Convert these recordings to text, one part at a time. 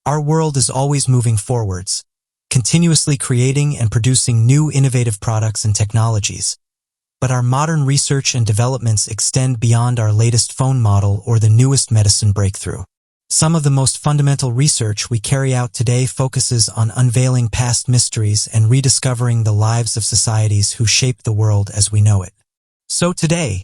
Our world is always moving forwards, continuously creating and producing new innovative products and technologies. But our modern research and developments extend beyond our latest phone model or the newest medicine breakthrough. Some of the most fundamental research we carry out today focuses on unveiling past mysteries and rediscovering the lives of societies who shape the world as we know it. So today,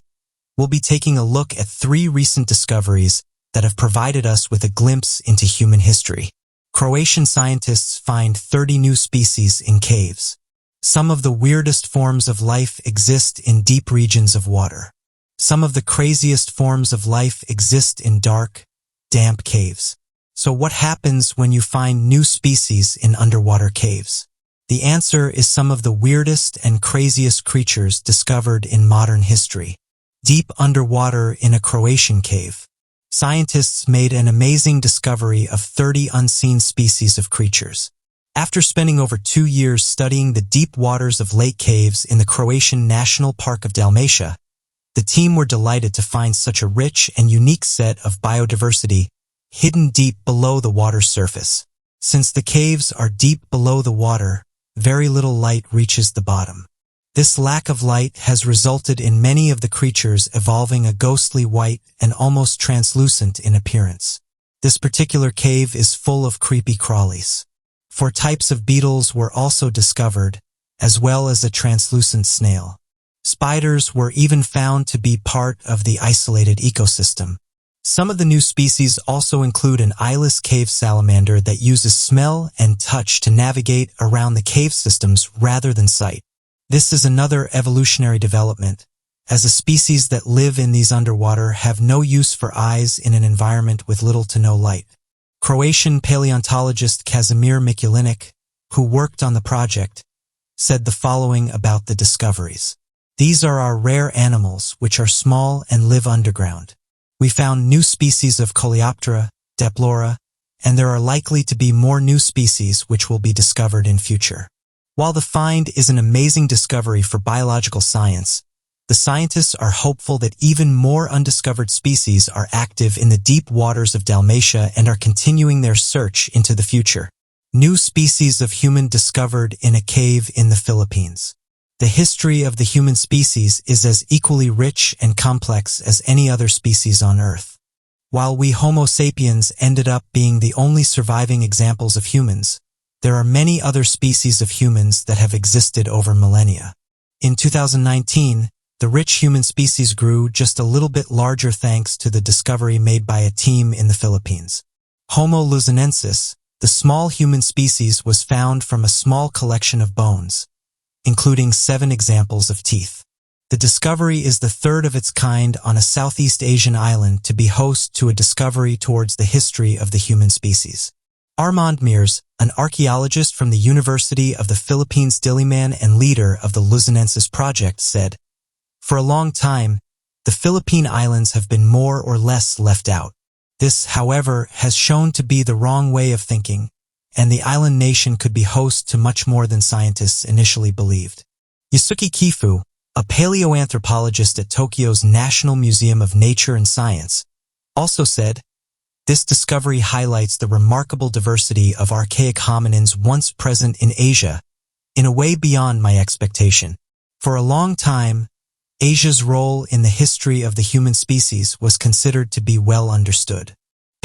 we'll be taking a look at 3 recent discoveries that have provided us with a glimpse into human history. Croatian scientists find 30 new species in caves. Some of the weirdest forms of life exist in deep regions of water. Some of the craziest forms of life exist in dark, damp caves. So what happens when you find new species in underwater caves? The answer is some of the weirdest and craziest creatures discovered in modern history. Deep underwater in a Croatian cave, scientists made an amazing discovery of 30 unseen species of creatures. After spending over 2 years studying the deep waters of lake caves in the Croatian National Park of Dalmatia, the team were delighted to find such a rich and unique set of biodiversity hidden deep below the water's surface. Since the caves are deep below the water, very little light reaches the bottom. This lack of light has resulted in many of the creatures evolving a ghostly white and almost translucent in appearance. This particular cave is full of creepy crawlies. 4 types of beetles were also discovered, as well as a translucent snail. Spiders were even found to be part of the isolated ecosystem. Some of the new species also include an eyeless cave salamander that uses smell and touch to navigate around the cave systems rather than sight. This is another evolutionary development, as the species that live in these underwater have no use for eyes in an environment with little to no light. Croatian paleontologist Kazimir Mikulinic, who worked on the project, said the following about the discoveries. These are our rare animals, which are small and live underground. We found new species of Coleoptera, Diplora, and there are likely to be more new species which will be discovered in future. While the find is an amazing discovery for biological science, the scientists are hopeful that even more undiscovered species are active in the deep waters of Dalmatia and are continuing their search into the future. New species of human discovered in a cave in the Philippines. The history of the human species is as equally rich and complex as any other species on Earth. While we Homo sapiens ended up being the only surviving examples of humans, there are many other species of humans that have existed over millennia. In 2019, the rich human species grew just a little bit larger thanks to the discovery made by a team in the Philippines. Homo luzonensis, the small human species, was found from a small collection of bones, including 7 examples of teeth. The discovery is the 3rd of its kind on a Southeast Asian island to be host to a discovery towards the history of the human species. Armand Mears, an archaeologist from the University of the Philippines Diliman and leader of the Luzonensis project, said, "For a long time, the Philippine Islands have been more or less left out. This, however, has shown to be the wrong way of thinking, and the island nation could be host to much more than scientists initially believed." Yasuki Kifu, a paleoanthropologist at Tokyo's National Museum of Nature and Science, also said, "This discovery highlights the remarkable diversity of archaic hominins once present in Asia, in a way beyond my expectation. For a long time, Asia's role in the history of the human species was considered to be well understood.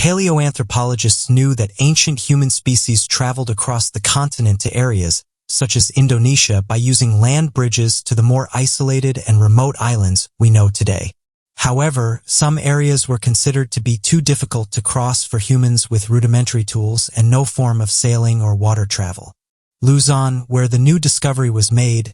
Paleoanthropologists knew that ancient human species traveled across the continent to areas, such as Indonesia, by using land bridges to the more isolated and remote islands we know today. However, some areas were considered to be too difficult to cross for humans with rudimentary tools and no form of sailing or water travel. Luzon, where the new discovery was made,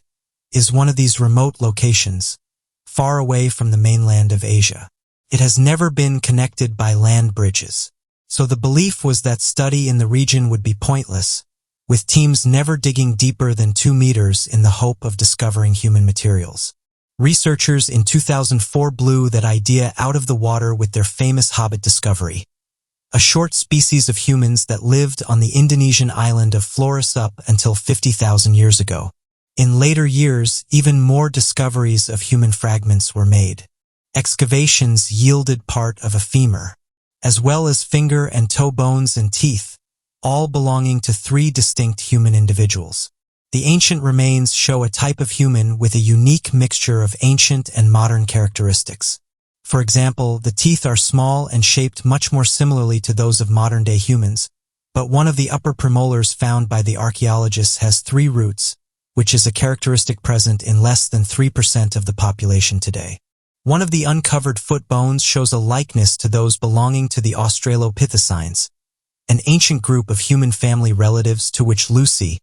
is one of these remote locations, far away from the mainland of Asia. It has never been connected by land bridges, so the belief was that study in the region would be pointless, with teams never digging deeper than 2 meters in the hope of discovering human materials. Researchers in 2004 blew that idea out of the water with their famous Hobbit discovery, a short species of humans that lived on the Indonesian island of Flores up until 50,000 years ago. In later years, even more discoveries of human fragments were made. Excavations yielded part of a femur, as well as finger and toe bones and teeth, all belonging to three distinct human individuals. The ancient remains show a type of human with a unique mixture of ancient and modern characteristics. For example, the teeth are small and shaped much more similarly to those of modern-day humans, but one of the upper premolars found by the archaeologists has 3 roots, which is a characteristic present in less than 3% of the population today. One of the uncovered foot bones shows a likeness to those belonging to the Australopithecines, an ancient group of human family relatives to which Lucy,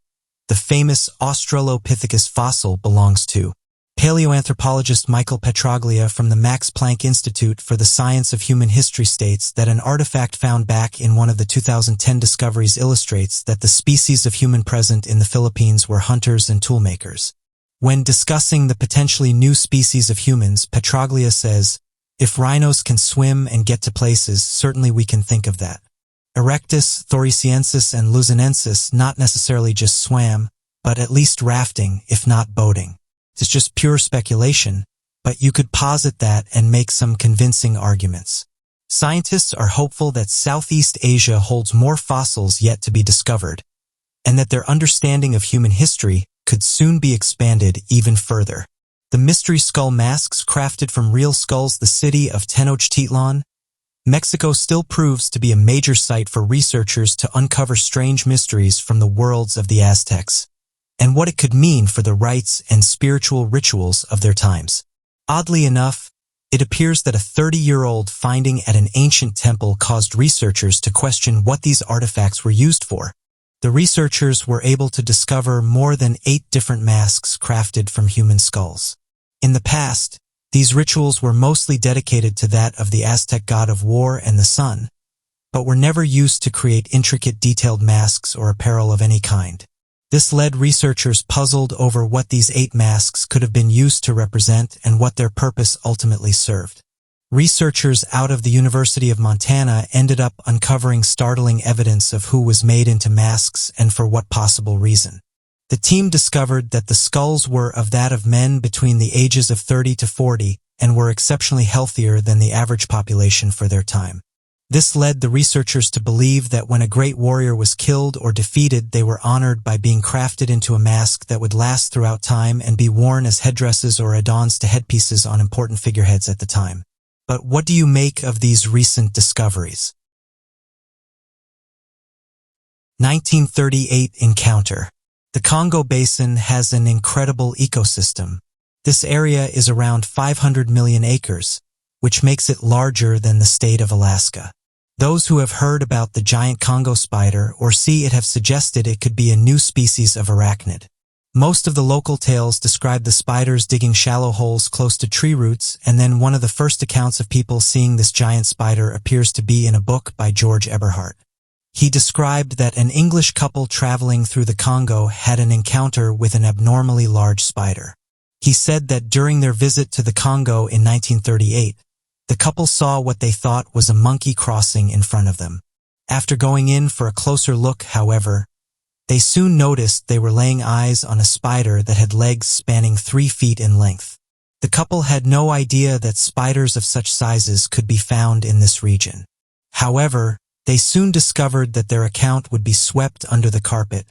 the famous Australopithecus fossil, belongs to. Paleoanthropologist Michael Petraglia from the Max Planck Institute for the Science of Human History states that an artifact found back in one of the 2010 discoveries illustrates that the species of human present in the Philippines were hunters and toolmakers. When discussing the potentially new species of humans, Petraglia says, "If rhinos can swim and get to places, certainly we can think of that. Erectus, Thoriciensis, and Luzonensis not necessarily just swam, but at least rafting, if not boating. It's just pure speculation, but you could posit that and make some convincing arguments." Scientists are hopeful that Southeast Asia holds more fossils yet to be discovered, and that their understanding of human history could soon be expanded even further. The mystery skull masks crafted from real skulls, the city of Tenochtitlan, Mexico, still proves to be a major site for researchers to uncover strange mysteries from the worlds of the Aztecs, and what it could mean for the rites and spiritual rituals of their times. Oddly enough, it appears that a 30-year-old finding at an ancient temple caused researchers to question what these artifacts were used for. The researchers were able to discover more than 8 different masks crafted from human skulls. In the past, these rituals were mostly dedicated to that of the Aztec god of war and the sun, but were never used to create intricate detailed masks or apparel of any kind. This led researchers puzzled over what these 8 masks could have been used to represent and what their purpose ultimately served. Researchers out of the University of Montana ended up uncovering startling evidence of who was made into masks and for what possible reason. The team discovered that the skulls were of that of men between the ages of 30 to 40 and were exceptionally healthier than the average population for their time. This led the researchers to believe that when a great warrior was killed or defeated, they were honored by being crafted into a mask that would last throughout time and be worn as headdresses or add-ons to headpieces on important figureheads at the time. But what do you make of these recent discoveries? 1938 encounter. The Congo Basin has an incredible ecosystem. This area is around 500 million acres, which makes it larger than the state of Alaska. Those who have heard about the giant Congo spider or see it have suggested it could be a new species of arachnid. Most of the local tales describe the spiders digging shallow holes close to tree roots, and then one of the first accounts of people seeing this giant spider appears to be in a book by George Eberhardt. He described that an English couple traveling through the Congo had an encounter with an abnormally large spider. He said that during their visit to the Congo in 1938, the couple saw what they thought was a monkey crossing in front of them. After going in for a closer look, however, they soon noticed they were laying eyes on a spider that had legs spanning 3 feet in length. The couple had no idea that spiders of such sizes could be found in this region. However, they soon discovered that their account would be swept under the carpet,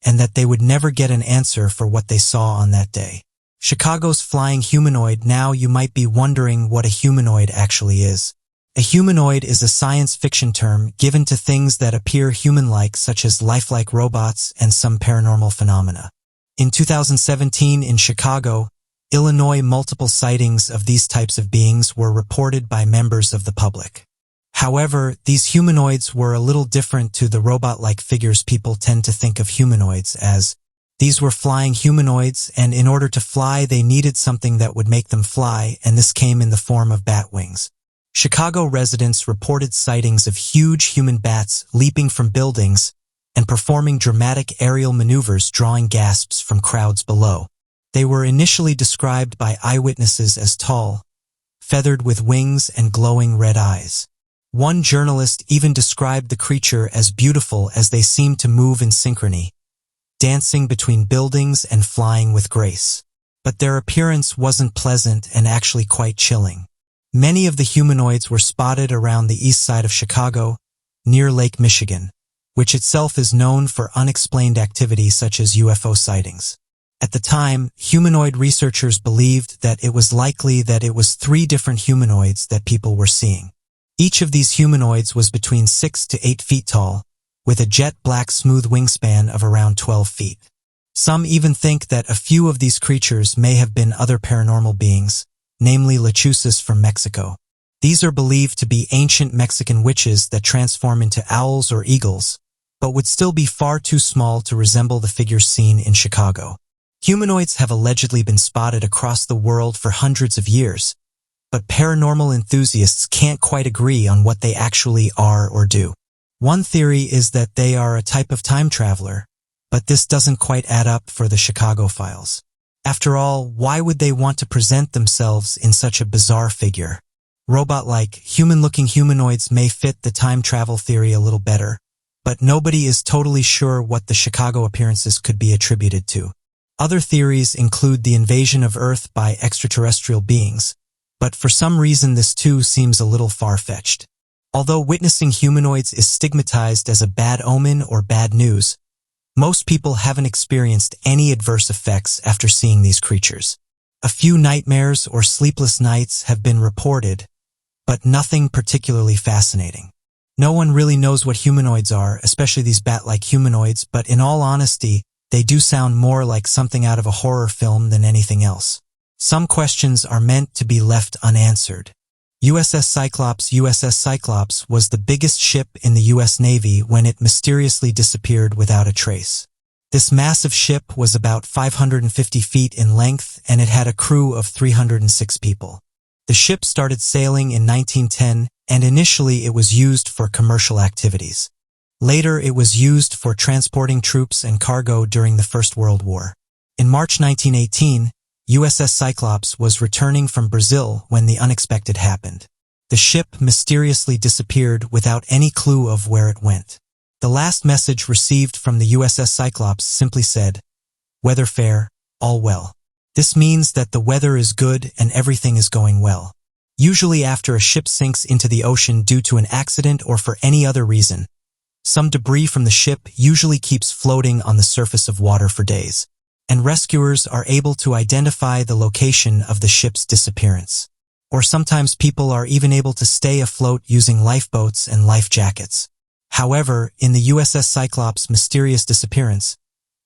and that they would never get an answer for what they saw on that day. Chicago's flying humanoid. Now you might be wondering what a humanoid actually is. A humanoid is a science fiction term given to things that appear human-like, such as lifelike robots and some paranormal phenomena. In 2017 in Chicago, Illinois, multiple sightings of these types of beings were reported by members of the public. However, these humanoids were a little different to the robot-like figures people tend to think of humanoids as. These were flying humanoids, and in order to fly, they needed something that would make them fly, and this came in the form of bat wings. Chicago residents reported sightings of huge human bats leaping from buildings and performing dramatic aerial maneuvers, drawing gasps from crowds below. They were initially described by eyewitnesses as tall, feathered with wings and glowing red eyes. One journalist even described the creature as beautiful as they seemed to move in synchrony, dancing between buildings and flying with grace. But their appearance wasn't pleasant and actually quite chilling. Many of the humanoids were spotted around the east side of Chicago, near Lake Michigan, which itself is known for unexplained activity such as UFO sightings. At the time, humanoid researchers believed that it was likely that it was 3 different humanoids that people were seeing. Each of these humanoids was between 6 to 8 feet tall, with a jet black smooth wingspan of around 12 feet. Some even think that a few of these creatures may have been other paranormal beings, namely Lexus from Mexico. These are believed to be ancient Mexican witches that transform into owls or eagles, but would still be far too small to resemble the figures seen in Chicago. Humanoids have allegedly been spotted across the world for hundreds of years, but paranormal enthusiasts can't quite agree on what they actually are or do. One theory is that they are a type of time traveler, but this doesn't quite add up for the Chicago files. After all, why would they want to present themselves in such a bizarre figure? Robot-like, human-looking humanoids may fit the time travel theory a little better, but nobody is totally sure what the Chicago appearances could be attributed to. Other theories include the invasion of Earth by extraterrestrial beings, but for some reason this too seems a little far-fetched. Although witnessing humanoids is stigmatized as a bad omen or bad news, most people haven't experienced any adverse effects after seeing these creatures. A few nightmares or sleepless nights have been reported, but nothing particularly fascinating. No one really knows what humanoids are, especially these bat-like humanoids, but in all honesty, they do sound more like something out of a horror film than anything else. Some questions are meant to be left unanswered. USS Cyclops was the biggest ship in the U.S. Navy when it mysteriously disappeared without a trace. This massive ship was about 550 feet in length and it had a crew of 306 people. The ship started sailing in 1910 and initially it was used for commercial activities. Later it was used for transporting troops and cargo during the First World War. In March 1918, USS Cyclops was returning from Brazil when the unexpected happened. The ship mysteriously disappeared without any clue of where it went. The last message received from the USS Cyclops simply said, "Weather fair, all well." This means that the weather is good and everything is going well. Usually after a ship sinks into the ocean due to an accident or for any other reason, some debris from the ship usually keeps floating on the surface of water for days, and rescuers are able to identify the location of the ship's disappearance. Or sometimes people are even able to stay afloat using lifeboats and life jackets. However, in the USS Cyclops' mysterious disappearance,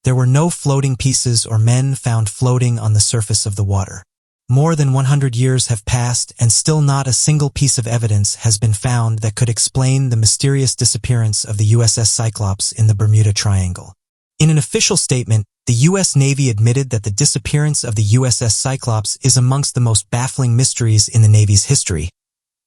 there were no floating pieces or men found floating on the surface of the water. More than 100 years have passed and still not a single piece of evidence has been found that could explain the mysterious disappearance of the USS Cyclops in the Bermuda Triangle. In an official statement, the U.S. Navy admitted that the disappearance of the USS Cyclops is amongst the most baffling mysteries in the Navy's history,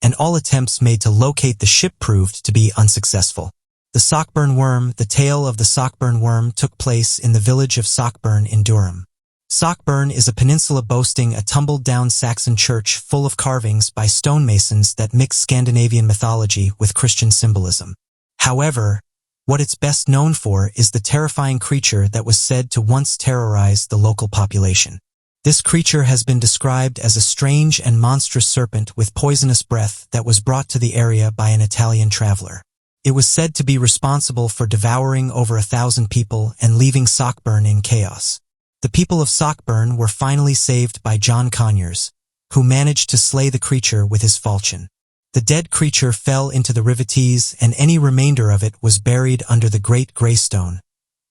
and all attempts made to locate the ship proved to be unsuccessful. The Sockburn worm, the tale of the Sockburn worm, took place in the village of Sockburn in Durham. Sockburn is a peninsula boasting a tumbled-down Saxon church full of carvings by stonemasons that mix Scandinavian mythology with Christian symbolism. However, what it's best known for is the terrifying creature that was said to once terrorize the local population. This creature has been described as a strange and monstrous serpent with poisonous breath that was brought to the area by an Italian traveler. It was said to be responsible for devouring over 1,000 people and leaving Sockburn in chaos. The people of Sockburn were finally saved by John Conyers, who managed to slay the creature with his falchion. The dead creature fell into the River Tees and any remainder of it was buried under the Great Grey Stone,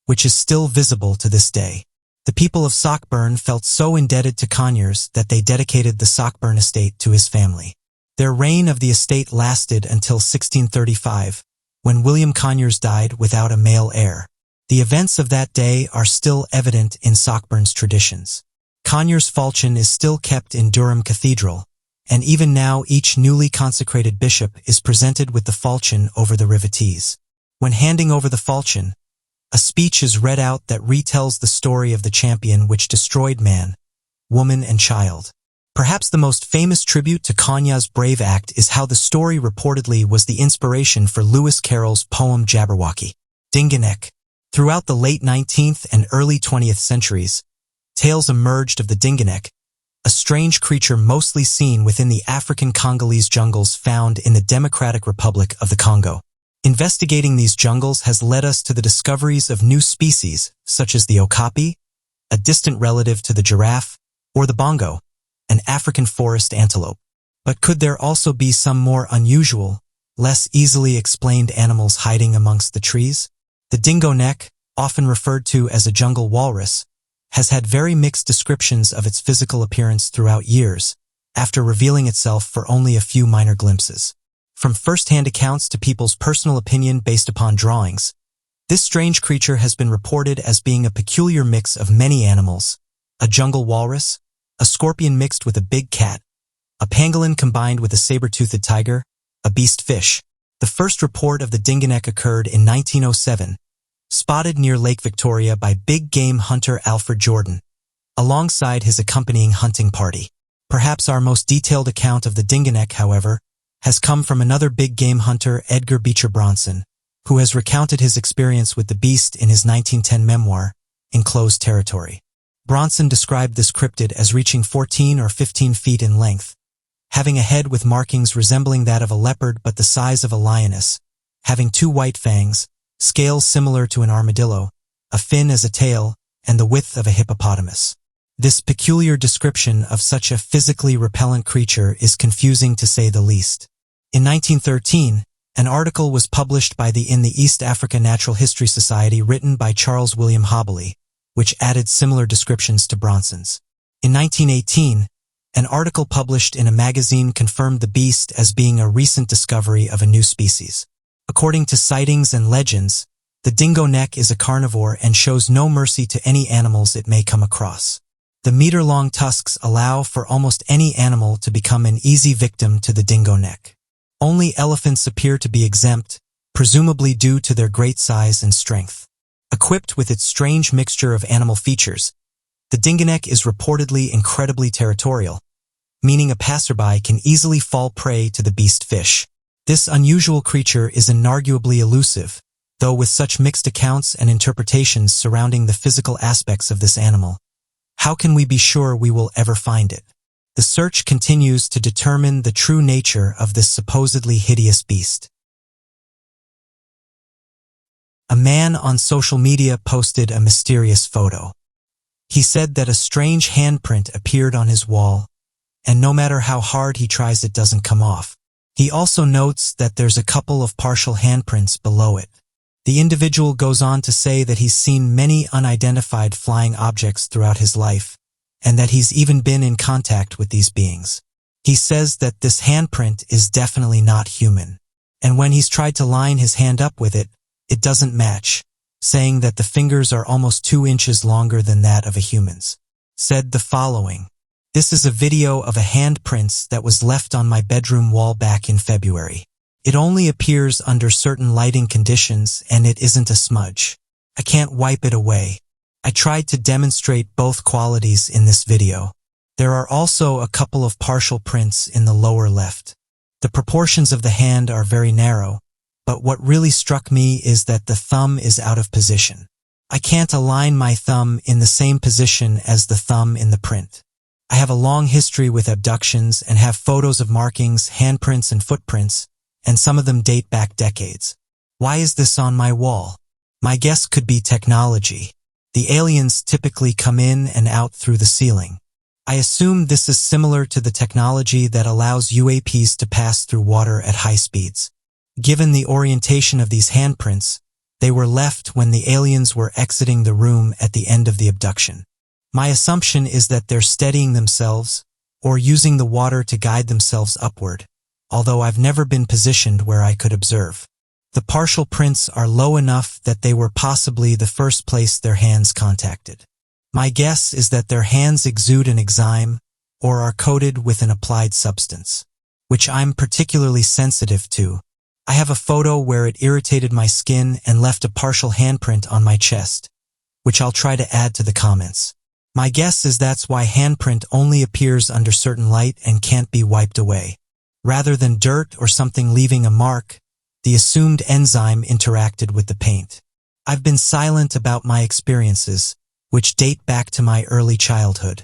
which is still visible to this day. The people of Sockburn felt so indebted to Conyers that they dedicated the Sockburn estate to his family. Their reign of the estate lasted until 1635, when William Conyers died without a male heir. The events of that day are still evident in Sockburn's traditions. Conyers' falchion is still kept in Durham Cathedral, and even now each newly consecrated bishop is presented with the falchion over the River Tees. When handing over the falchion, a speech is read out that retells the story of the champion which destroyed man, woman, and child. Perhaps the most famous tribute to Conyers' brave act is how the story reportedly was the inspiration for Lewis Carroll's poem Jabberwocky. Dinganek. Throughout the late 19th and early 20th centuries, tales emerged of the Dinganek, a strange creature mostly seen within the African Congolese jungles found in the Democratic Republic of the Congo. Investigating these jungles has led us to the discoveries of new species, such as the okapi, a distant relative to the giraffe, or the bongo, an African forest antelope. But could there also be some more unusual, less easily explained animals hiding amongst the trees? The dingo neck, often referred to as a jungle walrus, has had very mixed descriptions of its physical appearance throughout years, after revealing itself for only a few minor glimpses. From first-hand accounts to people's personal opinion based upon drawings, this strange creature has been reported as being a peculiar mix of many animals: a jungle walrus, a scorpion mixed with a big cat, a pangolin combined with a saber-toothed tiger, a beast fish. The first report of the dingoneck occurred in 1907, spotted near Lake Victoria by big game hunter Alfred Jordan, alongside his accompanying hunting party. Perhaps our most detailed account of the dingoneck, however, has come from another big game hunter, Edgar Beecher Bronson, who has recounted his experience with the beast in his 1910 memoir, Enclosed Territory. Bronson described this cryptid as reaching 14 or 15 feet in length, having a head with markings resembling that of a leopard but the size of a lioness, having 2 white fangs, scales similar to an armadillo, a fin as a tail, and the width of a hippopotamus. This peculiar description of such a physically repellent creature is confusing to say the least. In 1913, an article was published by in the East Africa Natural History Society written by Charles William Hobley, which added similar descriptions to Bronson's. In 1918, an article published in a magazine confirmed the beast as being a recent discovery of a new species. According to sightings and legends, the dingo neck is a carnivore and shows no mercy to any animals it may come across. The meter-long tusks allow for almost any animal to become an easy victim to the dingo neck. Only elephants appear to be exempt, presumably due to their great size and strength. Equipped with its strange mixture of animal features, the dingoneck is reportedly incredibly territorial, meaning a passerby can easily fall prey to the beast fish. This unusual creature is inarguably elusive, though with such mixed accounts and interpretations surrounding the physical aspects of this animal, how can we be sure we will ever find it? The search continues to determine the true nature of this supposedly hideous beast. A man on social media posted a mysterious photo. He said that a strange handprint appeared on his wall, and no matter how hard he tries, it doesn't come off. He also notes that there's a couple of partial handprints below it. The individual goes on to say that he's seen many unidentified flying objects throughout his life, and that he's even been in contact with these beings. He says that this handprint is definitely not human, and when he's tried to line his hand up with it, it doesn't match, saying that the fingers are almost 2 inches longer than that of a human's. Said the following: "This is a video of a handprint that was left on my bedroom wall back in February. It only appears under certain lighting conditions and it isn't a smudge. I can't wipe it away. I tried to demonstrate both qualities in this video. There are also a couple of partial prints in the lower left. The proportions of the hand are very narrow, but what really struck me is that the thumb is out of position. I can't align my thumb in the same position as the thumb in the print. I have a long history with abductions and have photos of markings, handprints, and footprints, and some of them date back decades. Why is this on my wall? My guess could be technology. The aliens typically come in and out through the ceiling. I assume this is similar to the technology that allows UAPs to pass through water at high speeds. Given the orientation of these handprints, they were left when the aliens were exiting the room at the end of the abduction. My assumption is that they're steadying themselves or using the water to guide themselves upward, although I've never been positioned where I could observe. The partial prints are low enough that they were possibly the first place their hands contacted. My guess is that their hands exude an enzyme or are coated with an applied substance, which I'm particularly sensitive to. I have a photo where it irritated my skin and left a partial handprint on my chest, which I'll try to add to the comments. My guess is that's why handprint only appears under certain light and can't be wiped away. Rather than dirt or something leaving a mark, the assumed enzyme interacted with the paint. I've been silent about my experiences, which date back to my early childhood.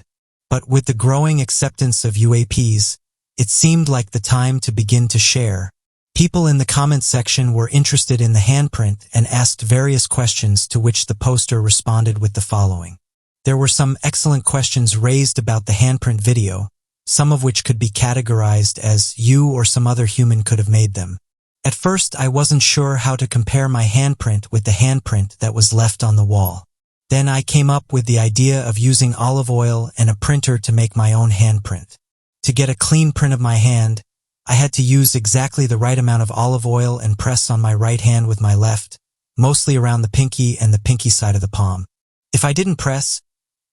But with the growing acceptance of UAPs, it seemed like the time to begin to share. People in the comment section were interested in the handprint and asked various questions, to which the poster responded with the following. There were some excellent questions raised about the handprint video, some of which could be categorized as you or some other human could have made them. At first, I wasn't sure how to compare my handprint with the handprint that was left on the wall. Then I came up with the idea of using olive oil and a printer to make my own handprint. To get a clean print of my hand, I had to use exactly the right amount of olive oil and press on my right hand with my left, mostly around the pinky and the pinky side of the palm. If I didn't press,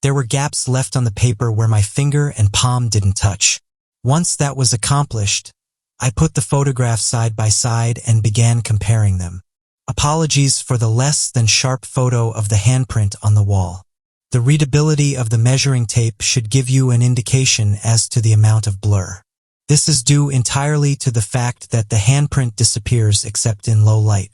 there were gaps left on the paper where my finger and palm didn't touch. Once that was accomplished, I put the photographs side by side and began comparing them. Apologies for the less than sharp photo of the handprint on the wall. The readability of the measuring tape should give you an indication as to the amount of blur. This is due entirely to the fact that the handprint disappears except in low light.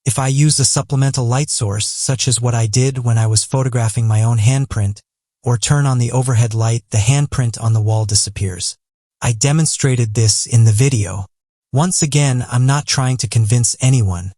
If I use a supplemental light source, such as what I did when I was photographing my own handprint, or turn on the overhead light, the handprint on the wall disappears. I demonstrated this in the video. Once again, I'm not trying to convince anyone.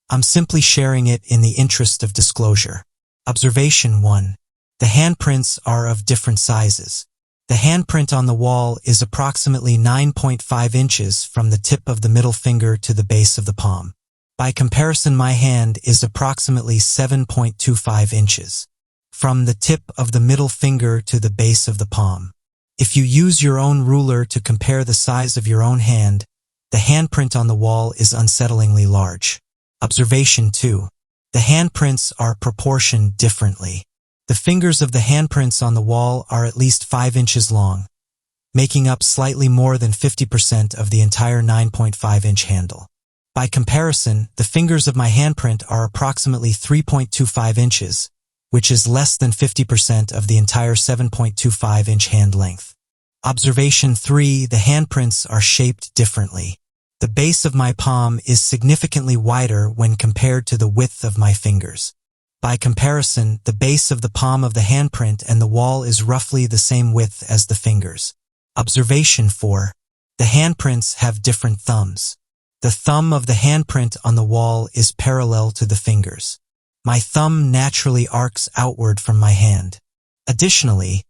I'm simply sharing it in the interest of disclosure. Observation 1. The handprints are of different sizes. The handprint on the wall is approximately 9.5 inches from the tip of the middle finger to the base of the palm. By comparison, my hand is approximately 7.25 inches from the tip of the middle finger to the base of the palm. If you use your own ruler to compare the size of your own hand, the handprint on the wall is unsettlingly large. Observation 2. The handprints are proportioned differently. The fingers of the handprints on the wall are at least 5 inches long, making up slightly more than 50% of the entire 9.5-inch handle. By comparison, the fingers of my handprint are approximately 3.25 inches, which is less than 50% of the entire 7.25-inch hand length. Observation 3. The handprints are shaped differently. The base of my palm is significantly wider when compared to the width of my fingers. By comparison, the base of the palm of the handprint and the wall is roughly the same width as the fingers. Observation 4. The handprints have different thumbs. The thumb of the handprint on the wall is parallel to the fingers. My thumb naturally arcs outward from my hand. Additionally,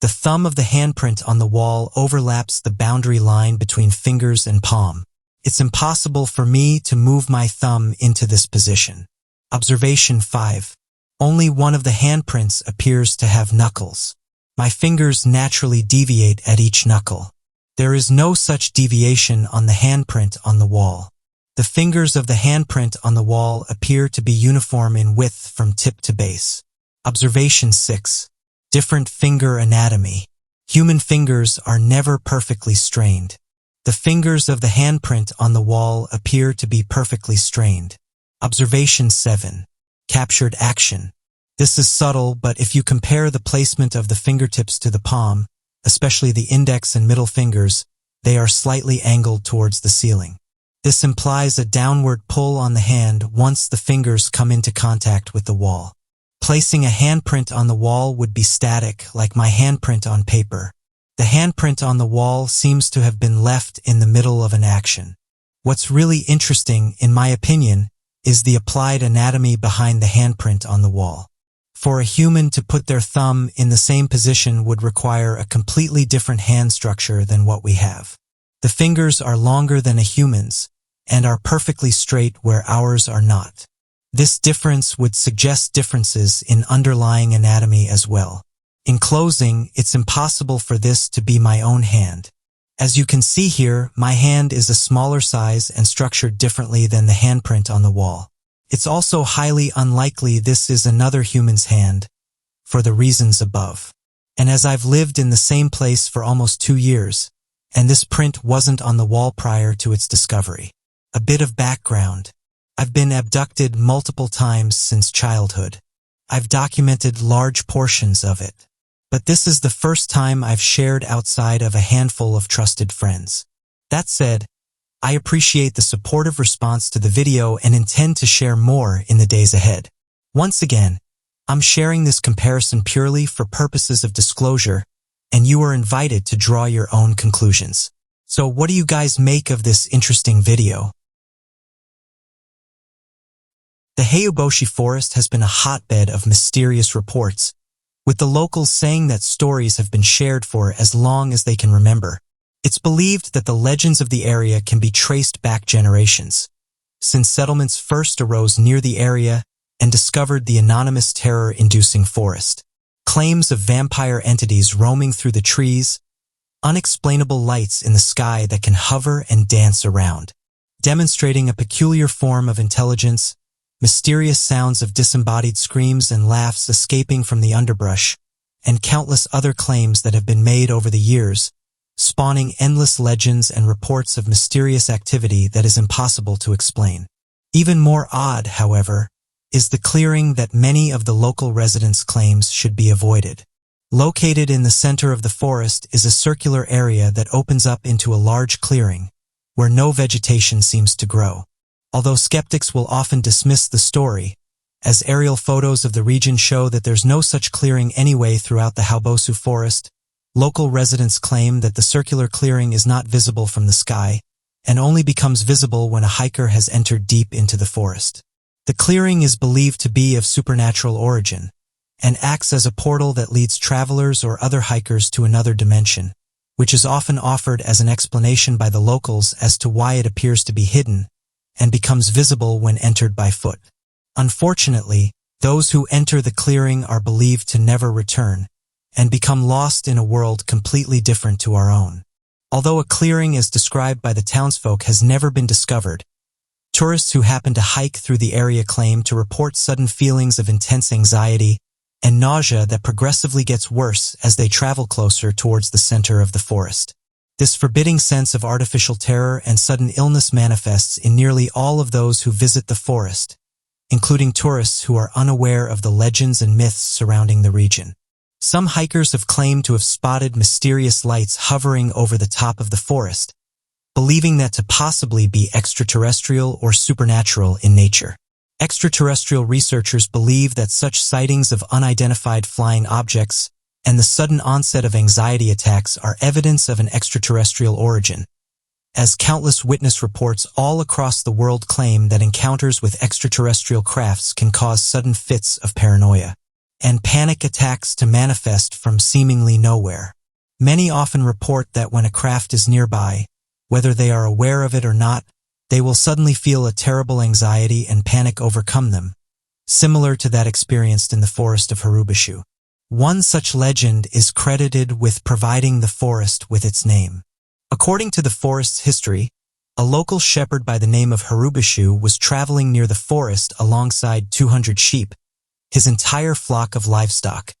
the thumb of the handprint on the wall overlaps the boundary line between fingers and palm. It's impossible for me to move my thumb into this position. Observation 5. Only one of the handprints appears to have knuckles. My fingers naturally deviate at each knuckle. There is no such deviation on the handprint on the wall. The fingers of the handprint on the wall appear to be uniform in width from tip to base. Observation 6. Different finger anatomy. Human fingers are never perfectly strained. The fingers of the handprint on the wall appear to be perfectly strained. Observation 7. Captured action. This is subtle, but if you compare the placement of the fingertips to the palm, especially the index and middle fingers, they are slightly angled towards the ceiling. This implies a downward pull on the hand once the fingers come into contact with the wall. Placing a handprint on the wall would be static, like my handprint on paper. The handprint on the wall seems to have been left in the middle of an action. What's really interesting, in my opinion, is the applied anatomy behind the handprint on the wall. For a human to put their thumb in the same position would require a completely different hand structure than what we have. The fingers are longer than a human's and are perfectly straight where ours are not. This difference would suggest differences in underlying anatomy as well. In closing, it's impossible for this to be my own hand. As you can see here, my hand is a smaller size and structured differently than the handprint on the wall. It's also highly unlikely this is another human's hand, for the reasons above. And as I've lived in the same place for almost 2 years, and this print wasn't on the wall prior to its discovery. A bit of background. I've been abducted multiple times since childhood. I've documented large portions of it. But this is the first time I've shared outside of a handful of trusted friends. That said, I appreciate the supportive response to the video and intend to share more in the days ahead. Once again, I'm sharing this comparison purely for purposes of disclosure, and you are invited to draw your own conclusions. So what do you guys make of this interesting video? The Hayuboshi forest has been a hotbed of mysterious reports, with the locals saying that stories have been shared for as long as they can remember. It's believed that the legends of the area can be traced back generations, since settlements first arose near the area and discovered the anonymous terror-inducing forest. Claims of vampire entities roaming through the trees, unexplainable lights in the sky that can hover and dance around, demonstrating a peculiar form of intelligence, mysterious sounds of disembodied screams and laughs escaping from the underbrush, and countless other claims that have been made over the years, spawning endless legends and reports of mysterious activity that is impossible to explain. Even more odd, however, is the clearing that many of the local residents' claims should be avoided. Located in the center of the forest is a circular area that opens up into a large clearing, where no vegetation seems to grow. Although skeptics will often dismiss the story, as aerial photos of the region show that there's no such clearing anyway throughout the Hayuboshi forest, local residents claim that the circular clearing is not visible from the sky and only becomes visible when a hiker has entered deep into the forest. The clearing is believed to be of supernatural origin and acts as a portal that leads travelers or other hikers to another dimension, which is often offered as an explanation by the locals as to why it appears to be hidden and becomes visible when entered by foot. Unfortunately, those who enter the clearing are believed to never return and become lost in a world completely different to our own. Although a clearing as described by the townsfolk has never been discovered, tourists who happen to hike through the area claim to report sudden feelings of intense anxiety and nausea that progressively gets worse as they travel closer towards the center of the forest. This forbidding sense of artificial terror and sudden illness manifests in nearly all of those who visit the forest, including tourists who are unaware of the legends and myths surrounding the region. Some hikers have claimed to have spotted mysterious lights hovering over the top of the forest, believing that to possibly be extraterrestrial or supernatural in nature. Extraterrestrial researchers believe that such sightings of unidentified flying objects and the sudden onset of anxiety attacks are evidence of an extraterrestrial origin, as countless witness reports all across the world claim that encounters with extraterrestrial crafts can cause sudden fits of paranoia and panic attacks to manifest from seemingly nowhere. Many often report that when a craft is nearby, whether they are aware of it or not, they will suddenly feel a terrible anxiety and panic overcome them, similar to that experienced in the forest of Hayuboshi. One such legend is credited with providing the forest with its name. According to the forest's history, a local shepherd by the name of Hayuboshi was traveling near the forest alongside 200 sheep, his entire flock of livestock,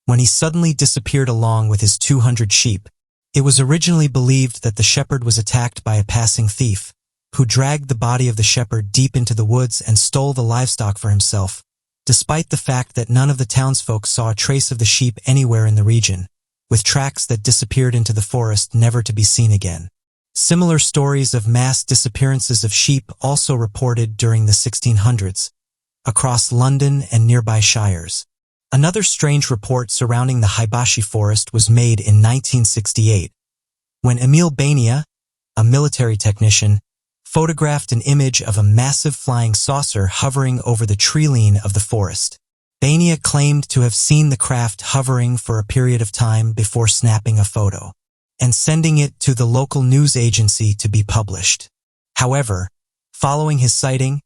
when he suddenly disappeared along with his 200 sheep. It was originally believed that the shepherd was attacked by a passing thief, who dragged the body of the shepherd deep into the woods and stole the livestock for himself, despite the fact that none of the townsfolk saw a trace of the sheep anywhere in the region, with tracks that disappeared into the forest never to be seen again. Similar stories of mass disappearances of sheep also reported during the 1600s, across London and nearby shires. Another strange report surrounding the Hayuboshi forest was made in 1968, when Emil Bania, a military technician, photographed an image of a massive flying saucer hovering over the tree-line of the forest. Bania claimed to have seen the craft hovering for a period of time before snapping a photo and sending it to the local news agency to be published. However, following his sighting,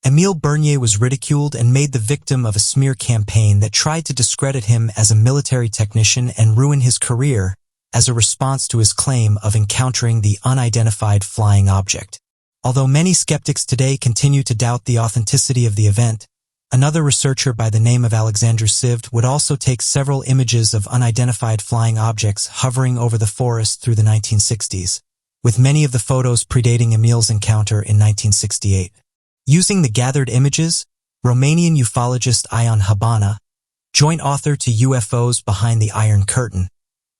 Emile Bernier was ridiculed and made the victim of a smear campaign that tried to discredit him as a military technician and ruin his career as a response to his claim of encountering the unidentified flying object. Although many skeptics today continue to doubt the authenticity of the event, another researcher by the name of Alexandru Sivd would also take several images of unidentified flying objects hovering over the forest through the 1960s, with many of the photos predating Emile's encounter in 1968. Using the gathered images, Romanian ufologist Ion Habana, joint author to UFOs Behind the Iron Curtain,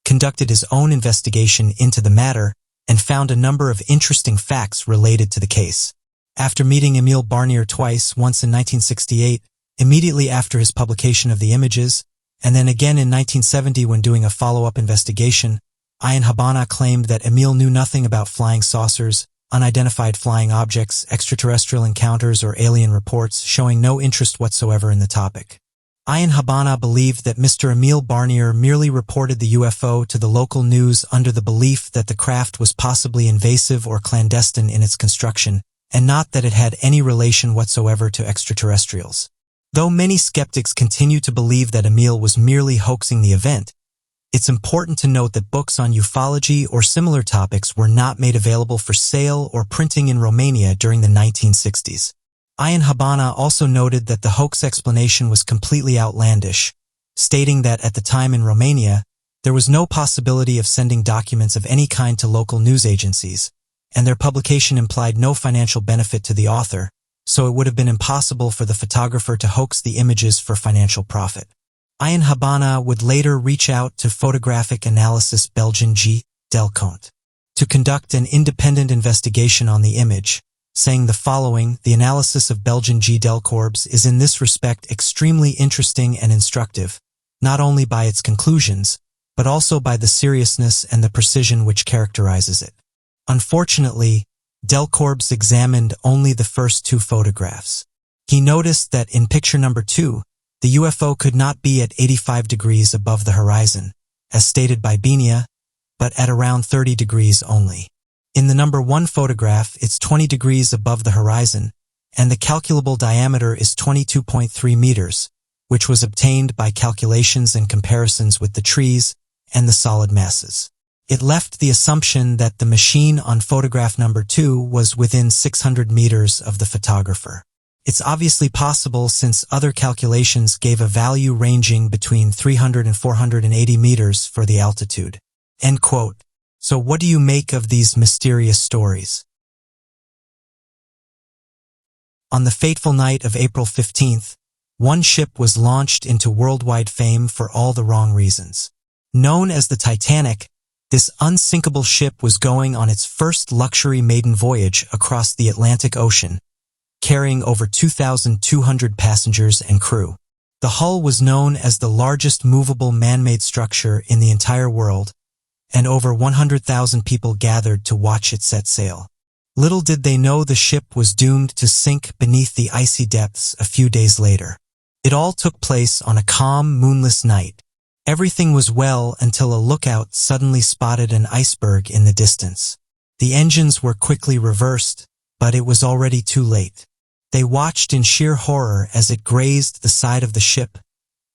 conducted his own investigation into the matter and found a number of interesting facts related to the case. After meeting Emile Bernier twice, once in 1968, immediately after his publication of the images, and then again in 1970 when doing a follow-up investigation, Ion Habana claimed that Emile knew nothing about flying saucers unidentified flying objects, extraterrestrial encounters, or alien reports, showing no interest whatsoever in the topic. Ian Habana believed that Mr. Emile Barnier merely reported the UFO to the local news under the belief that the craft was possibly invasive or clandestine in its construction, and not that it had any relation whatsoever to extraterrestrials. Though many skeptics continue to believe that Emile was merely hoaxing the event, it's important to note that books on ufology or similar topics were not made available for sale or printing in Romania during the 1960s. Ian Habana also noted that the hoax explanation was completely outlandish, stating that at the time in Romania, there was no possibility of sending documents of any kind to local news agencies, and their publication implied no financial benefit to the author, so it would have been impossible for the photographer to hoax the images for financial profit. Ian Habana would later reach out to photographic analysis Belgian G. Delconte to conduct an independent investigation on the image, saying the following: "The analysis of Belgian G. Delcorbes is in this respect extremely interesting and instructive, not only by its conclusions, but also by the seriousness and the precision which characterizes it." Unfortunately, Delcorbes examined only the first two photographs. He noticed that in picture number 2, the UFO could not be at 85 degrees above the horizon, as stated by Benia, but at around 30 degrees only. In the number 1 photograph, it's 20 degrees above the horizon, and the calculable diameter is 22.3 meters, which was obtained by calculations and comparisons with the trees and the solid masses. It left the assumption that the machine on photograph number 2 was within 600 meters of the photographer. It's obviously possible since other calculations gave a value ranging between 300 and 480 meters for the altitude. End quote. So what do you make of these mysterious stories? On the fateful night of April 15th, one ship was launched into worldwide fame for all the wrong reasons. Known as the Titanic, this unsinkable ship was going on its first luxury maiden voyage across the Atlantic Ocean, carrying over 2,200 passengers and crew. The hull was known as the largest movable man-made structure in the entire world, and over 100,000 people gathered to watch it set sail. Little did they know the ship was doomed to sink beneath the icy depths a few days later. It all took place on a calm, moonless night. Everything was well until a lookout suddenly spotted an iceberg in the distance. The engines were quickly reversed, but it was already too late. They watched in sheer horror as it grazed the side of the ship,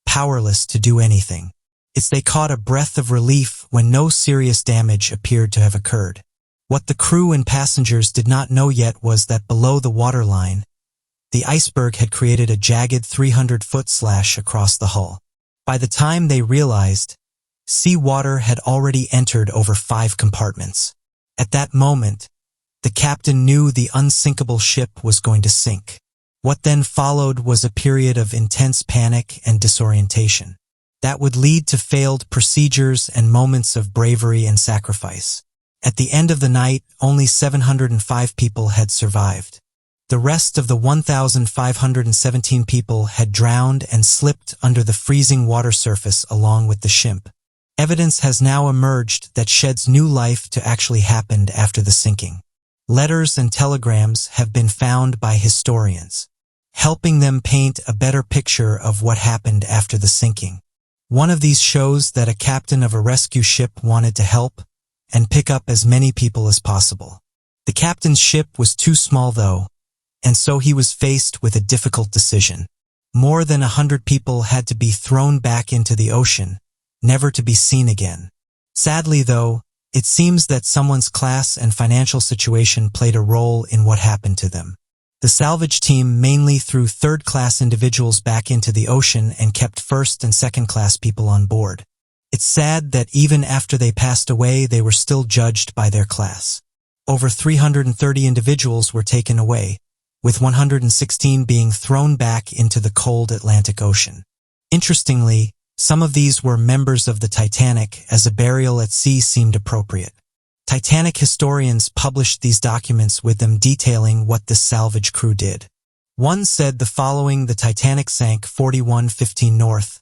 powerless to do anything. They caught a breath of relief when no serious damage appeared to have occurred. What the crew and passengers did not know yet was that below the waterline, the iceberg had created a jagged 300-foot slash across the hull. By the time they realized, sea water had already entered over 5 compartments. At that moment, the captain knew the unsinkable ship was going to sink. What then followed was a period of intense panic and disorientation that would lead to failed procedures and moments of bravery and sacrifice. At the end of the night, only 705 people had survived. The rest of the 1,517 people had drowned and slipped under the freezing water surface along with the ship. Evidence has now emerged that sheds new life to actually happened after the sinking. Letters and telegrams have been found by historians, helping them paint a better picture of what happened after the sinking. One of these shows that a captain of a rescue ship wanted to help and pick up as many people as possible. The captain's ship was too small though, and so he was faced with a difficult decision. More than 100 people had to be thrown back into the ocean, never to be seen again. Sadly though, it seems that someone's class and financial situation played a role in what happened to them. The salvage team mainly threw third-class individuals back into the ocean and kept first- and second-class people on board. It's sad that even after they passed away, they were still judged by their class. Over 330 individuals were taken away, with 116 being thrown back into the cold Atlantic Ocean. Interestingly, some of these were members of the Titanic, as a burial at sea seemed appropriate. Titanic historians published these documents with them detailing what the salvage crew did. One said the following: the Titanic sank 41:15 north,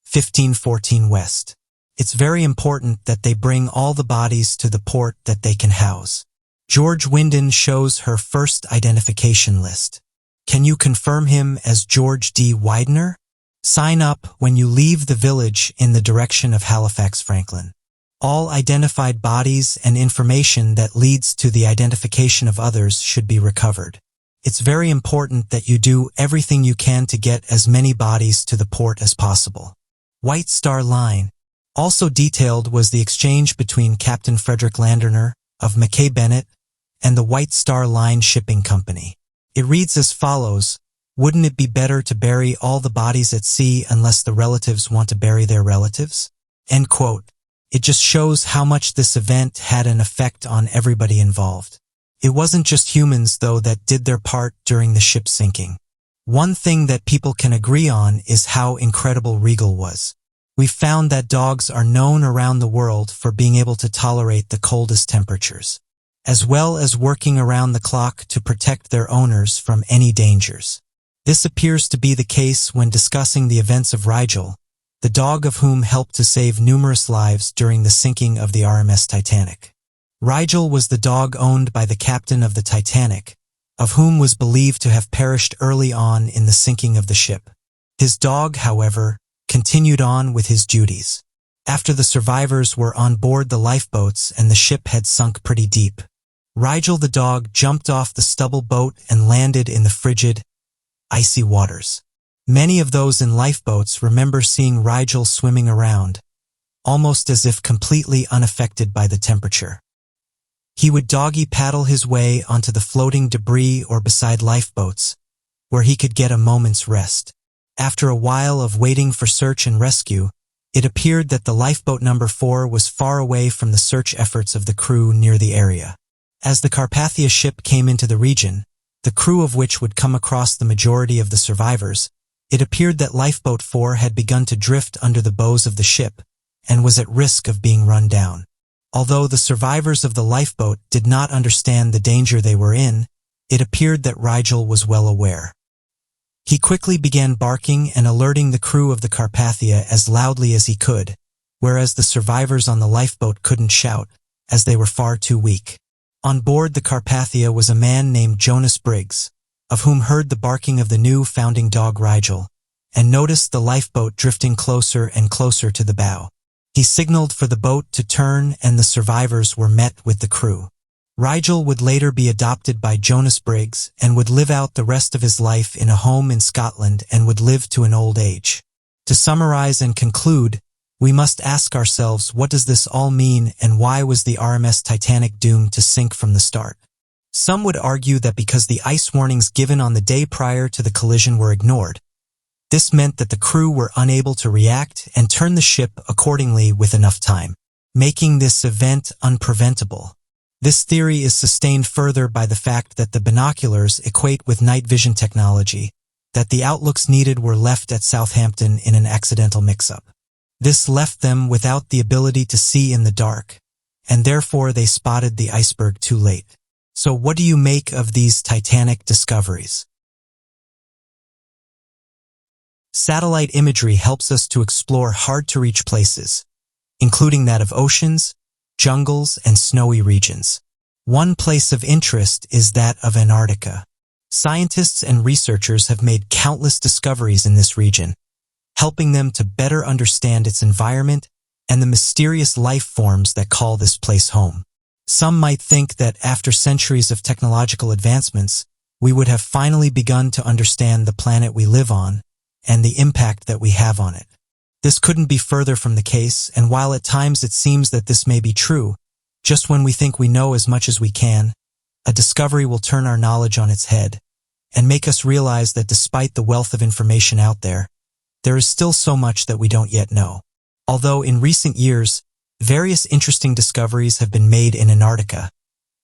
15:14 west. It's very important that they bring all the bodies to the port that they can house. George Wyndon shows her first identification list. Can you confirm him as George D. Widener? Sign up when you leave the village in the direction of Halifax, Franklin. All identified bodies and information that leads to the identification of others should be recovered. It's very important that you do everything you can to get as many bodies to the port as possible. White Star Line. Also detailed was the exchange between Captain Frederick Landner of Mackay Bennett and the White Star Line Shipping Company. It reads as follows: wouldn't it be better to bury all the bodies at sea unless the relatives want to bury their relatives? End quote. It just shows how much this event had an effect on everybody involved. It wasn't just humans, though, that did their part during the ship sinking. One thing that people can agree on is how incredible Regal was. We've found that dogs are known around the world for being able to tolerate the coldest temperatures, as well as working around the clock to protect their owners from any dangers. This appears to be the case when discussing the events of Rigel, the dog of whom helped to save numerous lives during the sinking of the RMS Titanic. Rigel was the dog owned by the captain of the Titanic, of whom was believed to have perished early on in the sinking of the ship. His dog, however, continued on with his duties. After the survivors were on board the lifeboats and the ship had sunk pretty deep, Rigel the dog jumped off the stubble boat and landed in the frigid, icy waters. Many of those in lifeboats remember seeing Rigel swimming around, almost as if completely unaffected by the temperature. He would doggy paddle his way onto the floating debris or beside lifeboats, where he could get a moment's rest. After a while of waiting for search and rescue, it appeared that the lifeboat number 4 was far away from the search efforts of the crew near the area. As the Carpathia ship came into the region, the crew of which would come across the majority of the survivors, it appeared that lifeboat 4 had begun to drift under the bows of the ship and was at risk of being run down. Although the survivors of the lifeboat did not understand the danger they were in, it appeared that Rigel was well aware. He quickly began barking and alerting the crew of the Carpathia as loudly as he could, whereas the survivors on the lifeboat couldn't shout, as they were far too weak. On board the Carpathia was a man named Jonas Briggs, of whom heard the barking of the new founding dog Rigel, and noticed the lifeboat drifting closer and closer to the bow. He signaled for the boat to turn and the survivors were met with the crew. Rigel would later be adopted by Jonas Briggs and would live out the rest of his life in a home in Scotland and would live to an old age. To summarize and conclude, we must ask ourselves, what does this all mean and why was the RMS Titanic doomed to sink from the start? Some would argue that because the ice warnings given on the day prior to the collision were ignored, this meant that the crew were unable to react and turn the ship accordingly with enough time, making this event unpreventable. This theory is sustained further by the fact that the binoculars equate with night vision technology, that the outlooks needed were left at Southampton in an accidental mix-up. This left them without the ability to see in the dark, and therefore they spotted the iceberg too late. So what do you make of these Titanic discoveries? Satellite imagery helps us to explore hard-to-reach places, including that of oceans, jungles, and snowy regions. One place of interest is that of Antarctica. Scientists and researchers have made countless discoveries in this region, helping them to better understand its environment and the mysterious life forms that call this place home. Some might think that after centuries of technological advancements, we would have finally begun to understand the planet we live on and the impact that we have on it. This couldn't be further from the case, and while at times it seems that this may be true, just when we think we know as much as we can, a discovery will turn our knowledge on its head and make us realize that despite the wealth of information out there, there is still so much that we don't yet know. Although in recent years, various interesting discoveries have been made in Antarctica,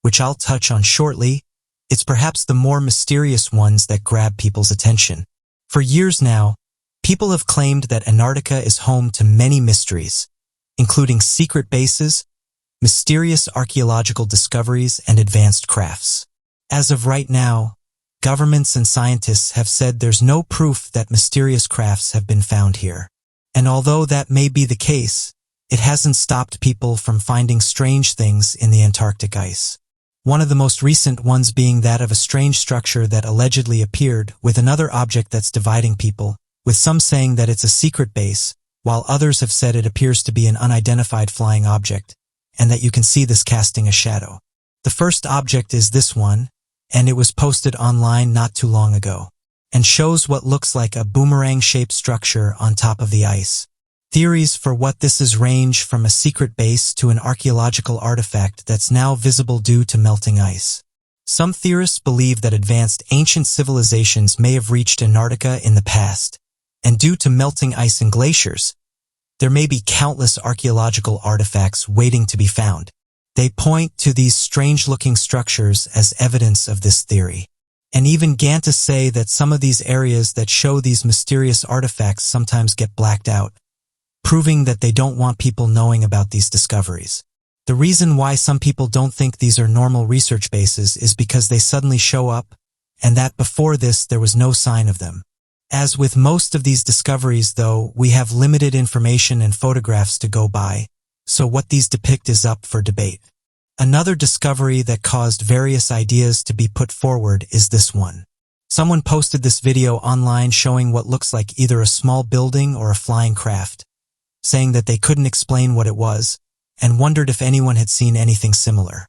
which I'll touch on shortly, it's perhaps the more mysterious ones that grab people's attention. For years now, people have claimed that Antarctica is home to many mysteries, including secret bases, mysterious archaeological discoveries, and advanced crafts. As of right now, governments and scientists have said there's no proof that mysterious crafts have been found here. And although that may be the case, it hasn't stopped people from finding strange things in the Antarctic ice. One of the most recent ones being that of a strange structure that allegedly appeared with another object that's dividing people, with some saying that it's a secret base, while others have said it appears to be an unidentified flying object, and that you can see this casting a shadow. The first object is this one, and it was posted online not too long ago, and shows what looks like a boomerang-shaped structure on top of the ice. Theories for what this is range from a secret base to an archaeological artifact that's now visible due to melting ice. Some theorists believe that advanced ancient civilizations may have reached Antarctica in the past, and due to melting ice and glaciers, there may be countless archaeological artifacts waiting to be found. They point to these strange-looking structures as evidence of this theory, and even began to say that some of these areas that show these mysterious artifacts sometimes get blacked out, proving that they don't want people knowing about these discoveries. The reason why some people don't think these are normal research bases is because they suddenly show up, and that before this there was no sign of them. As with most of these discoveries, though, we have limited information and photographs to go by, so what these depict is up for debate. Another discovery that caused various ideas to be put forward is this one. Someone posted this video online showing what looks like either a small building or a flying craft, saying that they couldn't explain what it was, and wondered if anyone had seen anything similar.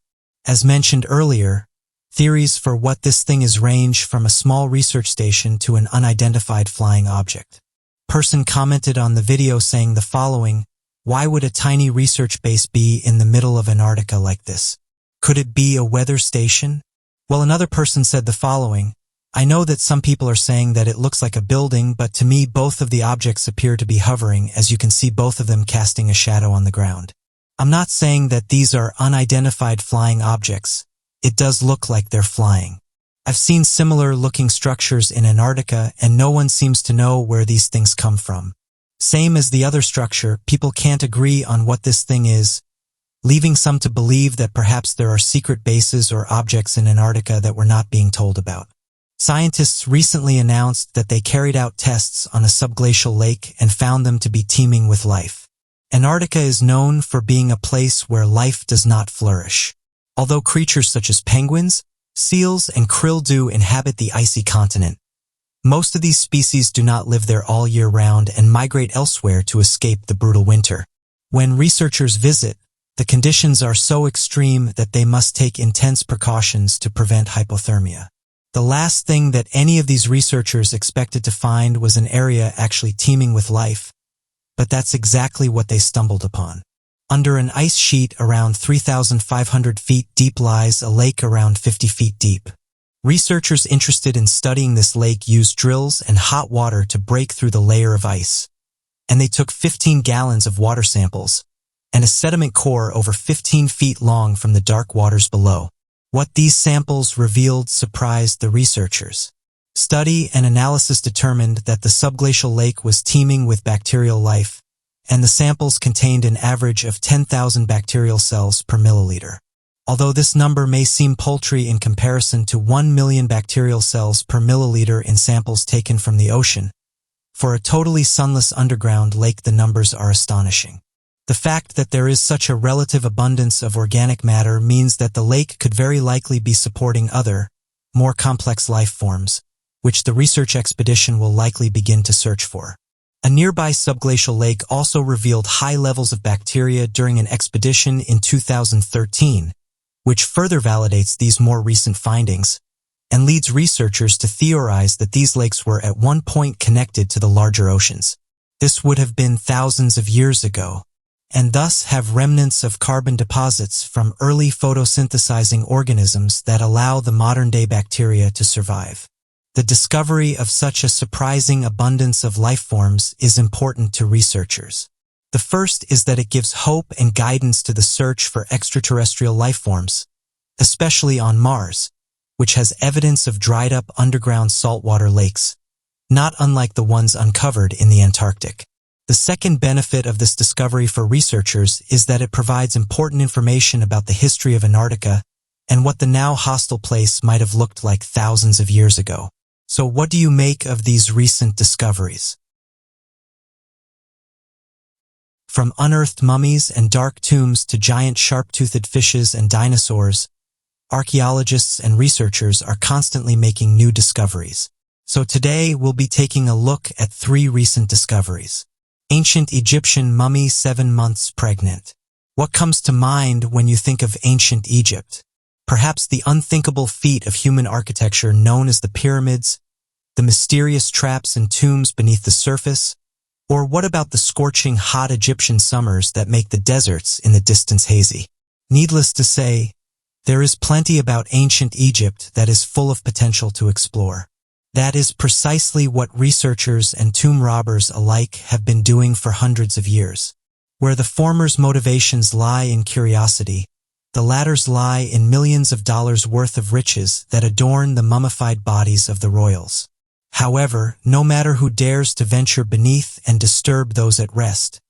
As mentioned earlier, theories for what this thing is range from a small research station to an unidentified flying object. Person commented on the video saying the following: "Why would a tiny research base be in the middle of Antarctica like this? Could it be a weather station?" Well, another person said the following: "I know that some people are saying that it looks like a building, but to me both of the objects appear to be hovering, as you can see both of them casting a shadow on the ground. I'm not saying that these are unidentified flying objects. It does look like they're flying. I've seen similar looking structures in Antarctica and no one seems to know where these things come from. Same as the other structure, people can't agree on what this thing is, leaving some to believe that perhaps there are secret bases or objects in Antarctica that we're not being told about." Scientists recently announced that they carried out tests on a subglacial lake and found them to be teeming with life. Antarctica is known for being a place where life does not flourish. Although creatures such as penguins, seals, and krill do inhabit the icy continent, most of these species do not live there all year round and migrate elsewhere to escape the brutal winter. When researchers visit, the conditions are so extreme that they must take intense precautions to prevent hypothermia. The last thing that any of these researchers expected to find was an area actually teeming with life, but that's exactly what they stumbled upon. Under an ice sheet around 3,500 feet deep lies a lake around 50 feet deep. Researchers interested in studying this lake used drills and hot water to break through the layer of ice, and they took 15 gallons of water samples and a sediment core over 15 feet long from the dark waters below. What these samples revealed surprised the researchers. Study and analysis determined that the subglacial lake was teeming with bacterial life, and the samples contained an average of 10,000 bacterial cells per milliliter. Although this number may seem paltry in comparison to 1 million bacterial cells per milliliter in samples taken from the ocean, for a totally sunless underground lake the numbers are astonishing. The fact that there is such a relative abundance of organic matter means that the lake could very likely be supporting other, more complex life forms, which the research expedition will likely begin to search for. A nearby subglacial lake also revealed high levels of bacteria during an expedition in 2013, which further validates these more recent findings, and leads researchers to theorize that these lakes were at one point connected to the larger oceans. This would have been thousands of years ago, and thus have remnants of carbon deposits from early photosynthesizing organisms that allow the modern-day bacteria to survive. The discovery of such a surprising abundance of life forms is important to researchers. The first is that it gives hope and guidance to the search for extraterrestrial life forms, especially on Mars, which has evidence of dried-up underground saltwater lakes, not unlike the ones uncovered in the Antarctic. The second benefit of this discovery for researchers is that it provides important information about the history of Antarctica and what the now hostile place might have looked like thousands of years ago. So what do you make of these recent discoveries? From unearthed mummies and dark tombs to giant sharp-toothed fishes and dinosaurs, archaeologists and researchers are constantly making new discoveries. So today we'll be taking a look at 3 recent discoveries. Ancient Egyptian mummy 7 months pregnant. What comes to mind when you think of ancient Egypt? Perhaps the unthinkable feat of human architecture known as the pyramids, the mysterious traps and tombs beneath the surface, or what about the scorching hot Egyptian summers that make the deserts in the distance hazy? Needless to say, there is plenty about ancient Egypt that is full of potential to explore. That is precisely what researchers and tomb robbers alike have been doing for hundreds of years. Where the former's motivations lie in curiosity, the latter's lie in millions of dollars worth of riches that adorn the mummified bodies of the royals. However, no matter who dares to venture beneath and disturb those at rest,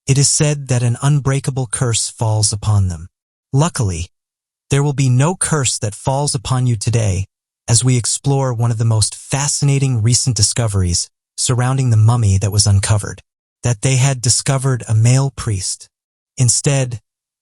it is said that an unbreakable curse falls upon them. Luckily, there will be no curse that falls upon you today as we explore one of the most fascinating recent discoveries surrounding the mummy that was uncovered, that they had discovered a male priest. Instead,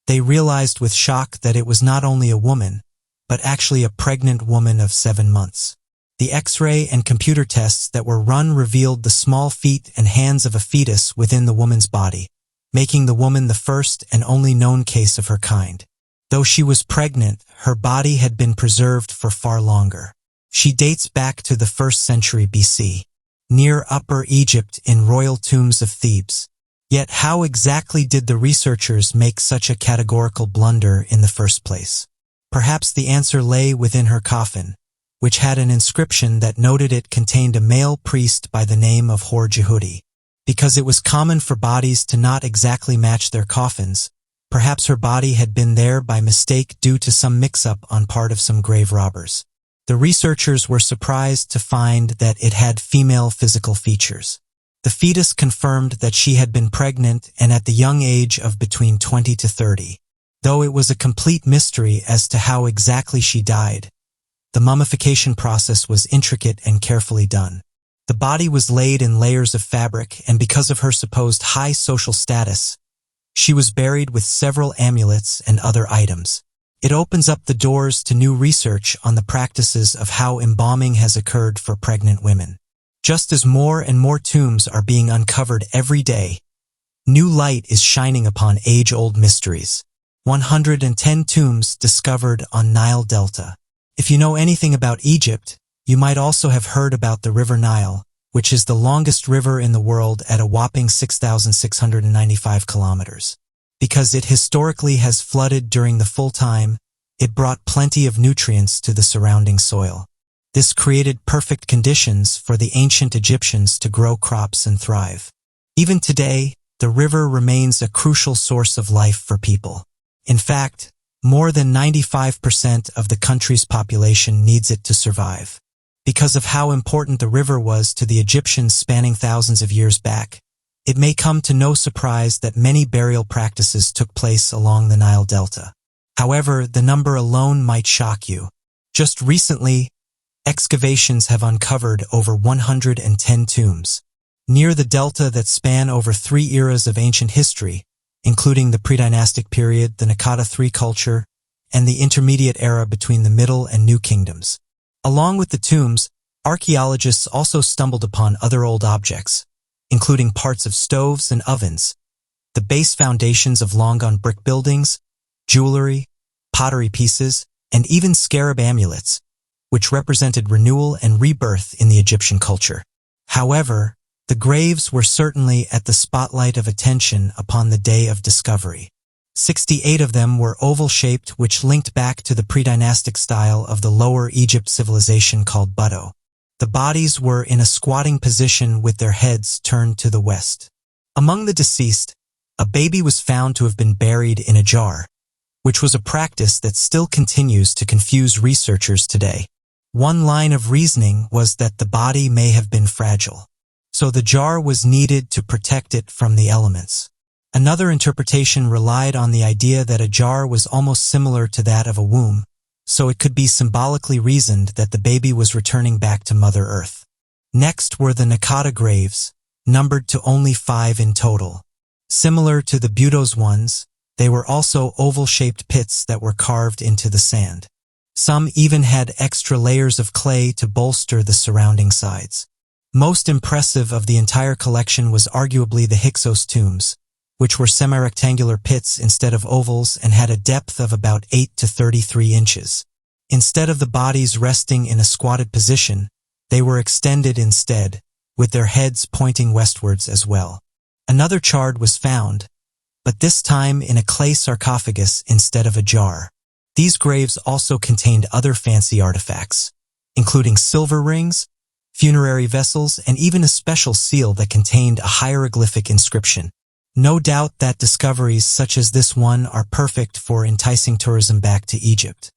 they realized with shock that it was not only a woman, but actually a pregnant woman of 7 months. The X-ray and computer tests that were run revealed the small feet and hands of a fetus within the woman's body, making the woman the first and only known case of her kind. Though she was pregnant, her body had been preserved for far longer. She dates back to the 1st century BC, near Upper Egypt in royal tombs of Thebes. Yet how exactly did the researchers make such a categorical blunder in the first place? Perhaps the answer lay within her coffin, which had an inscription that noted it contained a male priest by the name of Hor Jehudi. Because it was common for bodies to not exactly match their coffins, perhaps her body had been there by mistake due to some mix-up on part of some grave robbers. The researchers were surprised to find that it had female physical features. The fetus confirmed that she had been pregnant and at the young age of between 20 to 30. Though it was a complete mystery as to how exactly she died, the mummification process was intricate and carefully done. The body was laid in layers of fabric, and because of her supposed high social status, she was buried with several amulets and other items. It opens up the doors to new research on the practices of how embalming has occurred for pregnant women. Just as more and more tombs are being uncovered every day, new light is shining upon age-old mysteries. 110 tombs discovered on Nile Delta. If you know anything about Egypt, you might also have heard about the River Nile, which is the longest river in the world at a whopping 6,695 kilometers. Because it historically has flooded during the full time, it brought plenty of nutrients to the surrounding soil. This created perfect conditions for the ancient Egyptians to grow crops and thrive. Even today, the river remains a crucial source of life for people. In fact, more than 95% of the country's population needs it to survive. Because of how important the river was to the Egyptians spanning thousands of years back, it may come to no surprise that many burial practices took place along the Nile Delta. However, the number alone might shock you. Just recently, excavations have uncovered over 110 tombs near the delta that span over 3 eras of ancient history, including the pre-dynastic period, the Naqada III culture, and the intermediate era between the Middle and New Kingdoms. Along with the tombs, archaeologists also stumbled upon other old objects, including parts of stoves and ovens, the base foundations of long-gone brick buildings, jewelry, pottery pieces, and even scarab amulets, which represented renewal and rebirth in the Egyptian culture. However, the graves were certainly at the spotlight of attention upon the day of discovery. 68 of them were oval-shaped, which linked back to the pre-dynastic style of the Lower Egypt civilization called Butto. The bodies were in a squatting position with their heads turned to the west. Among the deceased, a baby was found to have been buried in a jar, which was a practice that still continues to confuse researchers today. One line of reasoning was that the body may have been fragile, so the jar was needed to protect it from the elements. Another interpretation relied on the idea that a jar was almost similar to that of a womb, so it could be symbolically reasoned that the baby was returning back to Mother Earth. Next were the Naqada graves, numbered to only 5 in total. Similar to the Butto's ones, they were also oval-shaped pits that were carved into the sand. Some even had extra layers of clay to bolster the surrounding sides. Most impressive of the entire collection was arguably the Hyksos tombs, which were semi-rectangular pits instead of ovals and had a depth of about 8 to 33 inches. Instead of the bodies resting in a squatted position, they were extended instead, with their heads pointing westwards as well. Another shard was found, but this time in a clay sarcophagus instead of a jar. These graves also contained other fancy artifacts, including silver rings, funerary vessels, and even a special seal that contained a hieroglyphic inscription. No doubt that discoveries such as this one are perfect for enticing tourism back to Egypt.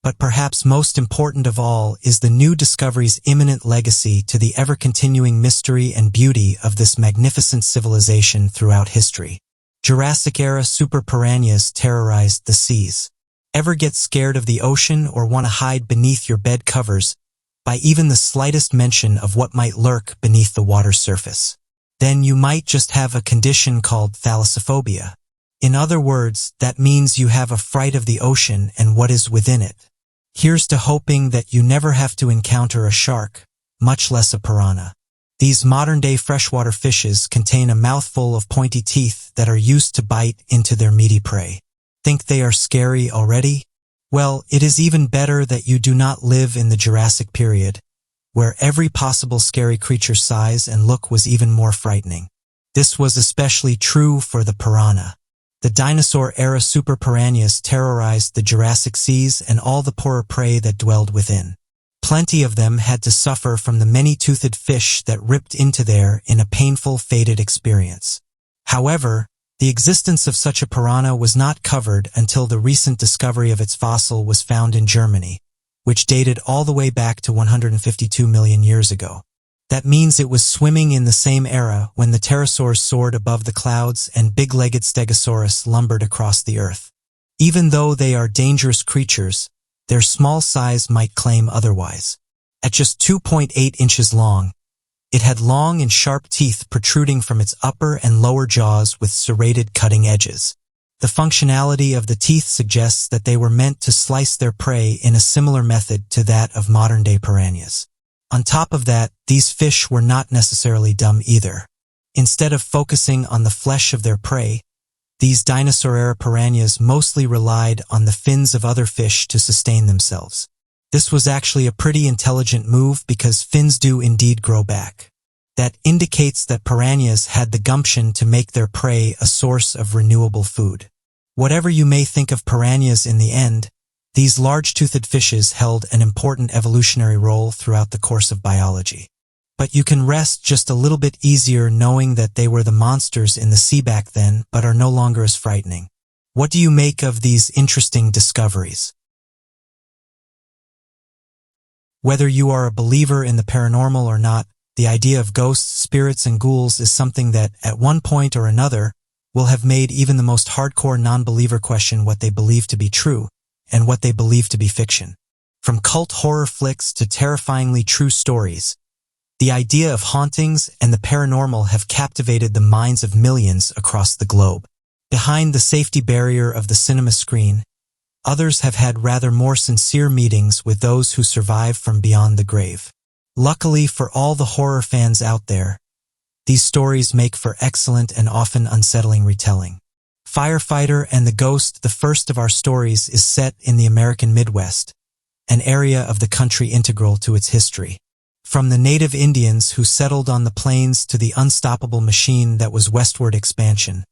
But perhaps most important of all is the new discovery's imminent legacy to the ever-continuing mystery and beauty of this magnificent civilization throughout history. Jurassic-era super piranhas terrorized the seas. Ever get scared of the ocean or want to hide beneath your bed covers by even the slightest mention of what might lurk beneath the water's surface? Then you might just have a condition called thalassophobia. In other words, that means you have a fright of the ocean and what is within it. Here's to hoping that you never have to encounter a shark, much less a piranha. These modern-day freshwater fishes contain a mouthful of pointy teeth that are used to bite into their meaty prey. Think they are scary already? Well, it is even better that you do not live in the Jurassic period, where every possible scary creature's size and look was even more frightening. This was especially true for the piranha. The dinosaur-era super piranhas terrorized the Jurassic seas and all the poorer prey that dwelled within. Plenty of them had to suffer from the many-toothed fish that ripped into there in a painful, fated experience. However, the existence of such a piranha was not covered until the recent discovery of its fossil was found in Germany, which dated all the way back to 152 million years ago. That means it was swimming in the same era when the pterosaurs soared above the clouds and big-legged stegosaurus lumbered across the earth. Even though they are dangerous creatures, their small size might claim otherwise. At just 2.8 inches long, it had long and sharp teeth protruding from its upper and lower jaws with serrated cutting edges. The functionality of the teeth suggests that they were meant to slice their prey in a similar method to that of modern-day piranhas. On top of that, these fish were not necessarily dumb either. Instead of focusing on the flesh of their prey, these dinosaur-era piranhas mostly relied on the fins of other fish to sustain themselves. This was actually a pretty intelligent move because fins do indeed grow back. That indicates that piranhas had the gumption to make their prey a source of renewable food. Whatever you may think of piranhas in the end, these large-toothed fishes held an important evolutionary role throughout the course of biology. But you can rest just a little bit easier knowing that they were the monsters in the sea back then but are no longer as frightening. What do you make of these interesting discoveries? Whether you are a believer in the paranormal or not, the idea of ghosts, spirits, and ghouls is something that, at one point or another, will have made even the most hardcore non-believer question what they believe to be true and what they believe to be fiction. From cult horror flicks to terrifyingly true stories, the idea of hauntings and the paranormal have captivated the minds of millions across the globe. Behind the safety barrier of the cinema screen, others have had rather more sincere meetings with those who survive from beyond the grave. Luckily for all the horror fans out there, these stories make for excellent and often unsettling retelling. Firefighter and the Ghost, the first of our stories, is set in the American Midwest, an area of the country integral to its history. From the native Indians who settled on the plains to the unstoppable machine that was westward expansion,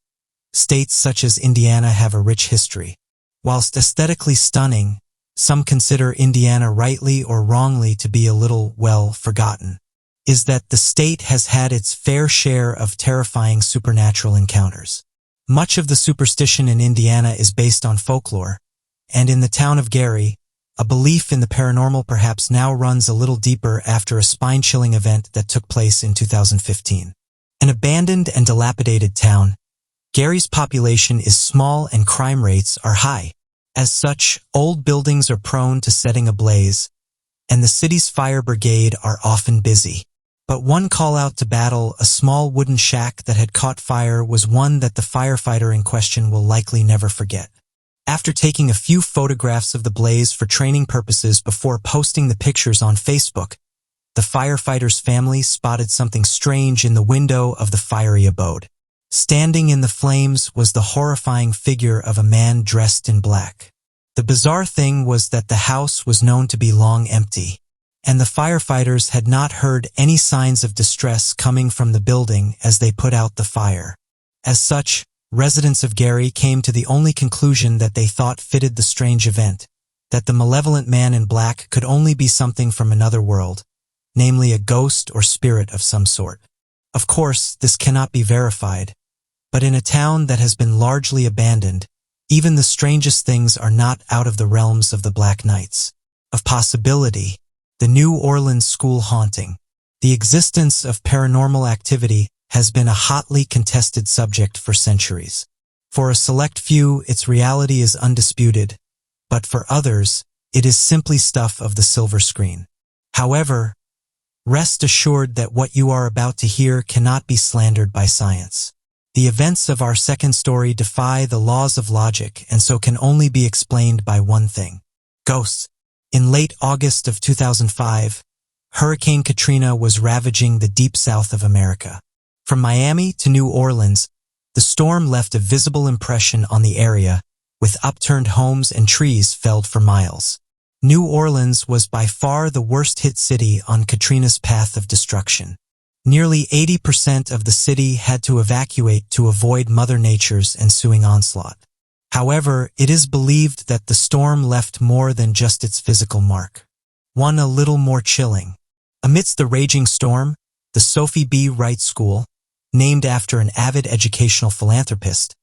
states such as Indiana have a rich history. Whilst aesthetically stunning, some consider Indiana rightly or wrongly to be a little, well, forgotten, is that the state has had its fair share of terrifying supernatural encounters. Much of the superstition in Indiana is based on folklore, and in the town of Gary, a belief in the paranormal perhaps now runs a little deeper after a spine-chilling event that took place in 2015. An abandoned and dilapidated town, Gary's population is small and crime rates are high. As such, old buildings are prone to setting ablaze, and the city's fire brigade are often busy. But one call out to battle a small wooden shack that had caught fire was one that the firefighter in question will likely never forget. After taking a few photographs of the blaze for training purposes before posting the pictures on Facebook, the firefighter's family spotted something strange in the window of the fiery abode. Standing in the flames was the horrifying figure of a man dressed in black. The bizarre thing was that the house was known to be long empty, and the firefighters had not heard any signs of distress coming from the building as they put out the fire. As such, residents of Gary came to the only conclusion that they thought fitted the strange event, that the malevolent man in black could only be something from another world, namely a ghost or spirit of some sort. Of course, this cannot be verified, but in a town that has been largely abandoned, even the strangest things are not out of the realms of the Black Nights. Of possibility, the New Orleans school haunting. The existence of paranormal activity has been a hotly contested subject for centuries. For a select few, its reality is undisputed, but for others, it is simply stuff of the silver screen. However, rest assured that what you are about to hear cannot be slandered by science. The events of our second story defy the laws of logic and so can only be explained by one thing: ghosts. In late August of 2005, Hurricane Katrina was ravaging the deep south of America. From Miami to New Orleans, the storm left a visible impression on the area, with upturned homes and trees felled for miles. New Orleans was by far the worst-hit city on Katrina's path of destruction. Nearly 80% of the city had to evacuate to avoid Mother Nature's ensuing onslaught. However, it is believed that the storm left more than just its physical mark. One a little more chilling. Amidst the raging storm, the Sophie B. Wright School, named after an avid educational philanthropist,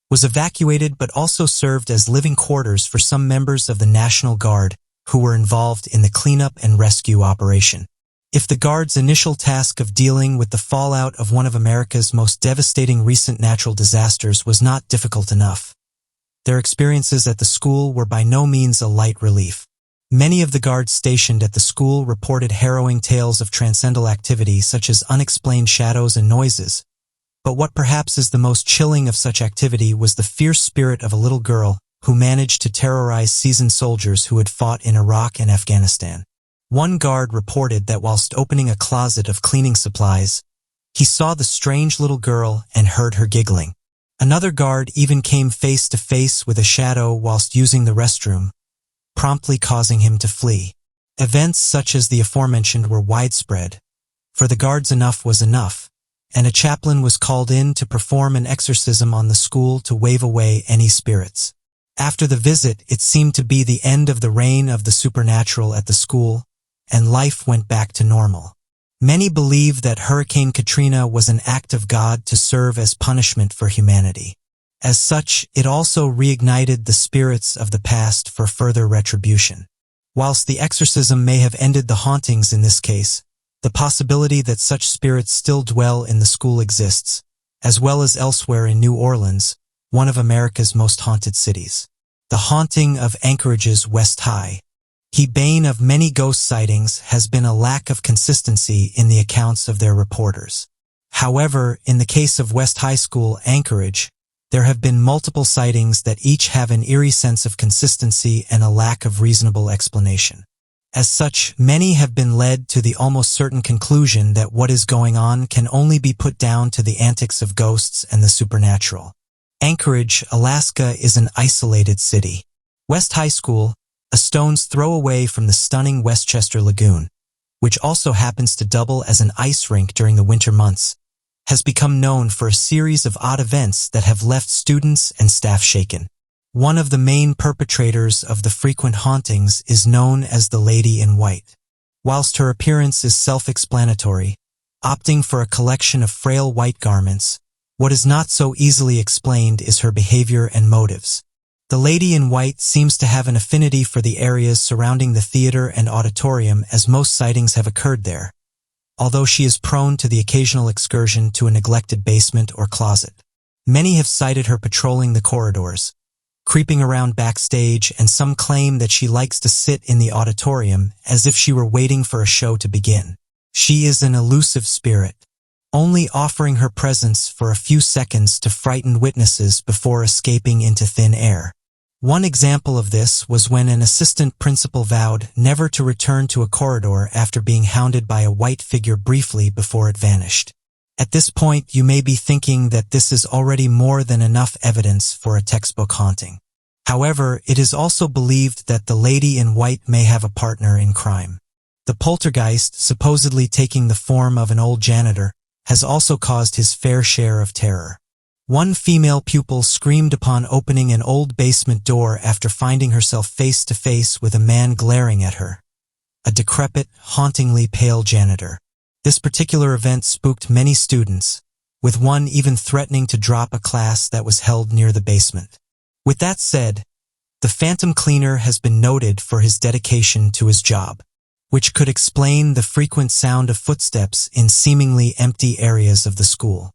was evacuated but also served as living quarters for some members of the National Guard who were involved in the cleanup and rescue operation. If the Guard's initial task of dealing with the fallout of one of America's most devastating recent natural disasters was not difficult enough, their experiences at the school were by no means a light relief. Many of the guards stationed at the school reported harrowing tales of transcendental activity such as unexplained shadows and noises. But what perhaps is the most chilling of such activity was the fierce spirit of a little girl who managed to terrorize seasoned soldiers who had fought in Iraq and Afghanistan. One guard reported that whilst opening a closet of cleaning supplies, he saw the strange little girl and heard her giggling. Another guard even came face to face with a shadow whilst using the restroom, promptly causing him to flee. Events such as the aforementioned were widespread. For the guards, enough was enough, and a chaplain was called in to perform an exorcism on the school to wave away any spirits. After the visit, it seemed to be the end of the reign of the supernatural at the school, and life went back to normal. Many believe that Hurricane Katrina was an act of God to serve as punishment for humanity. As such, it also reignited the spirits of the past for further retribution. Whilst the exorcism may have ended the hauntings in this case, the possibility that such spirits still dwell in the school exists, as well as elsewhere in New Orleans, one of America's most haunted cities. The haunting of Anchorage's West High. The bane of many ghost sightings has been a lack of consistency in the accounts of their reporters. However, in the case of West High School, Anchorage, there have been multiple sightings that each have an eerie sense of consistency and a lack of reasonable explanation. As such, many have been led to the almost certain conclusion that what is going on can only be put down to the antics of ghosts and the supernatural. Anchorage, Alaska is an isolated city. West High School, a stone's throw away from the stunning Westchester Lagoon, which also happens to double as an ice rink during the winter months, has become known for a series of odd events that have left students and staff shaken. One of the main perpetrators of the frequent hauntings is known as the Lady in White. Whilst her appearance is self-explanatory, opting for a collection of frail white garments, what is not so easily explained is her behavior and motives. The Lady in White seems to have an affinity for the areas surrounding the theater and auditorium, as most sightings have occurred there, although she is prone to the occasional excursion to a neglected basement or closet. Many have cited her patrolling the corridors, creeping around backstage, and some claim that she likes to sit in the auditorium as if she were waiting for a show to begin. She is an elusive spirit, only offering her presence for a few seconds to frighten witnesses before escaping into thin air. One example of this was when an assistant principal vowed never to return to a corridor after being hounded by a white figure briefly before it vanished. At this point, you may be thinking that this is already more than enough evidence for a textbook haunting. However, it is also believed that the lady in white may have a partner in crime. The poltergeist, supposedly taking the form of an old janitor, has also caused his fair share of terror. One female pupil screamed upon opening an old basement door after finding herself face to face with a man glaring at her, a decrepit, hauntingly pale janitor. This particular event spooked many students, with one even threatening to drop a class that was held near the basement. With that said, the phantom cleaner has been noted for his dedication to his job, which could explain the frequent sound of footsteps in seemingly empty areas of the school.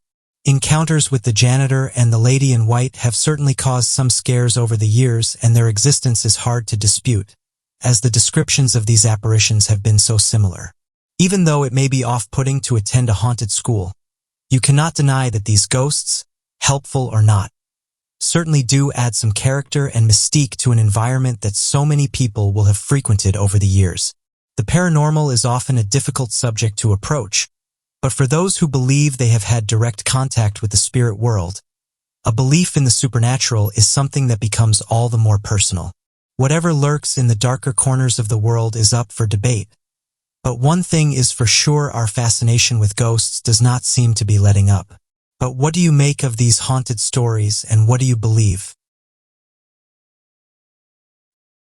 Encounters with the janitor and the lady in white have certainly caused some scares over the years, and their existence is hard to dispute, as the descriptions of these apparitions have been so similar. Even though it may be off-putting to attend a haunted school, you cannot deny that these ghosts, helpful or not, certainly do add some character and mystique to an environment that so many people will have frequented over the years. The paranormal is often a difficult subject to approach, but for those who believe they have had direct contact with the spirit world, a belief in the supernatural is something that becomes all the more personal. Whatever lurks in the darker corners of the world is up for debate. But one thing is for sure, our fascination with ghosts does not seem to be letting up. But what do you make of these haunted stories, and what do you believe?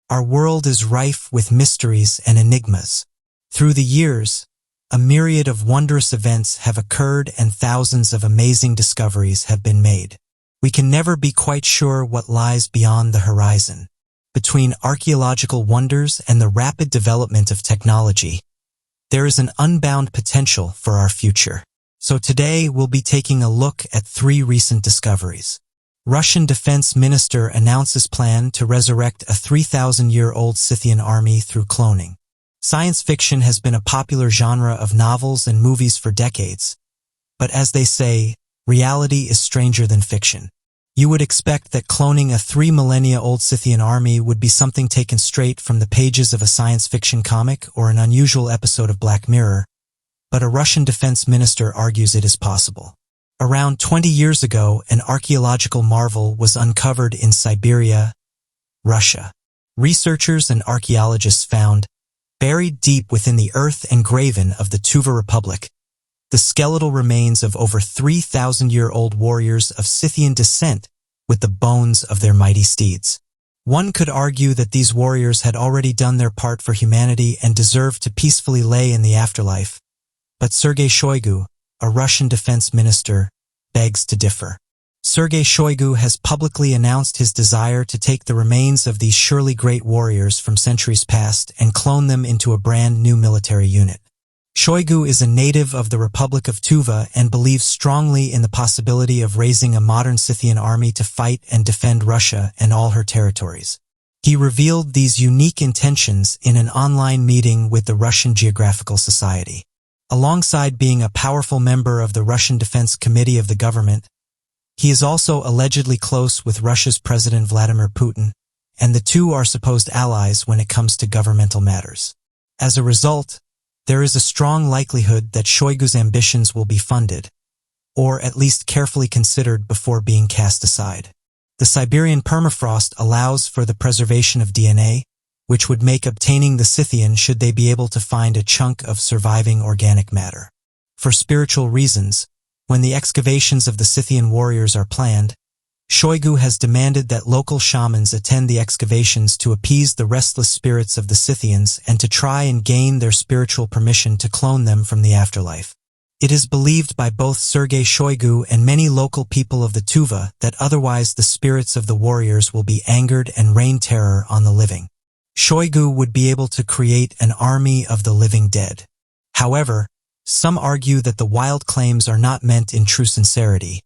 Our world is rife with mysteries and enigmas. Through the years, a myriad of wondrous events have occurred and thousands of amazing discoveries have been made. We can never be quite sure what lies beyond the horizon. Between archaeological wonders and the rapid development of technology, there is an unbound potential for our future. So today we'll be taking a look at 3 recent discoveries. Russian Defense Minister announces plan to resurrect a 3,000-year-old Scythian army through cloning. Science fiction has been a popular genre of novels and movies for decades. But as they say, reality is stranger than fiction. You would expect that cloning a 3 millennia-old Scythian army would be something taken straight from the pages of a science fiction comic or an unusual episode of Black Mirror, but a Russian defense minister argues it is possible. Around 20 years ago, an archaeological marvel was uncovered in Siberia, Russia. Researchers and archaeologists found, buried deep within the earth and graven of the Tuva Republic, the skeletal remains of over 3,000-year-old warriors of Scythian descent with the bones of their mighty steeds. One could argue that these warriors had already done their part for humanity and deserved to peacefully lay in the afterlife. But Sergei Shoigu, a Russian defense minister, begs to differ. Sergei Shoigu has publicly announced his desire to take the remains of these surely great warriors from centuries past and clone them into a brand new military unit. Shoigu is a native of the Republic of Tuva and believes strongly in the possibility of raising a modern Scythian army to fight and defend Russia and all her territories. He revealed these unique intentions in an online meeting with the Russian Geographical Society. Alongside being a powerful member of the Russian Defense Committee of the government, he is also allegedly close with Russia's President Vladimir Putin, and the two are supposed allies when it comes to governmental matters. As a result, there is a strong likelihood that Shoigu's ambitions will be funded, or at least carefully considered before being cast aside. The Siberian permafrost allows for the preservation of DNA, which would make obtaining the Scythian should they be able to find a chunk of surviving organic matter. For spiritual reasons, when the excavations of the Scythian warriors are planned, Shoigu has demanded that local shamans attend the excavations to appease the restless spirits of the Scythians and to try and gain their spiritual permission to clone them from the afterlife. It is believed by both Sergei Shoigu and many local people of the Tuva that otherwise the spirits of the warriors will be angered and rain terror on the living. Shoigu would be able to create an army of the living dead. However, some argue that the wild claims are not meant in true sincerity,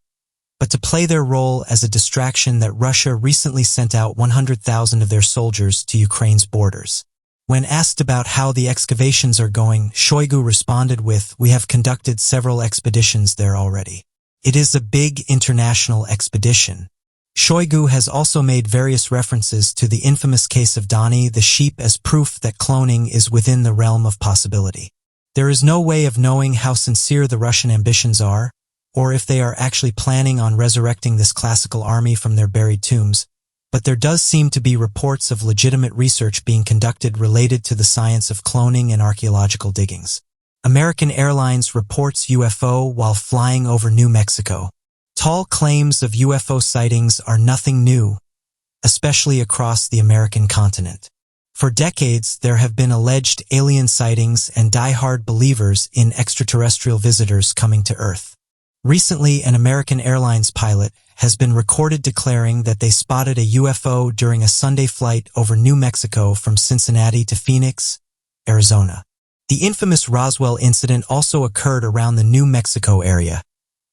but to play their role as a distraction that Russia recently sent out 100,000 of their soldiers to Ukraine's borders. When asked about how the excavations are going, Shoigu responded with, "We have conducted several expeditions there already. It is a big international expedition. Shoigu has also made various references to the infamous case of Donnie the sheep as proof that cloning is within the realm of possibility. There is no way of knowing how sincere the Russian ambitions are, or if they are actually planning on resurrecting this classical army from their buried tombs, but there does seem to be reports of legitimate research being conducted related to the science of cloning and archaeological diggings. American Airlines reports UFO while flying over New Mexico. Tall claims of UFO sightings are nothing new, especially across the American continent. For decades, there have been alleged alien sightings and die-hard believers in extraterrestrial visitors coming to Earth. Recently, an American Airlines pilot has been recorded declaring that they spotted a UFO during a Sunday flight over New Mexico from Cincinnati to Phoenix, Arizona. The infamous Roswell incident also occurred around the New Mexico area,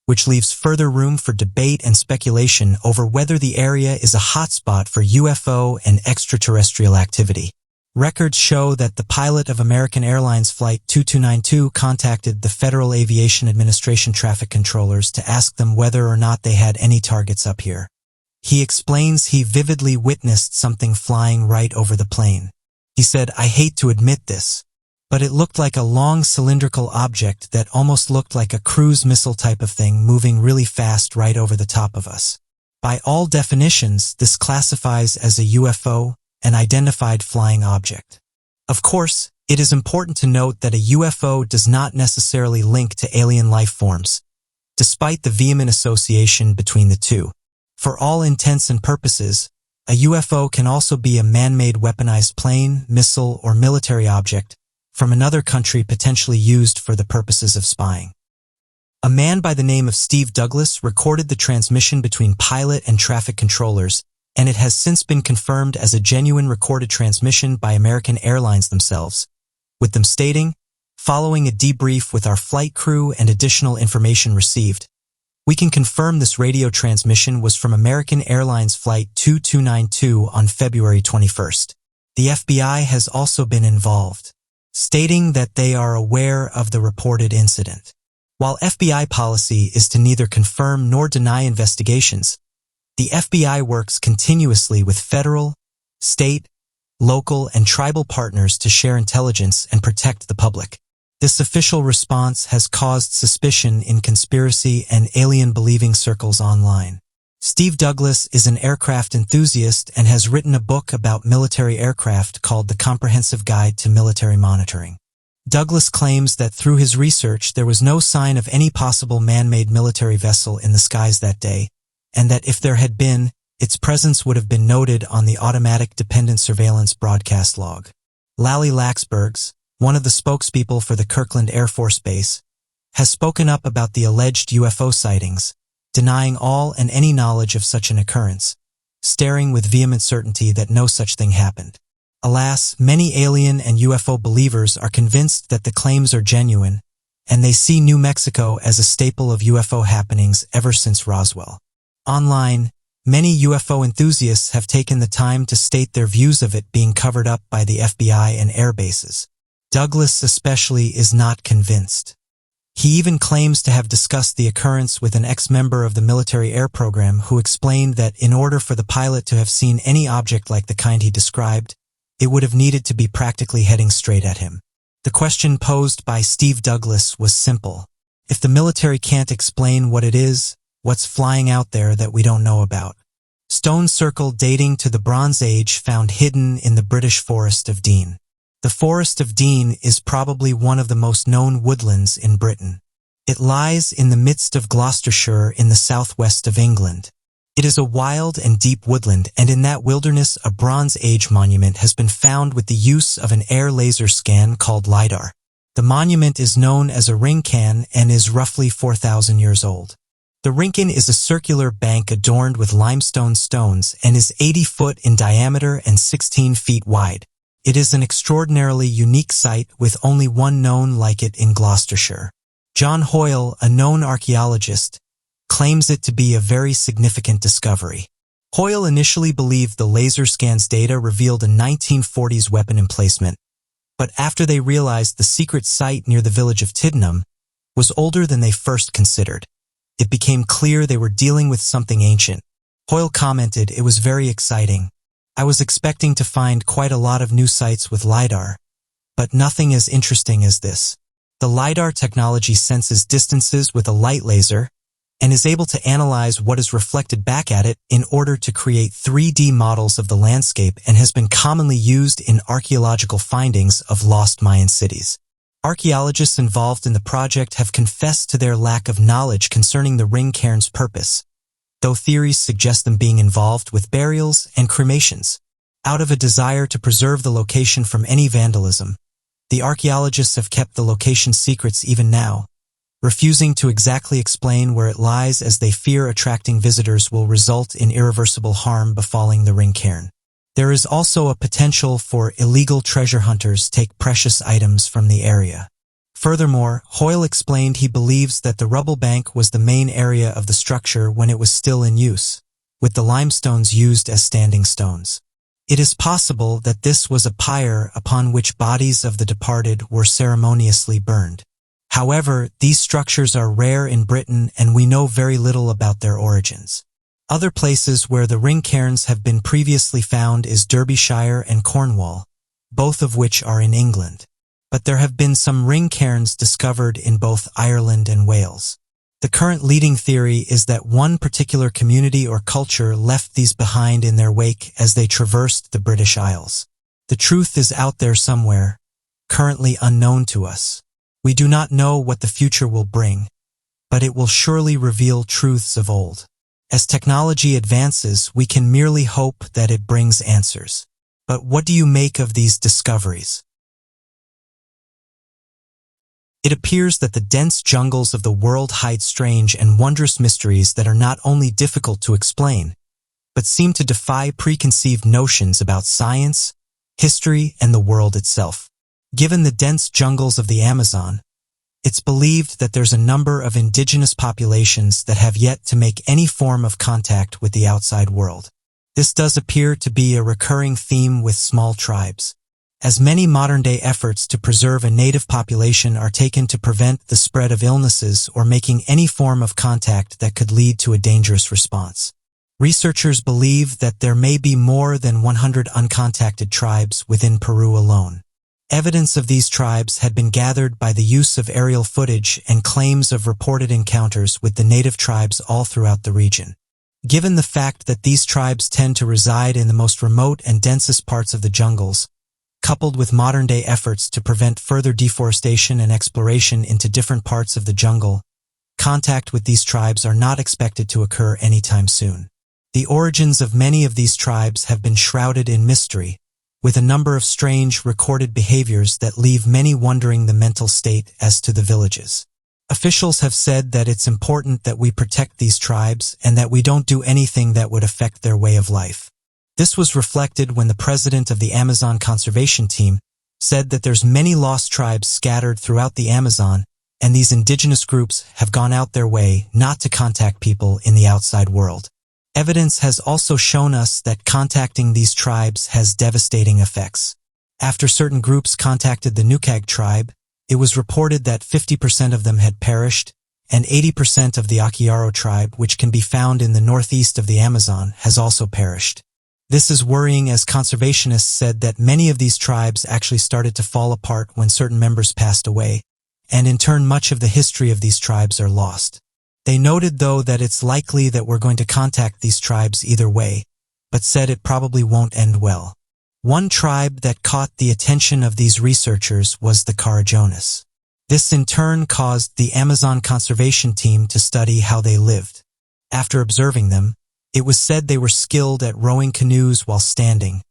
which leaves further room for debate and speculation over whether the area is a hotspot for UFO and extraterrestrial activity. Records show that the pilot of American Airlines Flight 2292 contacted the Federal Aviation Administration traffic controllers to ask them whether or not they had any targets up here. He explains he vividly witnessed something flying right over the plane. He said, "I hate to admit this, but it looked like a long cylindrical object that almost looked like a cruise missile type of thing moving really fast right over the top of us. By all definitions, this classifies as a UFO, an identified flying object." Of course, it is important to note that a UFO does not necessarily link to alien life forms, despite the vehement association between the two. For all intents and purposes, a UFO can also be a man-made weaponized plane, missile, or military object from another country potentially used for the purposes of spying. A man by the name of Steve Douglas recorded the transmission between pilot and traffic controllers, and it has since been confirmed as a genuine recorded transmission by American Airlines themselves, with them stating, "Following a debrief with our flight crew and additional information received, we can confirm this radio transmission was from American Airlines Flight 2292 on February 21st. The FBI has also been involved," stating that they are aware of the reported incident. While FBI policy is to neither confirm nor deny investigations, the FBI works continuously with federal, state, local, and tribal partners to share intelligence and protect the public. This official response has caused suspicion in conspiracy and alien-believing circles online. Steve Douglas is an aircraft enthusiast and has written a book about military aircraft called The Comprehensive Guide to Military Monitoring. Douglas claims that through his research there was no sign of any possible man-made military vessel in the skies that day, and that if there had been, its presence would have been noted on the automatic dependent surveillance broadcast log. Lally Laxbergs, one of the spokespeople for the Kirkland Air Force Base, has spoken up about the alleged UFO sightings, denying all and any knowledge of such an occurrence, stating with vehement certainty that no such thing happened. Alas, many alien and UFO believers are convinced that the claims are genuine, and they see New Mexico as a staple of UFO happenings ever since Roswell. Online, many UFO enthusiasts have taken the time to state their views of it being covered up by the FBI and air bases. Douglas especially is not convinced. He even claims to have discussed the occurrence with an ex-member of the military air program who explained that in order for the pilot to have seen any object like the kind he described, it would have needed to be practically heading straight at him. The question posed by Steve Douglas was simple. If the military can't explain what it is, what's flying out there that we don't know about? Stone circle dating to the Bronze Age found hidden in the British Forest of Dean. The Forest of Dean is probably one of the most known woodlands in Britain. It lies in the midst of Gloucestershire in the southwest of England. It is a wild and deep woodland, and in that wilderness a Bronze Age monument has been found with the use of an air laser scan called LiDAR. The monument is known as a rincan and is roughly 4,000 years old. The rincan is a circular bank adorned with limestone stones and is 80 foot in diameter and 16 feet wide. It is an extraordinarily unique site with only one known like it in Gloucestershire. John Hoyle, a known archaeologist, claims it to be a very significant discovery. Hoyle initially believed the laser scan's data revealed a 1940s weapon emplacement, but after they realized the secret site near the village of Tiddenham was older than they first considered, it became clear they were dealing with something ancient, Hoyle commented, "It was very exciting. I was expecting to find quite a lot of new sites with LiDAR, but nothing as interesting as this. The LiDAR technology senses distances with a light laser and is able to analyze what is reflected back at it in order to create 3D models of the landscape and has been commonly used in archaeological findings of lost Mayan cities. Archaeologists involved in the project have confessed to their lack of knowledge concerning the ring cairn's purpose, though theories suggest them being involved with burials and cremations. Out of a desire to preserve the location from any vandalism, the archaeologists have kept the location secrets even now, refusing to exactly explain where it lies as they fear attracting visitors will result in irreversible harm befalling the ring cairn. There is also a potential for illegal treasure hunters take precious items from the area. Furthermore, Hoyle explained he believes that the rubble bank was the main area of the structure when it was still in use, with the limestones used as standing stones. It is possible that this was a pyre upon which bodies of the departed were ceremoniously burned. However, these structures are rare in Britain and we know very little about their origins. Other places where the ring cairns have been previously found is Derbyshire and Cornwall, both of which are in England. But there have been some ring cairns discovered in both Ireland and Wales. The current leading theory is that one particular community or culture left these behind in their wake as they traversed the British Isles. The truth is out there somewhere, currently unknown to us. We do not know what the future will bring, but it will surely reveal truths of old. As technology advances, we can merely hope that it brings answers. But what do you make of these discoveries? It appears that the dense jungles of the world hide strange and wondrous mysteries that are not only difficult to explain, but seem to defy preconceived notions about science, history, and the world itself. Given the dense jungles of the Amazon, it's believed that there's a number of indigenous populations that have yet to make any form of contact with the outside world. This does appear to be a recurring theme with small tribes, as many modern-day efforts to preserve a native population are taken to prevent the spread of illnesses or making any form of contact that could lead to a dangerous response. Researchers believe that there may be more than 100 uncontacted tribes within Peru alone. Evidence of these tribes had been gathered by the use of aerial footage and claims of reported encounters with the native tribes all throughout the region. Given the fact that these tribes tend to reside in the most remote and densest parts of the jungles, coupled with modern-day efforts to prevent further deforestation and exploration into different parts of the jungle, contact with these tribes are not expected to occur anytime soon. The origins of many of these tribes have been shrouded in mystery, with a number of strange recorded behaviors that leave many wondering the mental state as to the villages. Officials have said that it's important that we protect these tribes and that we don't do anything that would affect their way of life. This was reflected when the president of the Amazon Conservation Team said that there's many lost tribes scattered throughout the Amazon, and these indigenous groups have gone out their way not to contact people in the outside world. Evidence has also shown us that contacting these tribes has devastating effects. After certain groups contacted the Nukag tribe, it was reported that 50% of them had perished, and 80% of the Akiaro tribe, which can be found in the northeast of the Amazon, has also perished. This is worrying as conservationists said that many of these tribes actually started to fall apart when certain members passed away, and in turn much of the history of these tribes are lost. They noted, though, that it's likely that we're going to contact these tribes either way, but said it probably won't end well. One tribe that caught the attention of these researchers was the Carajonas. This in turn caused the Amazon Conservation Team to study how they lived. After observing them, it was said they were skilled at rowing canoes while standing,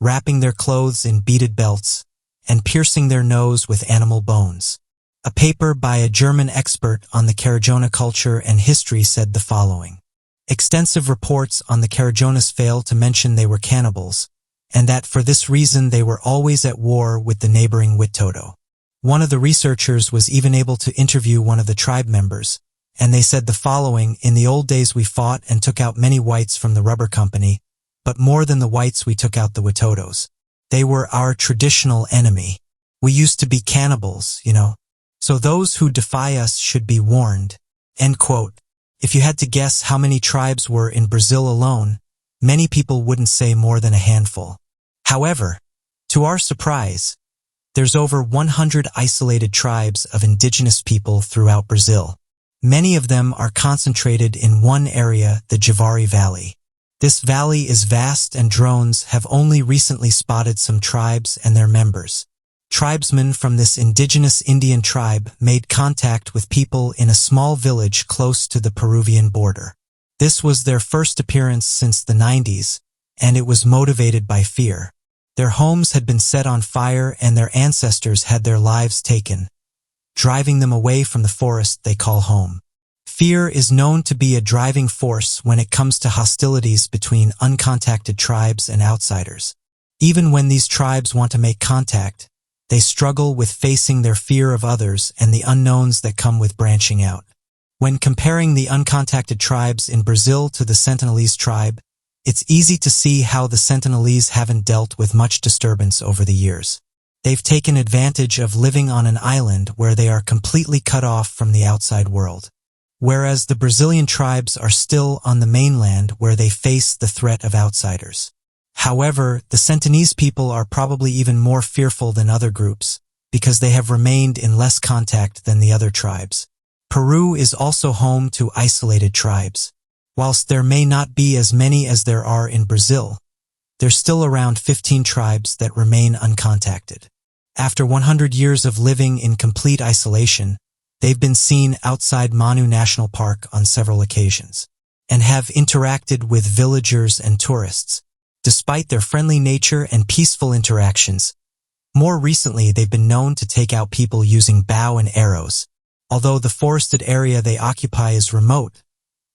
wrapping their clothes in beaded belts, and piercing their nose with animal bones. A paper by a German expert on the Carajona culture and history said the following. Extensive reports on the Carajonas fail to mention they were cannibals, and that for this reason they were always at war with the neighboring Witoto. One of the researchers was even able to interview one of the tribe members, and they said the following: in the old days we fought and took out many whites from the rubber company, but more than the whites we took out the Witotos. They were our traditional enemy. We used to be cannibals, So those who defy us should be warned. End quote. If you had to guess how many tribes were in Brazil alone, many people wouldn't say more than a handful. However, to our surprise, there's over 100 isolated tribes of indigenous people throughout Brazil. Many of them are concentrated in one area, the Javari Valley. This valley is vast, and drones have only recently spotted some tribes and their members. Tribesmen from this indigenous Indian tribe made contact with people in a small village close to the Peruvian border. This was their first appearance since the 90s, and it was motivated by fear. Their homes had been set on fire and their ancestors had their lives taken, driving them away from the forest they call home. Fear is known to be a driving force when it comes to hostilities between uncontacted tribes and outsiders. Even when these tribes want to make contact, they struggle with facing their fear of others and the unknowns that come with branching out. When comparing the uncontacted tribes in Brazil to the Sentinelese tribe, it's easy to see how the Sentinelese haven't dealt with much disturbance over the years. They've taken advantage of living on an island where they are completely cut off from the outside world. Whereas the Brazilian tribes are still on the mainland where they face the threat of outsiders. However, the Sentinelese people are probably even more fearful than other groups because they have remained in less contact than the other tribes. Peru is also home to isolated tribes. Whilst there may not be as many as there are in Brazil, there's still around 15 tribes that remain uncontacted. After 100 years of living in complete isolation, they've been seen outside Manu National Park on several occasions and have interacted with villagers and tourists. Despite their friendly nature and peaceful interactions, more recently they've been known to take out people using bow and arrows. Although the forested area they occupy is remote,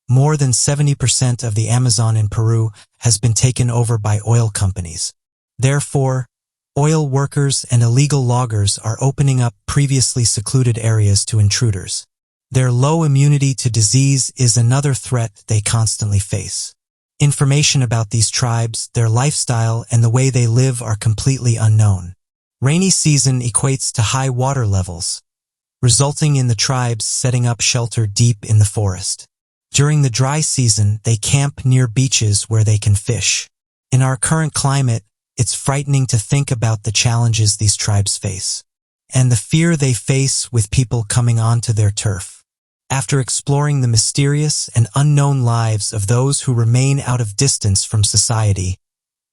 more than 70% of the Amazon in Peru has been taken over by oil companies. Therefore, oil workers and illegal loggers are opening up previously secluded areas to intruders. Their low immunity to disease is another threat they constantly face. Information about these tribes, their lifestyle, and the way they live are completely unknown. Rainy season equates to high water levels, resulting in the tribes setting up shelter deep in the forest. During the dry season, they camp near beaches where they can fish. In our current climate, it's frightening to think about the challenges these tribes face, and the fear they face with people coming onto their turf. After exploring the mysterious and unknown lives of those who remain out of distance from society,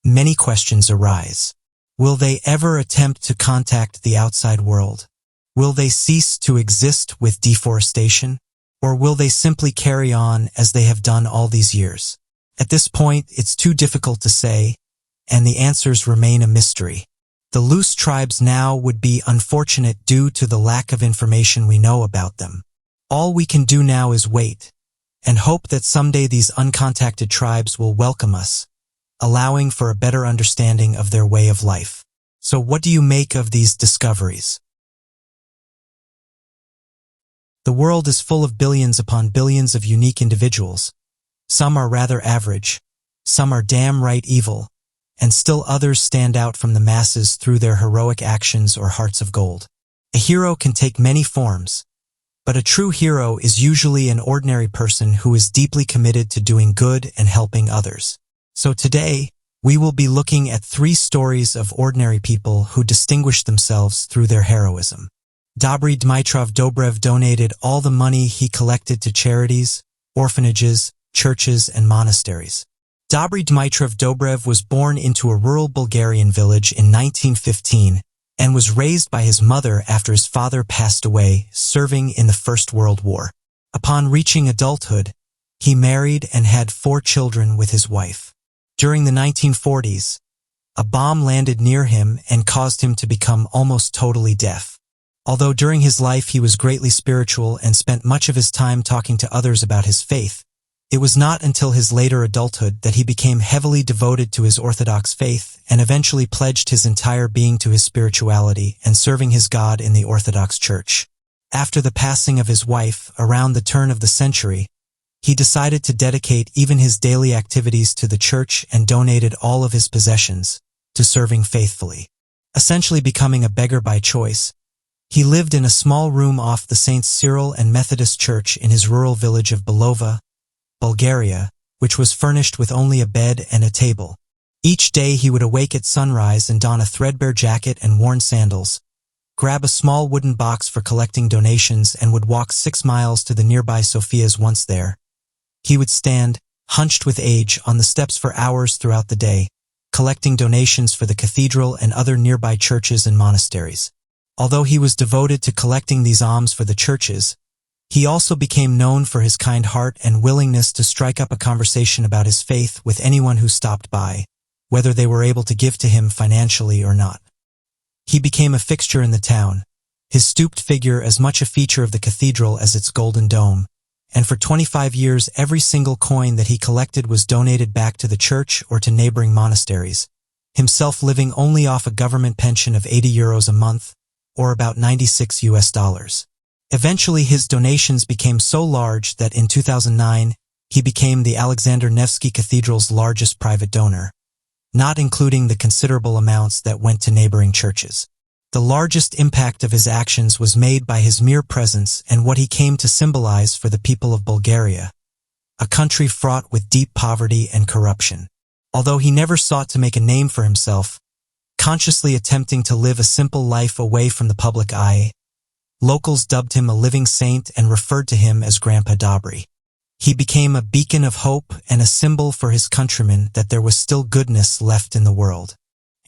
many questions arise. Will they ever attempt to contact the outside world? Will they cease to exist with deforestation? Or will they simply carry on as they have done all these years? At this point, it's too difficult to say, and the answers remain a mystery. The loose tribes now would be unfortunate due to the lack of information we know about them. All we can do now is wait, and hope that someday these uncontacted tribes will welcome us, allowing for a better understanding of their way of life. So what do you make of these discoveries? The world is full of billions upon billions of unique individuals. Some are rather average, some are damn right evil, and still others stand out from the masses through their heroic actions or hearts of gold. A hero can take many forms, but a true hero is usually an ordinary person who is deeply committed to doing good and helping others. So today, we will be looking at 3 stories of ordinary people who distinguish themselves through their heroism. Dobry Dmitrov Dobrev donated all the money he collected to charities, orphanages, churches, and monasteries. Dobry Dmitrov Dobrev was born into a rural Bulgarian village in 1915 and was raised by his mother after his father passed away serving in the First World War. Upon reaching adulthood, he married and had 4 children with his wife. During the 1940s, a bomb landed near him and caused him to become almost totally deaf. Although during his life he was greatly spiritual and spent much of his time talking to others about his faith, it was not until his later adulthood that he became heavily devoted to his Orthodox faith and eventually pledged his entire being to his spirituality and serving his God in the Orthodox Church. After the passing of his wife, around the turn of the century, he decided to dedicate even his daily activities to the church and donated all of his possessions to serving faithfully. Essentially becoming a beggar by choice, He lived in a small room off the St. Cyril and Methodist Church in his rural village of Belova, Bulgaria, which was furnished with only a bed and a table. Each day he would awake at sunrise and don a threadbare jacket and worn sandals, grab a small wooden box for collecting donations, and would walk 6 miles to the nearby Sophia's. Once there, he would stand, hunched with age, on the steps for hours throughout the day, collecting donations for the cathedral and other nearby churches and monasteries. Although he was devoted to collecting these alms for the churches, he also became known for his kind heart and willingness to strike up a conversation about his faith with anyone who stopped by, whether they were able to give to him financially or not. He became a fixture in the town, his stooped figure as much a feature of the cathedral as its golden dome, and for 25 years every single coin that he collected was donated back to the church or to neighboring monasteries, himself living only off a government pension of €80 a month, or about $96. Eventually his donations became so large that in 2009 he became the Alexander Nevsky Cathedral's largest private donor, not including the considerable amounts that went to neighboring churches. The largest impact of his actions was made by his mere presence and what he came to symbolize for the people of Bulgaria, a country fraught with deep poverty and corruption. Although he never sought to make a name for himself, consciously attempting to live a simple life away from the public eye, locals dubbed him a living saint and referred to him as Grandpa Dobry. He became a beacon of hope and a symbol for his countrymen that there was still goodness left in the world,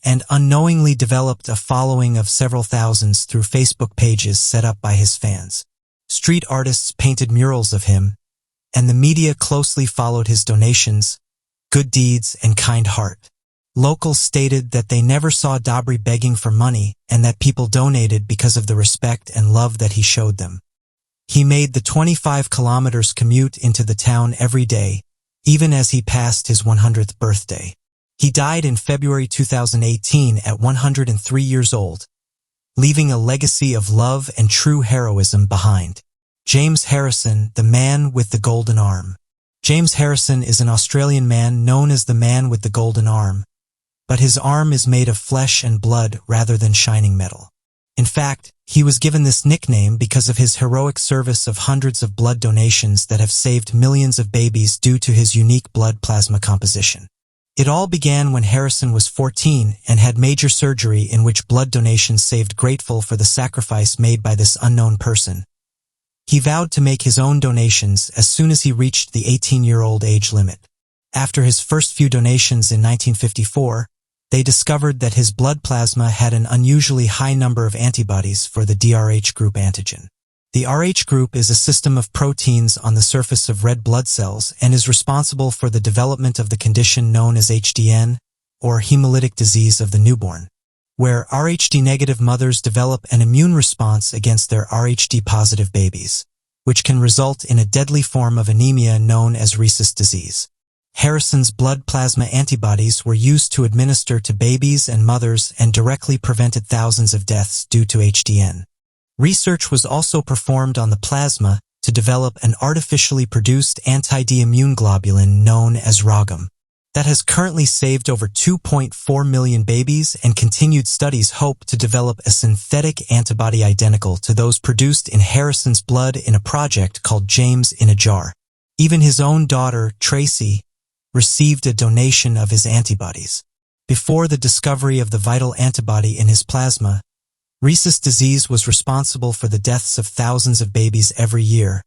and unknowingly developed a following of several thousands through Facebook pages set up by his fans. Street artists painted murals of him, and the media closely followed his donations, good deeds, and kind heart. Locals stated that they never saw Dobry begging for money and that people donated because of the respect and love that he showed them. He made the 25 kilometers commute into the town every day, even as he passed his 100th birthday. He died in February 2018 at 103 years old, leaving a legacy of love and true heroism behind. James Harrison, the man with the golden arm. James Harrison is an Australian man known as the man with the golden arm, but his arm is made of flesh and blood rather than shining metal. In fact, he was given this nickname because of his heroic service of hundreds of blood donations that have saved millions of babies due to his unique blood plasma composition. It all began when Harrison was 14 and had major surgery in which blood donations saved. Grateful for the sacrifice made by this unknown person, he vowed to make his own donations as soon as he reached the 18-year-old age limit. After his first few donations in 1954, they discovered that his blood plasma had an unusually high number of antibodies for the DRH group antigen. The RH group is a system of proteins on the surface of red blood cells and is responsible for the development of the condition known as HDN, or hemolytic disease of the newborn, where RhD-negative mothers develop an immune response against their RhD-positive babies, which can result in a deadly form of anemia known as rhesus disease. Harrison's blood plasma antibodies were used to administer to babies and mothers and directly prevented thousands of deaths due to HDN. Research was also performed on the plasma to develop an artificially produced anti-D immune globulin known as ROGM that has currently saved over 2.4 million babies, and continued studies hope to develop a synthetic antibody identical to those produced in Harrison's blood in a project called James in a Jar. Even his own daughter, Tracy, received a donation of his antibodies. Before the discovery of the vital antibody in his plasma, rhesus disease was responsible for the deaths of thousands of babies every year,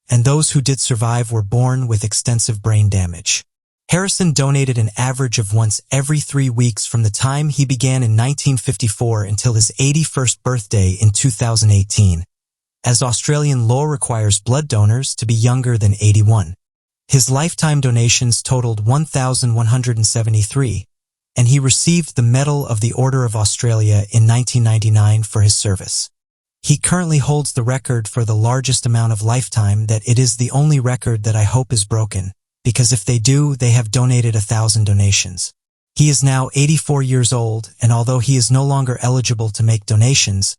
and those who did survive were born with extensive brain damage. Harrison donated an average of once every 3 weeks from the time he began in 1954 until his 81st birthday in 2018, as Australian law requires blood donors to be younger than 81. His lifetime donations totaled 1,173, and he received the Medal of the Order of Australia in 1999 for his service. He currently holds the record for the largest amount of lifetime. That it is the only record that I hope is broken, because if they do, they have donated 1,000 donations. He is now 84 years old, and although he is no longer eligible to make donations,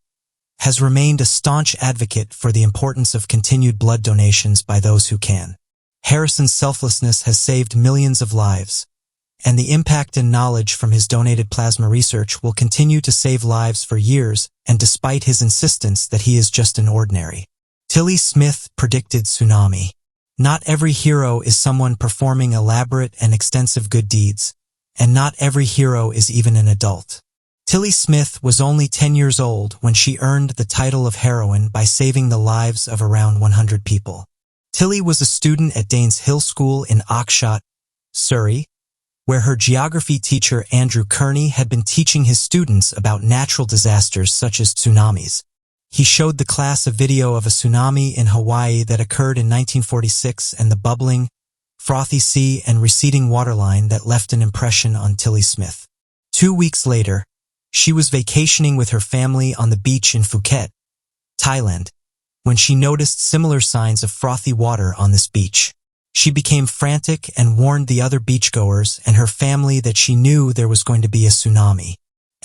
has remained a staunch advocate for the importance of continued blood donations by those who can. Harrison's selflessness has saved millions of lives, and the impact and knowledge from his donated plasma research will continue to save lives for years, and despite his insistence that he is just an ordinary. Tilly Smith predicted tsunami. Not every hero is someone performing elaborate and extensive good deeds, and not every hero is even an adult. Tilly Smith was only 10 years old when she earned the title of heroine by saving the lives of around 100 people. Tilly was a student at Danes Hill School in Oxshott, Surrey, where her geography teacher Andrew Kearney had been teaching his students about natural disasters such as tsunamis. He showed the class a video of a tsunami in Hawaii that occurred in 1946 and the bubbling, frothy sea and receding waterline that left an impression on Tilly Smith. 2 weeks later, she was vacationing with her family on the beach in Phuket, Thailand, when she noticed similar signs of frothy water on this beach. She became frantic and warned the other beachgoers and her family that she knew there was going to be a tsunami.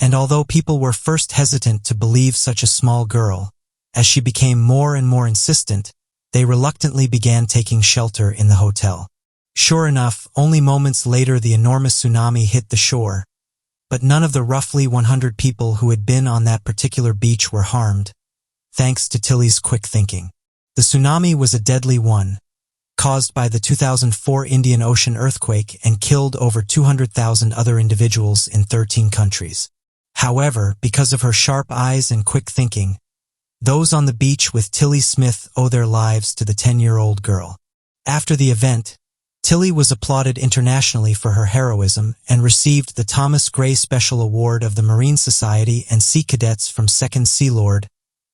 And although people were first hesitant to believe such a small girl, as she became more and more insistent, they reluctantly began taking shelter in the hotel. Sure enough, only moments later the enormous tsunami hit the shore, but none of the roughly 100 people who had been on that particular beach were harmed, thanks to Tilly's quick thinking. The tsunami was a deadly one, caused by the 2004 Indian Ocean earthquake and killed over 200,000 other individuals in 13 countries. However, because of her sharp eyes and quick thinking, those on the beach with Tilly Smith owe their lives to the 10-year-old girl. After the event, Tilly was applauded internationally for her heroism and received the Thomas Gray Special Award of the Marine Society and Sea Cadets from 2nd Sea Lord,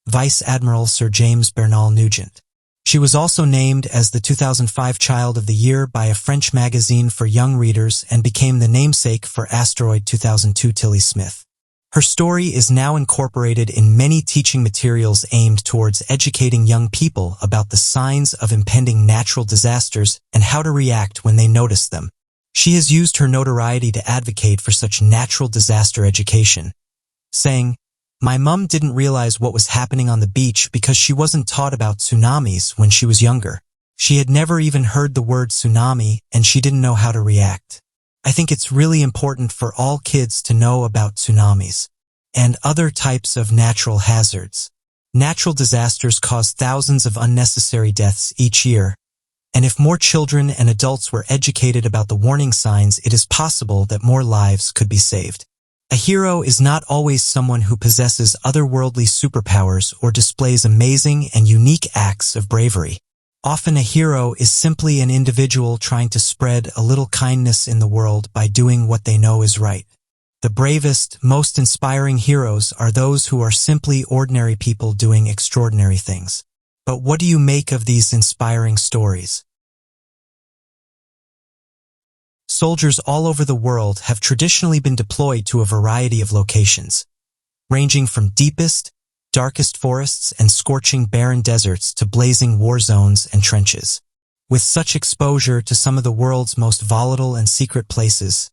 Vice Admiral Sir James Bernal Nugent. She was also named as the 2005 Child of the Year by a French magazine for young readers and became the namesake for Asteroid 2002 Tilly Smith. Her story is now incorporated in many teaching materials aimed towards educating young people about the signs of impending natural disasters and how to react when they notice them. She has used her notoriety to advocate for such natural disaster education, saying, "My mum didn't realize what was happening on the beach because she wasn't taught about tsunamis when she was younger. She had never even heard the word tsunami and she didn't know how to react. I think it's really important for all kids to know about tsunamis and other types of natural hazards. Natural disasters cause thousands of unnecessary deaths each year, and if more children and adults were educated about the warning signs, it is possible that more lives could be saved." A hero is not always someone who possesses otherworldly superpowers or displays amazing and unique acts of bravery. Often a hero is simply an individual trying to spread a little kindness in the world by doing what they know is right. The bravest, most inspiring heroes are those who are simply ordinary people doing extraordinary things. But what do you make of these inspiring stories? Soldiers all over the world have traditionally been deployed to a variety of locations, ranging from deepest, darkest forests and scorching barren deserts to blazing war zones and trenches. With such exposure to some of the world's most volatile and secret places,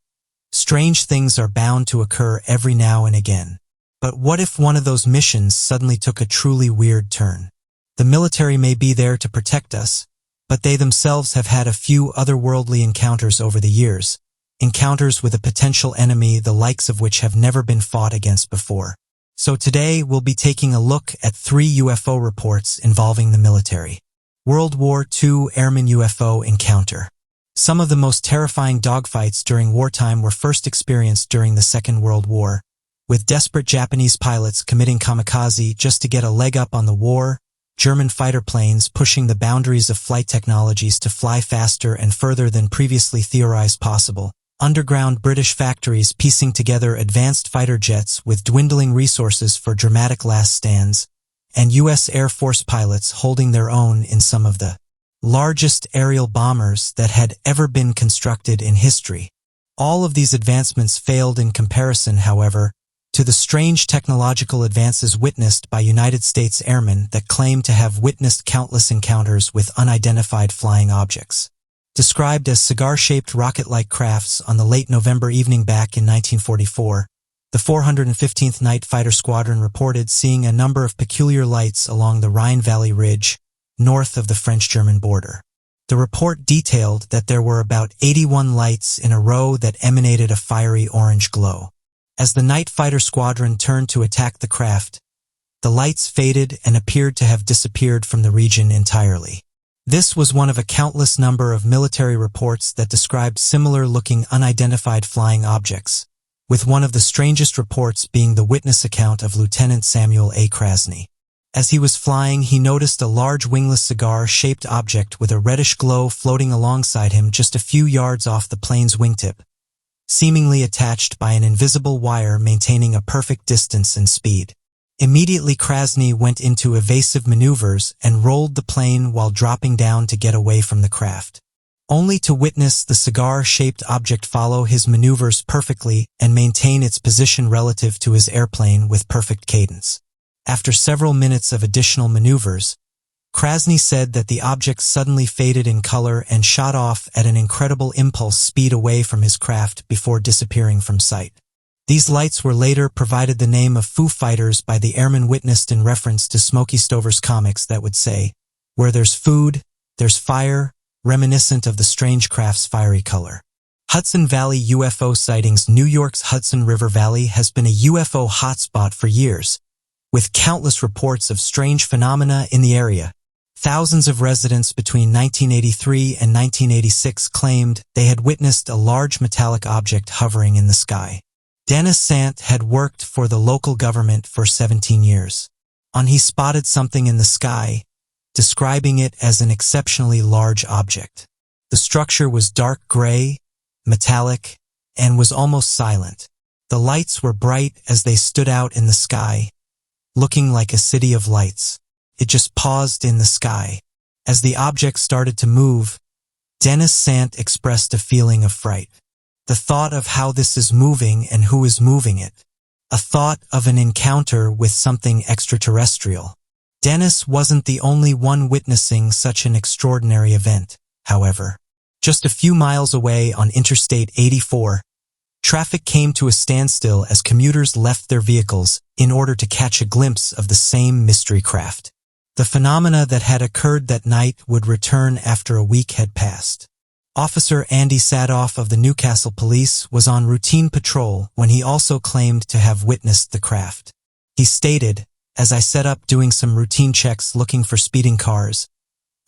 strange things are bound to occur every now and again. But what if one of those missions suddenly took a truly weird turn? The military may be there to protect us, but they themselves have had a few otherworldly encounters over the years, encounters with a potential enemy the likes of which have never been fought against before. So today we'll be taking a look at 3 UFO reports involving the military. World War II Airman UFO Encounter. Some of the most terrifying dogfights during wartime were first experienced during the Second World War, with desperate Japanese pilots committing kamikaze just to get a leg up on the war, German fighter planes pushing the boundaries of flight technologies to fly faster and further than previously theorized possible, underground British factories piecing together advanced fighter jets with dwindling resources for dramatic last stands, and U.S. Air Force pilots holding their own in some of the largest aerial bombers that had ever been constructed in history. All of these advancements failed in comparison, however, to the strange technological advances witnessed by United States airmen that claim to have witnessed countless encounters with unidentified flying objects. Described as cigar-shaped rocket-like crafts on the late November evening back in 1944, the 415th Night Fighter Squadron reported seeing a number of peculiar lights along the Rhine Valley Ridge, north of the French-German border. The report detailed that there were about 81 lights in a row that emanated a fiery orange glow. As the night fighter squadron turned to attack the craft, the lights faded and appeared to have disappeared from the region entirely. This was one of a countless number of military reports that described similar-looking unidentified flying objects, with one of the strangest reports being the witness account of Lieutenant Samuel A. Krasny. As he was flying, he noticed a large wingless cigar-shaped object with a reddish glow floating alongside him just a few yards off the plane's wingtip, seemingly attached by an invisible wire maintaining a perfect distance and speed. Immediately, Krasny went into evasive maneuvers and rolled the plane while dropping down to get away from the craft, only to witness the cigar-shaped object follow his maneuvers perfectly and maintain its position relative to his airplane with perfect cadence. After several minutes of additional maneuvers, Krasny said that the object suddenly faded in color and shot off at an incredible impulse speed away from his craft before disappearing from sight. These lights were later provided the name of Foo Fighters by the airmen witnessed in reference to Smokey Stover's comics that would say, "Where there's food, there's fire," reminiscent of the strange craft's fiery color. Hudson Valley UFO sightings. New York's Hudson River Valley has been a UFO hotspot for years, with countless reports of strange phenomena in the area. Thousands of residents between 1983 and 1986 claimed they had witnessed a large metallic object hovering in the sky. Dennis Sant had worked for the local government for 17 years. He spotted something in the sky, describing it as an exceptionally large object. The structure was dark gray, metallic, and was almost silent. The lights were bright as they stood out in the sky, looking like a city of lights. It just paused in the sky. As the object started to move, Dennis Sant expressed a feeling of fright. The thought of how this is moving and who is moving it. A thought of an encounter with something extraterrestrial. Dennis wasn't the only one witnessing such an extraordinary event, however. Just a few miles away on Interstate 84, traffic came to a standstill as commuters left their vehicles in order to catch a glimpse of the same mystery craft. The phenomena that had occurred that night would return after a week had passed. Officer Andy Sadoff of the Newcastle Police was on routine patrol when he also claimed to have witnessed the craft. He stated, "As I set up doing some routine checks looking for speeding cars,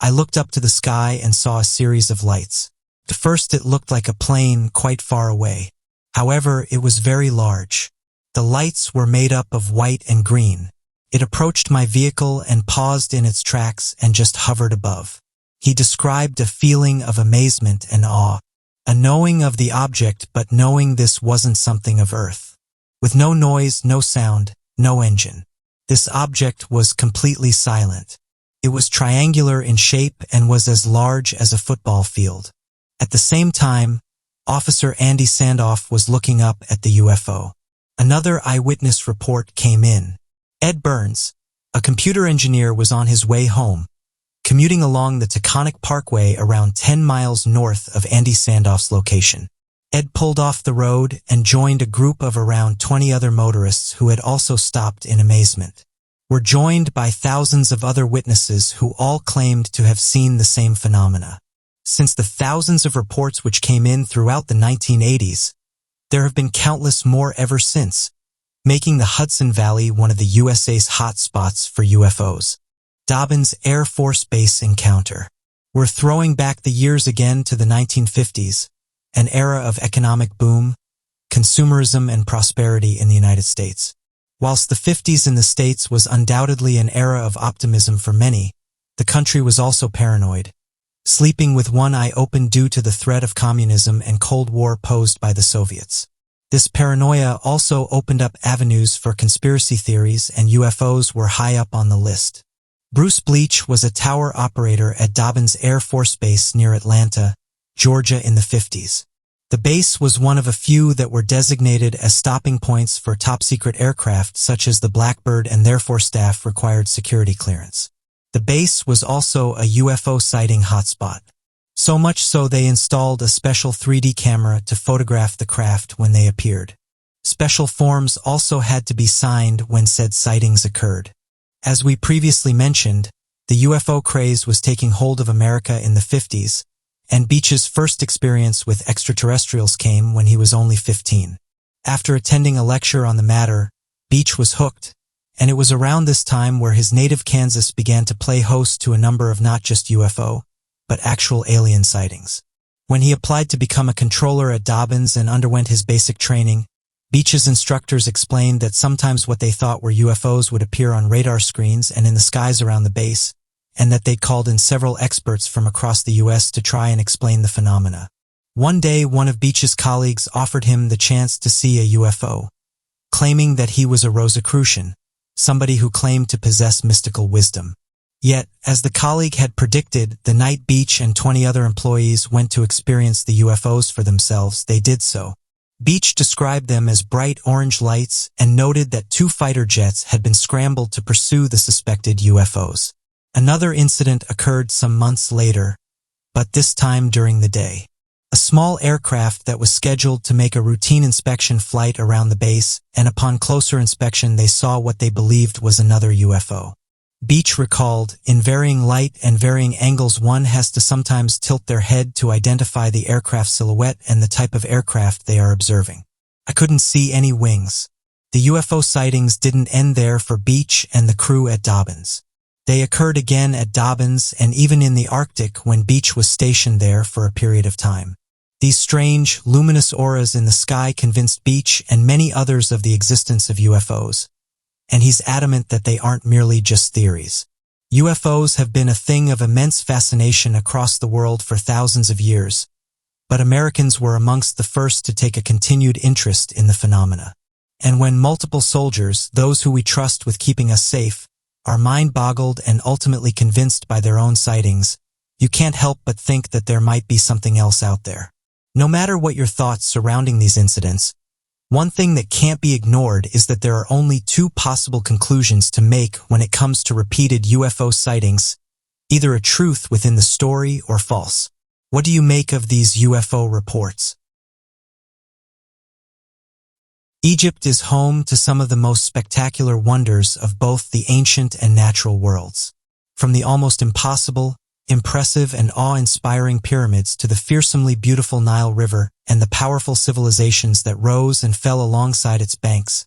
I looked up to the sky and saw a series of lights. At first it looked like a plane quite far away. However, it was very large. The lights were made up of white and green. It approached my vehicle and paused in its tracks and just hovered above." He described a feeling of amazement and awe, a knowing of the object but knowing this wasn't something of Earth. With no noise, no sound, no engine. This object was completely silent. It was triangular in shape and was as large as a football field. At the same time, Officer Andy Sandoff was looking up at the UFO. Another eyewitness report came in. Ed Burns, a computer engineer, was on his way home, commuting along the Taconic Parkway around 10 miles north of Andy Sandoff's location. Ed pulled off the road and joined a group of around 20 other motorists who had also stopped in amazement. Were joined by thousands of other witnesses who all claimed to have seen the same phenomena. Since the thousands of reports which came in throughout the 1980s, there have been countless more ever since, making the Hudson Valley one of the USA's hotspots for UFOs. Dobbins Air Force Base encounter. We're throwing back the years again to the 1950s, an era of economic boom, consumerism, and prosperity in the United States. Whilst the 50s in the States was undoubtedly an era of optimism for many, the country was also paranoid, sleeping with one eye open due to the threat of communism and Cold War posed by the Soviets. This paranoia also opened up avenues for conspiracy theories, and UFOs were high up on the list. Bruce Bleach was a tower operator at Dobbins Air Force Base near Atlanta, Georgia in the 50s. The base was one of a few that were designated as stopping points for top-secret aircraft such as the Blackbird, and therefore staff required security clearance. The base was also a UFO sighting hotspot. So much so they installed a special 3D camera to photograph the craft when they appeared. Special forms also had to be signed when said sightings occurred. As we previously mentioned, The UFO craze was taking hold of America in the 50s, and Beach's first experience with extraterrestrials came when he was only 15. After attending a lecture on the matter, Beach was hooked, and it was around this time where his native Kansas began to play host to a number of not just UFO, but actual alien sightings. When he applied to become a controller at Dobbins and underwent his basic training, Beach's instructors explained that sometimes what they thought were UFOs would appear on radar screens and in the skies around the base, and that they'd called in several experts from across the U.S. to try and explain the phenomena. One day, one of Beach's colleagues offered him the chance to see a UFO, claiming that he was a Rosicrucian, somebody who claimed to possess mystical wisdom. Yet, as the colleague had predicted, the night Beach and 20 other employees went to experience the UFOs for themselves, they did so. Beach described them as bright orange lights and noted that 2 fighter jets had been scrambled to pursue the suspected UFOs. Another incident occurred some months later, but this time during the day. A small aircraft that was scheduled to make a routine inspection flight around the base, and upon closer inspection they saw what they believed was another UFO. Beach recalled, in varying light and varying angles one has to sometimes tilt their head to identify the aircraft silhouette and the type of aircraft they are observing. I couldn't see any wings. The UFO sightings didn't end there for Beach and the crew at Dobbins. They occurred again at Dobbins and even in the Arctic when Beach was stationed there for a period of time. These strange, luminous auras in the sky convinced Beach and many others of the existence of UFOs, and he's adamant that they aren't merely just theories. UFOs have been a thing of immense fascination across the world for thousands of years, but Americans were amongst the first to take a continued interest in the phenomena. And when multiple soldiers, those who we trust with keeping us safe, are mind-boggled and ultimately convinced by their own sightings, you can't help but think that there might be something else out there. No matter what your thoughts surrounding these incidents, one thing that can't be ignored is that there are only 2 possible conclusions to make when it comes to repeated UFO sightings, either a truth within the story or false. What do you make of these UFO reports? Egypt is home to some of the most spectacular wonders of both the ancient and natural worlds. From the almost impossible, impressive and awe-inspiring pyramids to the fearsomely beautiful Nile River and the powerful civilizations that rose and fell alongside its banks,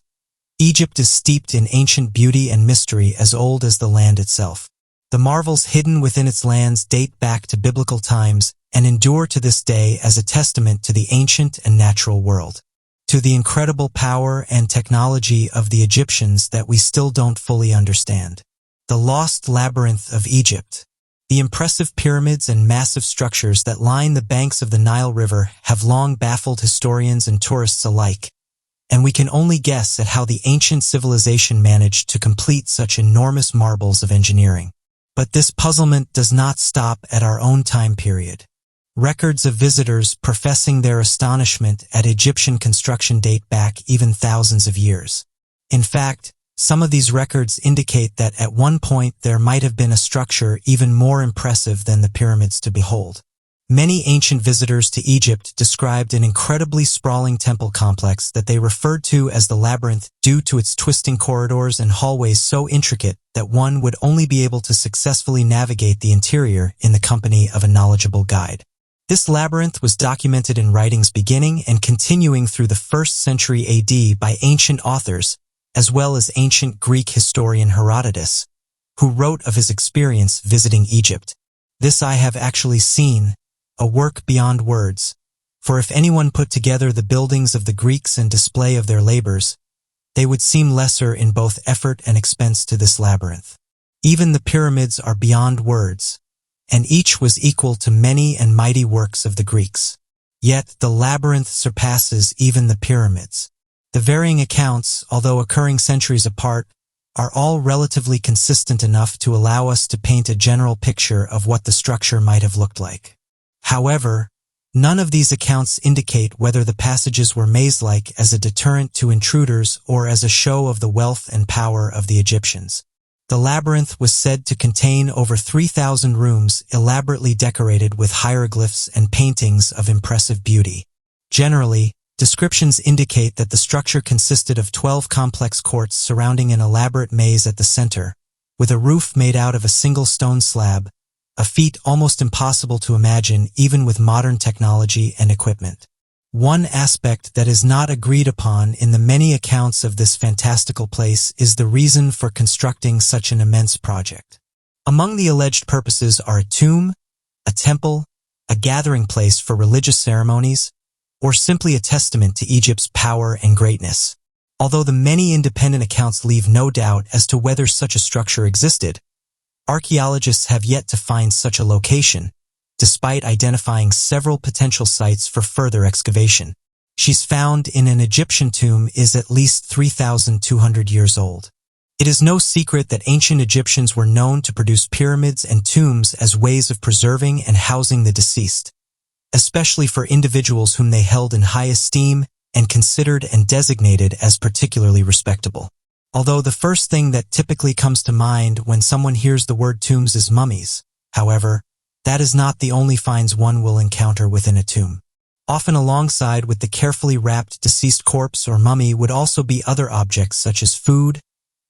Egypt is steeped in ancient beauty and mystery as old as the land itself. The marvels hidden within its lands date back to biblical times and endure to this day as a testament to the ancient and natural world, to the incredible power and technology of the Egyptians that we still don't fully understand. The lost labyrinth of Egypt. The impressive pyramids and massive structures that line the banks of the Nile River have long baffled historians and tourists alike, and we can only guess at how the ancient civilization managed to complete such enormous marvels of engineering. But this puzzlement does not stop at our own time period. Records of visitors professing their astonishment at Egyptian construction date back even thousands of years. In fact, some of these records indicate that at one point there might have been a structure even more impressive than the pyramids to behold. Many ancient visitors to Egypt described an incredibly sprawling temple complex that they referred to as the labyrinth due to its twisting corridors and hallways so intricate that one would only be able to successfully navigate the interior in the company of a knowledgeable guide. This labyrinth was documented in writings beginning and continuing through the 1st century AD by ancient authors, as well as ancient Greek historian Herodotus, who wrote of his experience visiting Egypt. This I have actually seen, a work beyond words, for if anyone put together the buildings of the Greeks and display of their labors, they would seem lesser in both effort and expense to this labyrinth. Even the pyramids are beyond words, and each was equal to many and mighty works of the Greeks. Yet the labyrinth surpasses even the pyramids. The varying accounts, although occurring centuries apart, are all relatively consistent enough to allow us to paint a general picture of what the structure might have looked like. However, none of these accounts indicate whether the passages were maze-like as a deterrent to intruders or as a show of the wealth and power of the Egyptians. The labyrinth was said to contain over 3,000 rooms elaborately decorated with hieroglyphs and paintings of impressive beauty. Generally, descriptions indicate that the structure consisted of 12 complex courts surrounding an elaborate maze at the center, with a roof made out of a single stone slab, a feat almost impossible to imagine even with modern technology and equipment. One aspect that is not agreed upon in the many accounts of this fantastical place is the reason for constructing such an immense project. Among the alleged purposes are a tomb, a temple, a gathering place for religious ceremonies, or simply a testament to Egypt's power and greatness. Although the many independent accounts leave no doubt as to whether such a structure existed, archaeologists have yet to find such a location, despite identifying several potential sites for further excavation. She's found in an Egyptian tomb is at least 3,200 years old. It is no secret that ancient Egyptians were known to produce pyramids and tombs as ways of preserving and housing the deceased, especially for individuals whom they held in high esteem and considered and designated as particularly respectable. Although the first thing that typically comes to mind when someone hears the word tombs is mummies, however, that is not the only finds one will encounter within a tomb. Often alongside with the carefully wrapped deceased corpse or mummy would also be other objects such as food,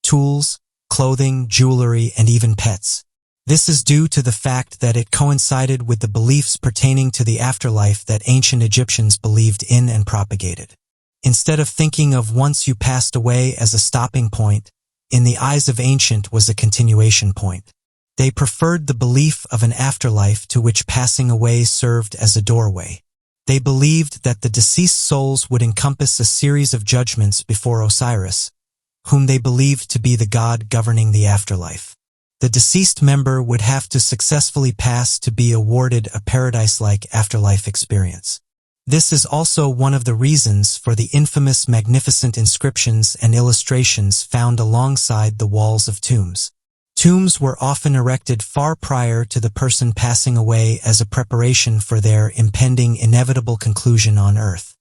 tools, clothing, jewelry, and even pets. This is due to the fact that it coincided with the beliefs pertaining to the afterlife that ancient Egyptians believed in and propagated. Instead of thinking of once you passed away as a stopping point, in the eyes of ancient was a continuation point. They preferred the belief of an afterlife to which passing away served as a doorway. They believed that the deceased souls would encompass a series of judgments before Osiris, whom they believed to be the god governing the afterlife. The deceased member would have to successfully pass to be awarded a paradise-like afterlife experience. This is also one of the reasons for the infamous magnificent inscriptions and illustrations found alongside the walls of tombs. Tombs were often erected far prior to the person passing away as a preparation for their impending inevitable conclusion on earth.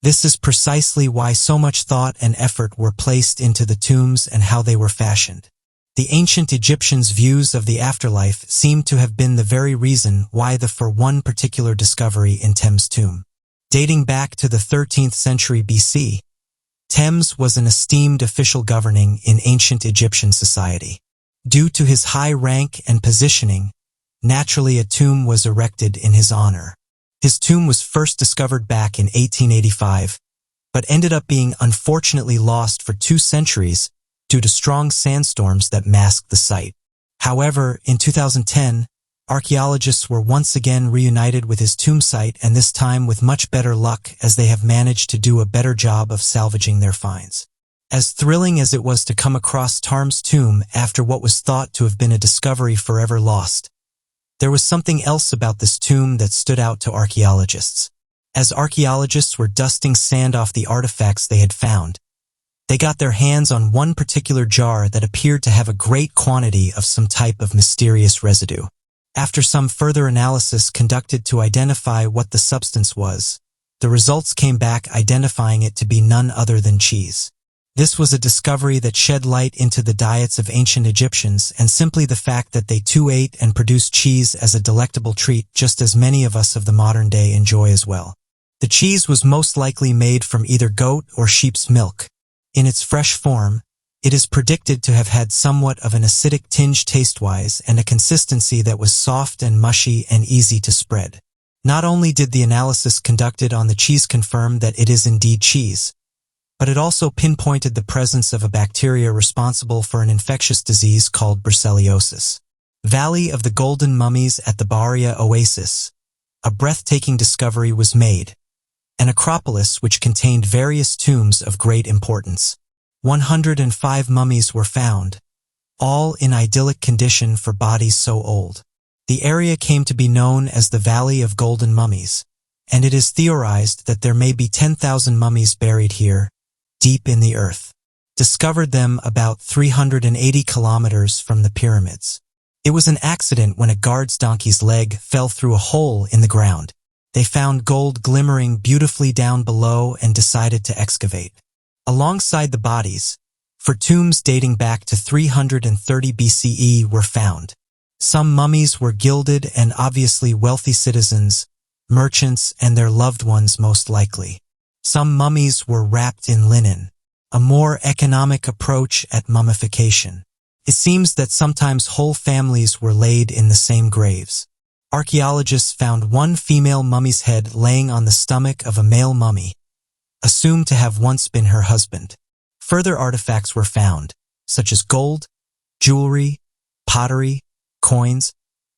This is precisely why so much thought and effort were placed into the tombs and how they were fashioned. The ancient Egyptians' views of the afterlife seem to have been the very reason why for one particular discovery in Thames' tomb. Dating back to the 13th century BC, Thames was an esteemed official governing in ancient Egyptian society. Due to his high rank and positioning, naturally a tomb was erected in his honor. His tomb was first discovered back in 1885, but ended up being unfortunately lost for 2 centuries due to strong sandstorms that masked the site. However, in 2010, archaeologists were once again reunited with his tomb site, and this time with much better luck as they have managed to do a better job of salvaging their finds. As thrilling as it was to come across Thames' tomb after what was thought to have been a discovery forever lost, there was something else about this tomb that stood out to archaeologists. As archaeologists were dusting sand off the artifacts they had found, they got their hands on one particular jar that appeared to have a great quantity of some type of mysterious residue. After some further analysis conducted to identify what the substance was, the results came back identifying it to be none other than cheese. This was a discovery that shed light into the diets of ancient Egyptians and simply the fact that they too ate and produced cheese as a delectable treat just as many of us of the modern day enjoy as well. The cheese was most likely made from either goat or sheep's milk. In its fresh form, it is predicted to have had somewhat of an acidic tinge taste-wise and a consistency that was soft and mushy and easy to spread. Not only did the analysis conducted on the cheese confirm that it is indeed cheese, but it also pinpointed the presence of a bacteria responsible for an infectious disease called brucellosis. Valley of the Golden Mummies at the Bahria Oasis, a breathtaking discovery was made, an acropolis which contained various tombs of great importance. 105 mummies were found, all in idyllic condition for bodies so old. The area came to be known as the Valley of Golden Mummies, and it is theorized that there may be 10,000 mummies buried here, deep in the earth. Discovered them about 380 kilometers from the pyramids. It was an accident when a guard's donkey's leg fell through a hole in the ground. They found gold glimmering beautifully down below and decided to excavate. Alongside the bodies, for tombs dating back to 330 BCE were found. Some mummies were gilded and obviously wealthy citizens, merchants, and their loved ones most likely. Some mummies were wrapped in linen, a more economic approach at mummification. It seems that sometimes whole families were laid in the same graves. Archaeologists found one female mummy's head laying on the stomach of a male mummy, assumed to have once been her husband. Further artifacts were found, such as gold, jewelry, pottery, coins,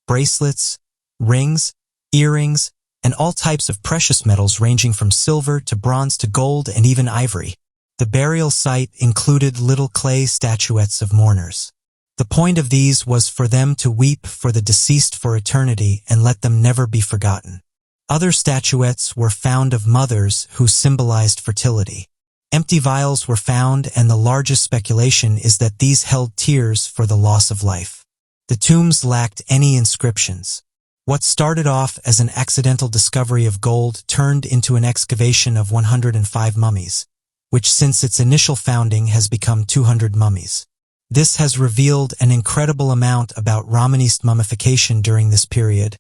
bracelets, rings, earrings, and all types of precious metals ranging from silver to bronze to gold and even ivory. The burial site included little clay statuettes of mourners. The point of these was for them to weep for the deceased for eternity and let them never be forgotten. Other statuettes were found of mothers who symbolized fertility. Empty vials were found, and the largest speculation is that these held tears for the loss of life. The tombs lacked any inscriptions. What started off as an accidental discovery of gold turned into an excavation of 105 mummies, which since its initial founding has become 200 mummies. This has revealed an incredible amount about Romanist mummification during this period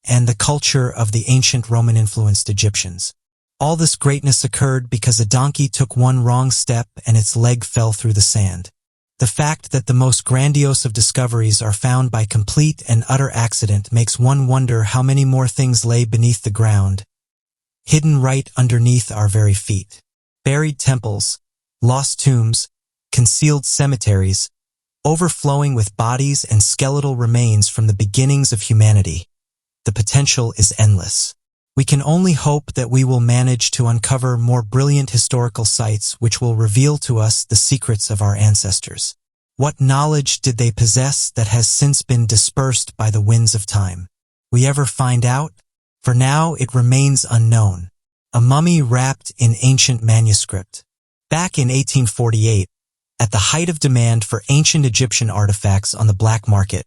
and the culture of the ancient Roman-influenced Egyptians. All this greatness occurred because a donkey took one wrong step and its leg fell through the sand. The fact that the most grandiose of discoveries are found by complete and utter accident makes one wonder how many more things lay beneath the ground, hidden right underneath our very feet. Buried temples, lost tombs, concealed cemeteries, overflowing with bodies and skeletal remains from the beginnings of humanity. The potential is endless. We can only hope that we will manage to uncover more brilliant historical sites which will reveal to us the secrets of our ancestors. What knowledge did they possess that has since been dispersed by the winds of time? We ever find out? For now, it remains unknown. A mummy wrapped in ancient manuscript. Back in 1848, at the height of demand for ancient Egyptian artifacts on the black market,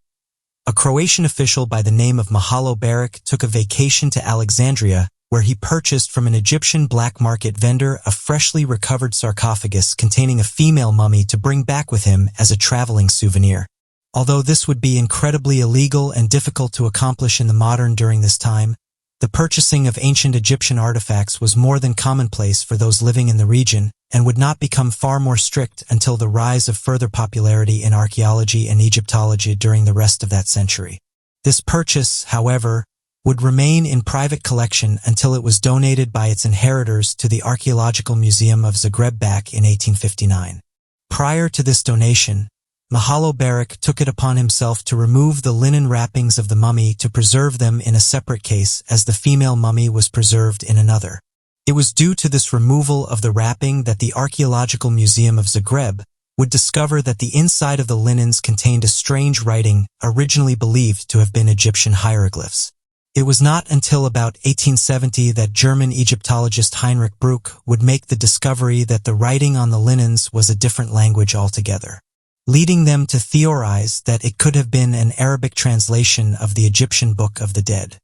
a Croatian official by the name of Mahalo Beric took a vacation to Alexandria, where he purchased from an Egyptian black market vendor a freshly recovered sarcophagus containing a female mummy to bring back with him as a traveling souvenir. Although this would be incredibly illegal and difficult to accomplish in the modern during this time, the purchasing of ancient Egyptian artifacts was more than commonplace for those living in the region and would not become far more strict until the rise of further popularity in archaeology and Egyptology during the rest of that century. This purchase, however, would remain in private collection until it was donated by its inheritors to the Archaeological Museum of Zagreb back in 1859. Prior to this donation, Mahalo Beric took it upon himself to remove the linen wrappings of the mummy to preserve them in a separate case as the female mummy was preserved in another. It was due to this removal of the wrapping that the Archaeological Museum of Zagreb would discover that the inside of the linens contained a strange writing originally believed to have been Egyptian hieroglyphs. It was not until about 1870 that German Egyptologist Heinrich Bruck would make the discovery that the writing on the linens was a different language altogether, leading them to theorize that it could have been an Arabic translation of the Egyptian Book of the Dead.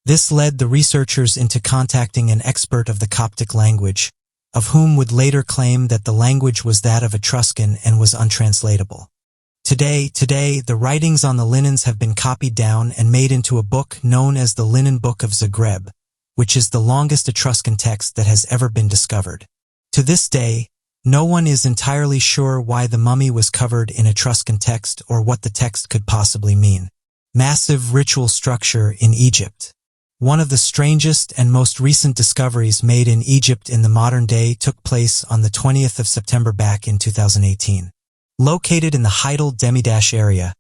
This led the researchers into contacting an expert of the Coptic language, of whom would later claim that the language was that of Etruscan and was untranslatable. Today, the writings on the linens have been copied down and made into a book known as the Linen Book of Zagreb, which is the longest Etruscan text that has ever been discovered. To this day, no one is entirely sure why the mummy was covered in Etruscan text or what the text could possibly mean. Massive ritual structure in Egypt. One of the strangest and most recent discoveries made in Egypt in the modern day took place on the 20th of September back in 2018. Located in the Heidel Demidash area,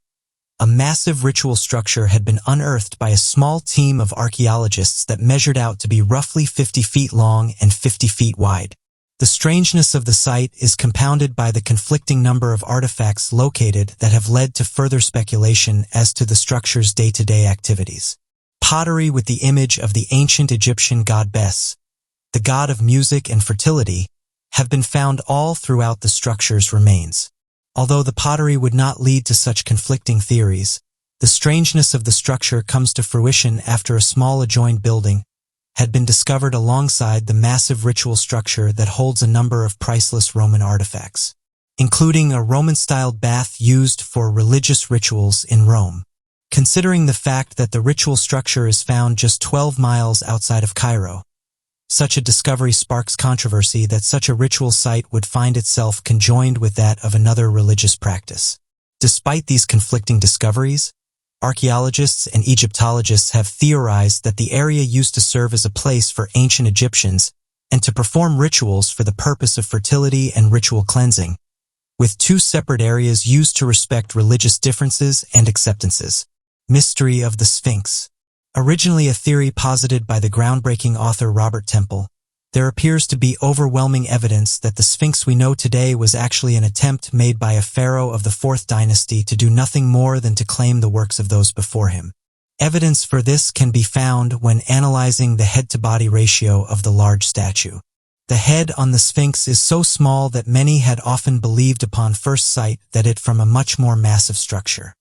a massive ritual structure had been unearthed by a small team of archaeologists that measured out to be roughly 50 feet long and 50 feet wide. The strangeness of the site is compounded by the conflicting number of artifacts located that have led to further speculation as to the structure's day-to-day activities. Pottery with the image of the ancient Egyptian god Bes, the god of music and fertility, have been found all throughout the structure's remains. Although the pottery would not lead to such conflicting theories, the strangeness of the structure comes to fruition after a small adjoined building had been discovered alongside the massive ritual structure that holds a number of priceless Roman artifacts, including a Roman-styled bath used for religious rituals in Rome. Considering the fact that the ritual structure is found just 12 miles outside of Cairo, such a discovery sparks controversy that such a ritual site would find itself conjoined with that of another religious practice. Despite these conflicting discoveries, archaeologists and Egyptologists have theorized that the area used to serve as a place for ancient Egyptians and to perform rituals for the purpose of fertility and ritual cleansing, with two separate areas used to respect religious differences and acceptances. Mystery of the Sphinx. Originally a theory posited by the groundbreaking author Robert Temple, there appears to be overwhelming evidence that the Sphinx we know today was actually an attempt made by a pharaoh of the 4th dynasty to do nothing more than to claim the works of those before him. Evidence for this can be found when analyzing the head-to-body ratio of the large statue. The head on the Sphinx is so small that many had often believed upon first sight that it from a much more massive structure.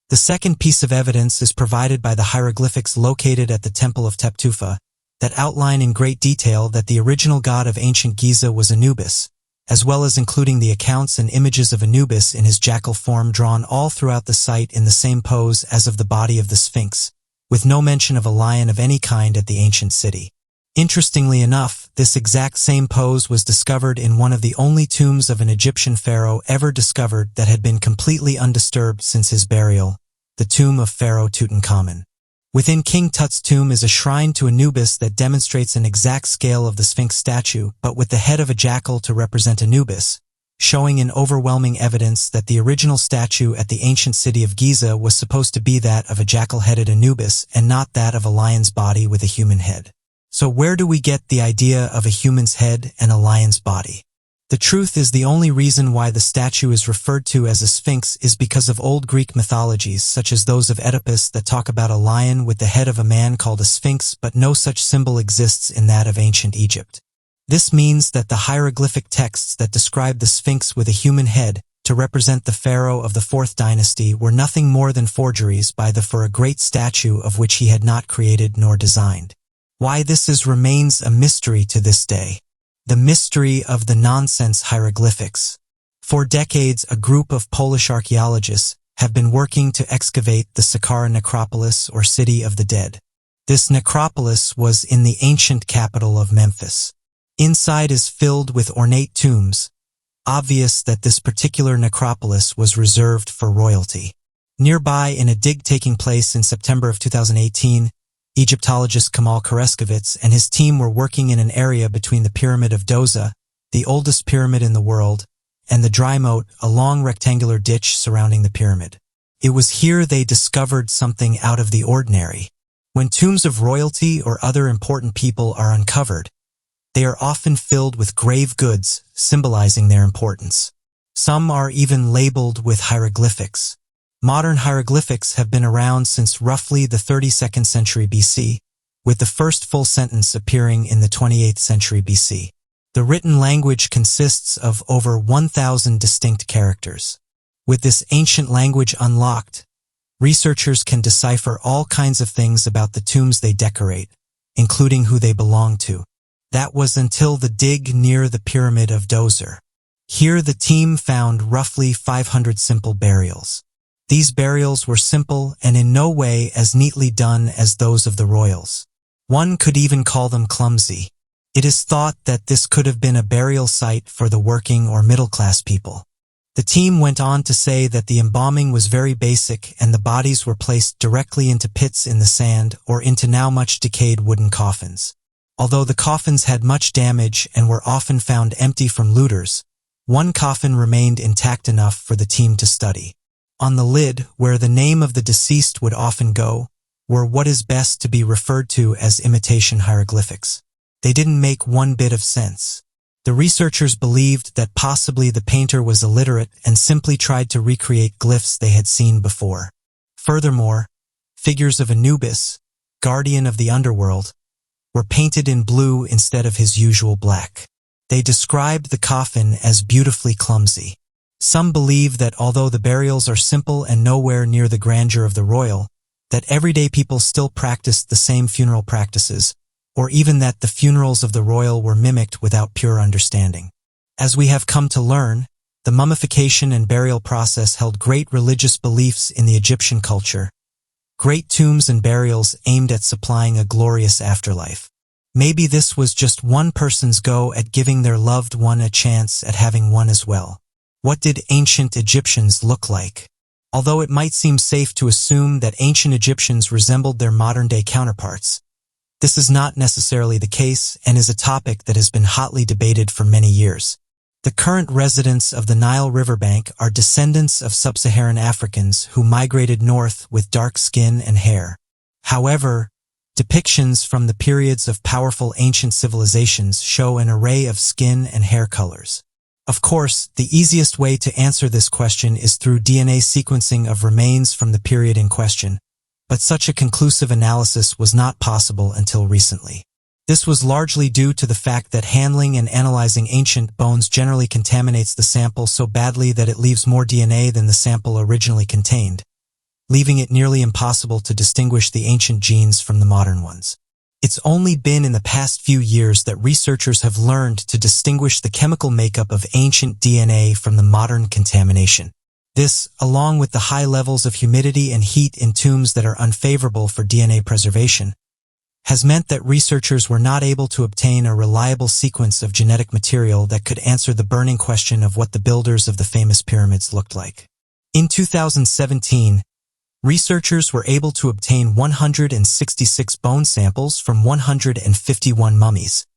The second piece of evidence is provided by the hieroglyphics located at the Temple of Teptufa, that outline in great detail that the original god of ancient Giza was Anubis, as well as including the accounts and images of Anubis in his jackal form drawn all throughout the site in the same pose as of the body of the Sphinx, with no mention of a lion of any kind at the ancient city. Interestingly enough, this exact same pose was discovered in one of the only tombs of an Egyptian pharaoh ever discovered that had been completely undisturbed since his burial, the tomb of Pharaoh Tutankhamun. Within King Tut's tomb is a shrine to Anubis that demonstrates an exact scale of the Sphinx statue, but with the head of a jackal to represent Anubis, showing in overwhelming evidence that the original statue at the ancient city of Giza was supposed to be that of a jackal-headed Anubis and not that of a lion's body with a human head. So where do we get the idea of a human's head and a lion's body? The truth is the only reason why the statue is referred to as a sphinx is because of old Greek mythologies such as those of Oedipus that talk about a lion with the head of a man called a sphinx, but no such symbol exists in that of ancient Egypt. This means that the hieroglyphic texts that describe the sphinx with a human head to represent the pharaoh of the 4th dynasty were nothing more than forgeries for a great statue of which he had not created nor designed. Why this remains a mystery to this day. The mystery of the nonsense hieroglyphics. For decades, a group of Polish archaeologists have been working to excavate the Saqqara necropolis or City of the Dead. This necropolis was in the ancient capital of Memphis. Inside is filled with ornate tombs, obvious that this particular necropolis was reserved for royalty. Nearby, in a dig taking place in September of 2018, Egyptologist Kamal Kareskevitz and his team were working in an area between the Pyramid of Djoser, the oldest pyramid in the world, and the dry moat, a long rectangular ditch surrounding the pyramid. It was here they discovered something out of the ordinary. When tombs of royalty or other important people are uncovered, they are often filled with grave goods, symbolizing their importance. Some are even labeled with hieroglyphics. Modern hieroglyphics have been around since roughly the 32nd century BC, with the first full sentence appearing in the 28th century BC. The written language consists of over 1,000 distinct characters. With this ancient language unlocked, researchers can decipher all kinds of things about the tombs they decorate, including who they belong to. That was until the dig near the Pyramid of Djoser. Here the team found roughly 500 simple burials. These burials were simple and in no way as neatly done as those of the royals. One could even call them clumsy. It is thought that this could have been a burial site for the working or middle-class people. The team went on to say that the embalming was very basic and the bodies were placed directly into pits in the sand or into now much decayed wooden coffins. Although the coffins had much damage and were often found empty from looters, one coffin remained intact enough for the team to study. On the lid, where the name of the deceased would often go, were what is best to be referred to as imitation hieroglyphics. They didn't make one bit of sense. The researchers believed that possibly the painter was illiterate and simply tried to recreate glyphs they had seen before. Furthermore, figures of Anubis, guardian of the underworld, were painted in blue instead of his usual black. They described the coffin as beautifully clumsy. Some believe that although the burials are simple and nowhere near the grandeur of the royal, that everyday people still practiced the same funeral practices, or even that the funerals of the royal were mimicked without pure understanding. As we have come to learn, the mummification and burial process held great religious beliefs in the Egyptian culture. Great tombs and burials aimed at supplying a glorious afterlife. Maybe this was just one person's go at giving their loved one a chance at having one as well. What did ancient Egyptians look like? Although it might seem safe to assume that ancient Egyptians resembled their modern-day counterparts, this is not necessarily the case and is a topic that has been hotly debated for many years. The current residents of the Nile riverbank are descendants of sub-Saharan Africans who migrated north with dark skin and hair. However, depictions from the periods of powerful ancient civilizations show an array of skin and hair colors. Of course, the easiest way to answer this question is through DNA sequencing of remains from the period in question, but such a conclusive analysis was not possible until recently. This was largely due to the fact that handling and analyzing ancient bones generally contaminates the sample so badly that it leaves more DNA than the sample originally contained, leaving it nearly impossible to distinguish the ancient genes from the modern ones. It's only been in the past few years that researchers have learned to distinguish the chemical makeup of ancient DNA from the modern contamination. This, along with the high levels of humidity and heat in tombs that are unfavorable for DNA preservation, has meant that researchers were not able to obtain a reliable sequence of genetic material that could answer the burning question of what the builders of the famous pyramids looked like. In 2017, researchers were able to obtain 166 bone samples from 151 mummies,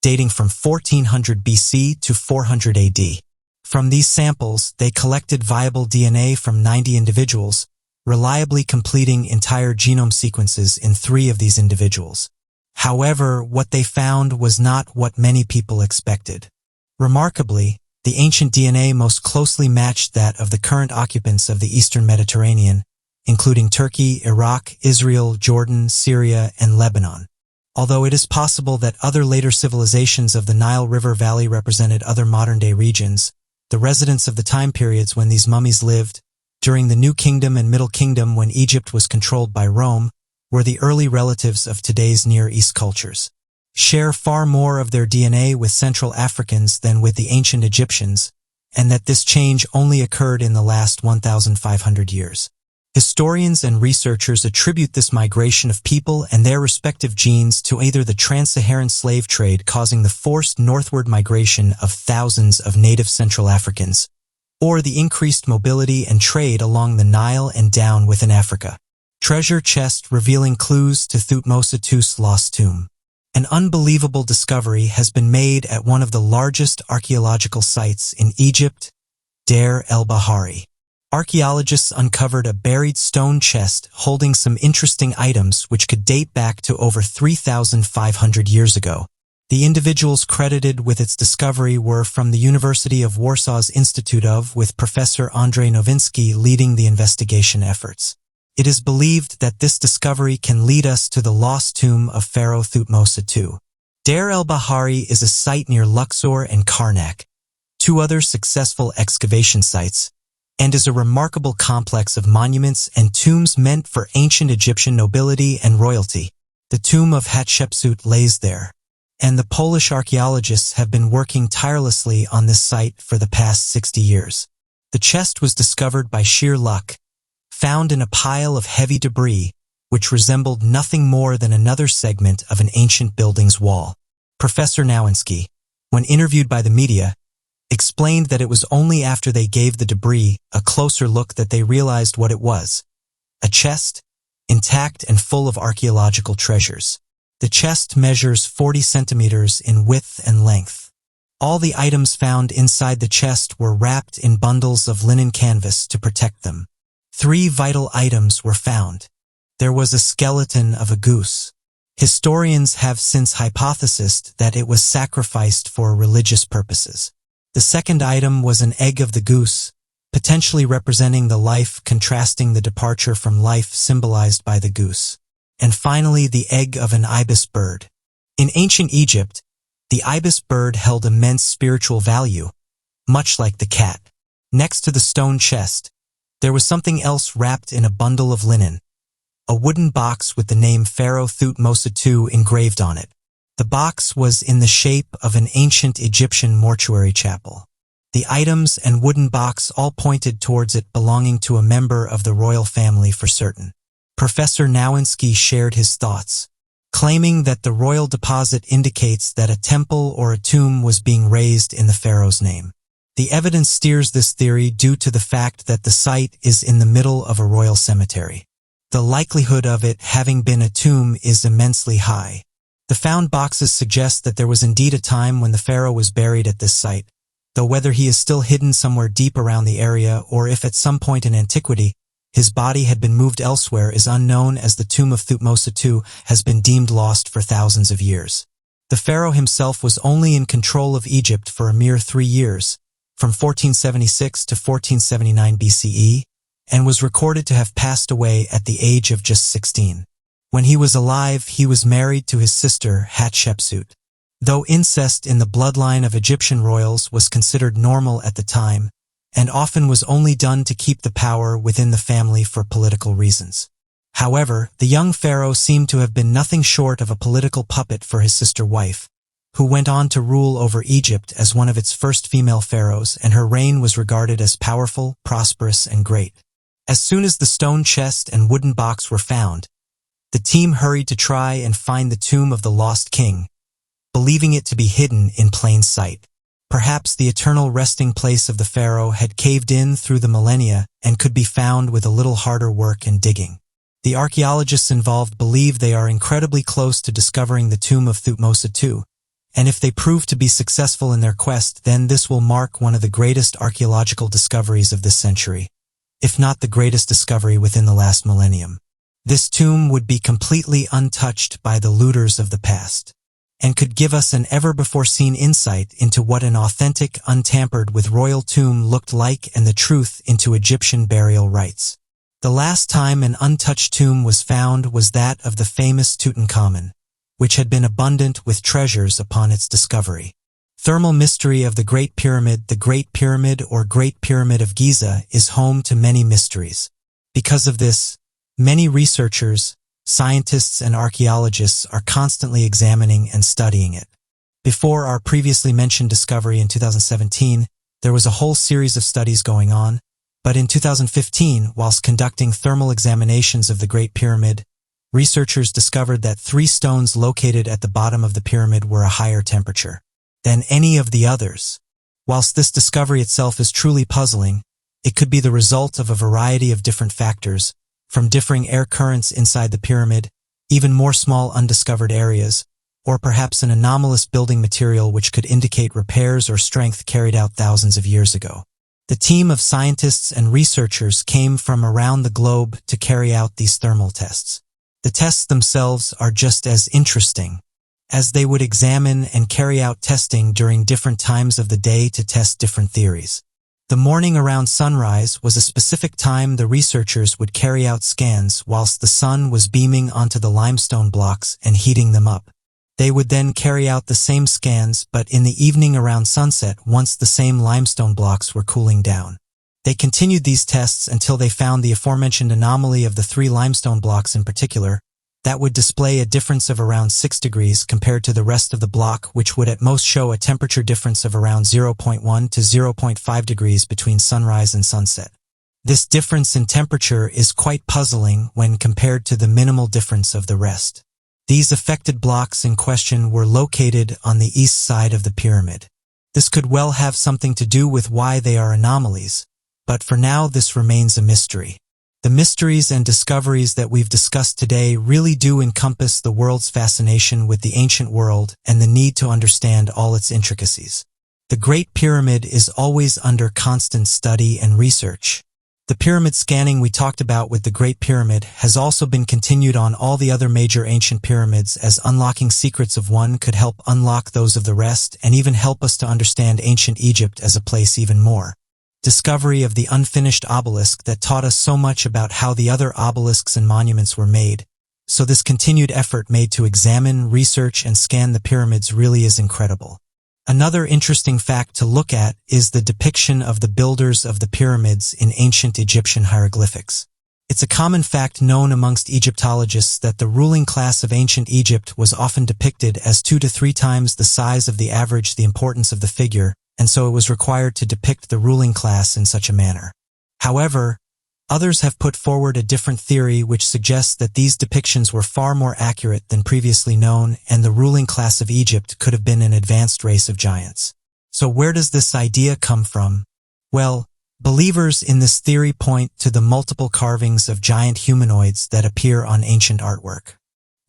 dating from 1400 BC to 400 AD. From these samples, they collected viable DNA from 90 individuals, reliably completing entire genome sequences in 3 of these individuals. However, what they found was not what many people expected. Remarkably, the ancient DNA most closely matched that of the current occupants of the Eastern Mediterranean, including Turkey, Iraq, Israel, Jordan, Syria, and Lebanon. Although it is possible that other later civilizations of the Nile River Valley represented other modern-day regions, the residents of the time periods when these mummies lived, during the New Kingdom and Middle Kingdom when Egypt was controlled by Rome, were the early relatives of today's Near East cultures. Share far more of their DNA with Central Africans than with the ancient Egyptians, and that this change only occurred in the last 1,500 years. Historians and researchers attribute this migration of people and their respective genes to either the trans-Saharan slave trade causing the forced northward migration of thousands of native Central Africans, or the increased mobility and trade along the Nile and down within Africa. Treasure chest revealing clues to Thutmose II's lost tomb. An unbelievable discovery has been made at one of the largest archaeological sites in Egypt, Deir el-Bahari. Archaeologists uncovered a buried stone chest holding some interesting items which could date back to over 3,500 years ago. The individuals credited with its discovery were from the University of Warsaw's Institute of, with Professor Andrzej Nowinski leading the investigation efforts. It is believed that this discovery can lead us to the lost tomb of Pharaoh Thutmose II. Deir el-Bahari is a site near Luxor and Karnak, 2 other successful excavation sites, and is a remarkable complex of monuments and tombs meant for ancient Egyptian nobility and royalty. The tomb of Hatshepsut lays there, and the Polish archaeologists have been working tirelessly on this site for the past 60 years. The chest was discovered by sheer luck, found in a pile of heavy debris, which resembled nothing more than another segment of an ancient building's wall. Professor Nowinski, when interviewed by the media, explained that it was only after they gave the debris a closer look that they realized what it was: a chest, intact and full of archaeological treasures. The chest measures 40 centimeters in width and length. All the items found inside the chest were wrapped in bundles of linen canvas to protect them. 3 vital items were found. There was a skeleton of a goose. Historians have since hypothesized that it was sacrificed for religious purposes. The second item was an egg of the goose, potentially representing the life contrasting the departure from life symbolized by the goose. And finally, the egg of an ibis bird. In ancient Egypt, the ibis bird held immense spiritual value, much like the cat. Next to the stone chest, there was something else wrapped in a bundle of linen, a wooden box with the name Pharaoh Thutmose II engraved on it. The box was in the shape of an ancient Egyptian mortuary chapel. The items and wooden box all pointed towards it belonging to a member of the royal family for certain. Professor Nowinski shared his thoughts, claiming that the royal deposit indicates that a temple or a tomb was being raised in the pharaoh's name. The evidence steers this theory due to the fact that the site is in the middle of a royal cemetery. The likelihood of it having been a tomb is immensely high. The found boxes suggest that there was indeed a time when the pharaoh was buried at this site, though whether he is still hidden somewhere deep around the area or if at some point in antiquity his body had been moved elsewhere is unknown, as the tomb of Thutmose II has been deemed lost for thousands of years. The pharaoh himself was only in control of Egypt for a mere 3 years, from 1476 to 1479 BCE, and was recorded to have passed away at the age of just 16. When he was alive, he was married to his sister Hatshepsut. Though incest in the bloodline of Egyptian royals was considered normal at the time, and often was only done to keep the power within the family for political reasons. However, the young pharaoh seemed to have been nothing short of a political puppet for his sister-wife, who went on to rule over Egypt as one of its first female pharaohs, and her reign was regarded as powerful, prosperous, and great. As soon as the stone chest and wooden box were found, the team hurried to try and find the tomb of the lost king, believing it to be hidden in plain sight. Perhaps the eternal resting place of the pharaoh had caved in through the millennia and could be found with a little harder work and digging. The archaeologists involved believe they are incredibly close to discovering the tomb of Thutmose II, and if they prove to be successful in their quest, then this will mark one of the greatest archaeological discoveries of this century, if not the greatest discovery within the last millennium. This tomb would be completely untouched by the looters of the past, and could give us an ever-before-seen insight into what an authentic, untampered with royal tomb looked like and the truth into Egyptian burial rites. The last time an untouched tomb was found was that of the famous Tutankhamun, which had been abundant with treasures upon its discovery. Thermal mystery of the Great Pyramid. The Great Pyramid or Great Pyramid of Giza is home to many mysteries. Because of this, many researchers, scientists, and archaeologists are constantly examining and studying it. Before our previously mentioned discovery in 2017, there was a whole series of studies going on, but in 2015, whilst conducting thermal examinations of the Great Pyramid, researchers discovered that 3 stones located at the bottom of the pyramid were a higher temperature than any of the others. Whilst this discovery itself is truly puzzling, it could be the result of a variety of different factors, from differing air currents inside the pyramid, even more small undiscovered areas, or perhaps an anomalous building material which could indicate repairs or strength carried out thousands of years ago. The team of scientists and researchers came from around the globe to carry out these thermal tests. The tests themselves are just as interesting, as they would examine and carry out testing during different times of the day to test different theories. The morning around sunrise was a specific time the researchers would carry out scans whilst the sun was beaming onto the limestone blocks and heating them up. They would then carry out the same scans, but in the evening around sunset once the same limestone blocks were cooling down. They continued these tests until they found the aforementioned anomaly of the 3 limestone blocks in particular, that would display a difference of around 6 degrees compared to the rest of the block, which would at most show a temperature difference of around 0.1 to 0.5 degrees between sunrise and sunset. This difference in temperature is quite puzzling when compared to the minimal difference of the rest. These affected blocks in question were located on the east side of the pyramid. This could well have something to do with why they are anomalies, but for now this remains a mystery. The mysteries and discoveries that we've discussed today really do encompass the world's fascination with the ancient world and the need to understand all its intricacies. The Great Pyramid is always under constant study and research. The pyramid scanning we talked about with the Great Pyramid has also been continued on all the other major ancient pyramids, as unlocking secrets of one could help unlock those of the rest and even help us to understand ancient Egypt as a place even more. Discovery of the unfinished obelisk that taught us so much about how the other obelisks and monuments were made. So this continued effort made to examine, research, and scan the pyramids really is incredible. Another interesting fact to look at is the depiction of the builders of the pyramids in ancient Egyptian hieroglyphics. It's a common fact known amongst Egyptologists that the ruling class of ancient Egypt was often depicted as 2 to 3 times the size of the average, the importance of the figure, and so it was required to depict the ruling class in such a manner. However, others have put forward a different theory which suggests that these depictions were far more accurate than previously known, and the ruling class of Egypt could have been an advanced race of giants. So where does this idea come from? Well, believers in this theory point to the multiple carvings of giant humanoids that appear on ancient artwork.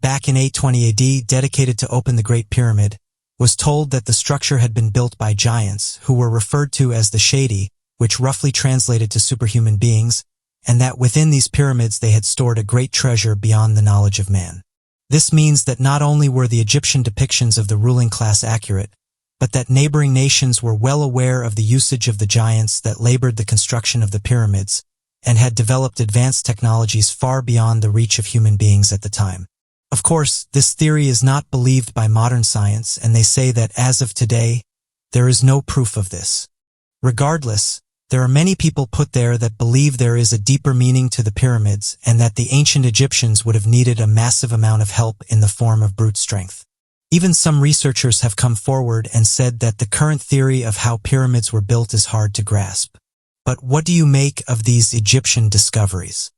Back in 820 AD, dedicated to open the Great Pyramid, was told that the structure had been built by giants, who were referred to as the Shadi, which roughly translated to superhuman beings, and that within these pyramids they had stored a great treasure beyond the knowledge of man. This means that not only were the Egyptian depictions of the ruling class accurate, but that neighboring nations were well aware of the usage of the giants that labored the construction of the pyramids and had developed advanced technologies far beyond the reach of human beings at the time. Of course, this theory is not believed by modern science, and they say that as of today, there is no proof of this. Regardless, there are many people put there that believe there is a deeper meaning to the pyramids and that the ancient Egyptians would have needed a massive amount of help in the form of brute strength. Even some researchers have come forward and said that the current theory of how pyramids were built is hard to grasp. But what do you make of these Egyptian discoveries?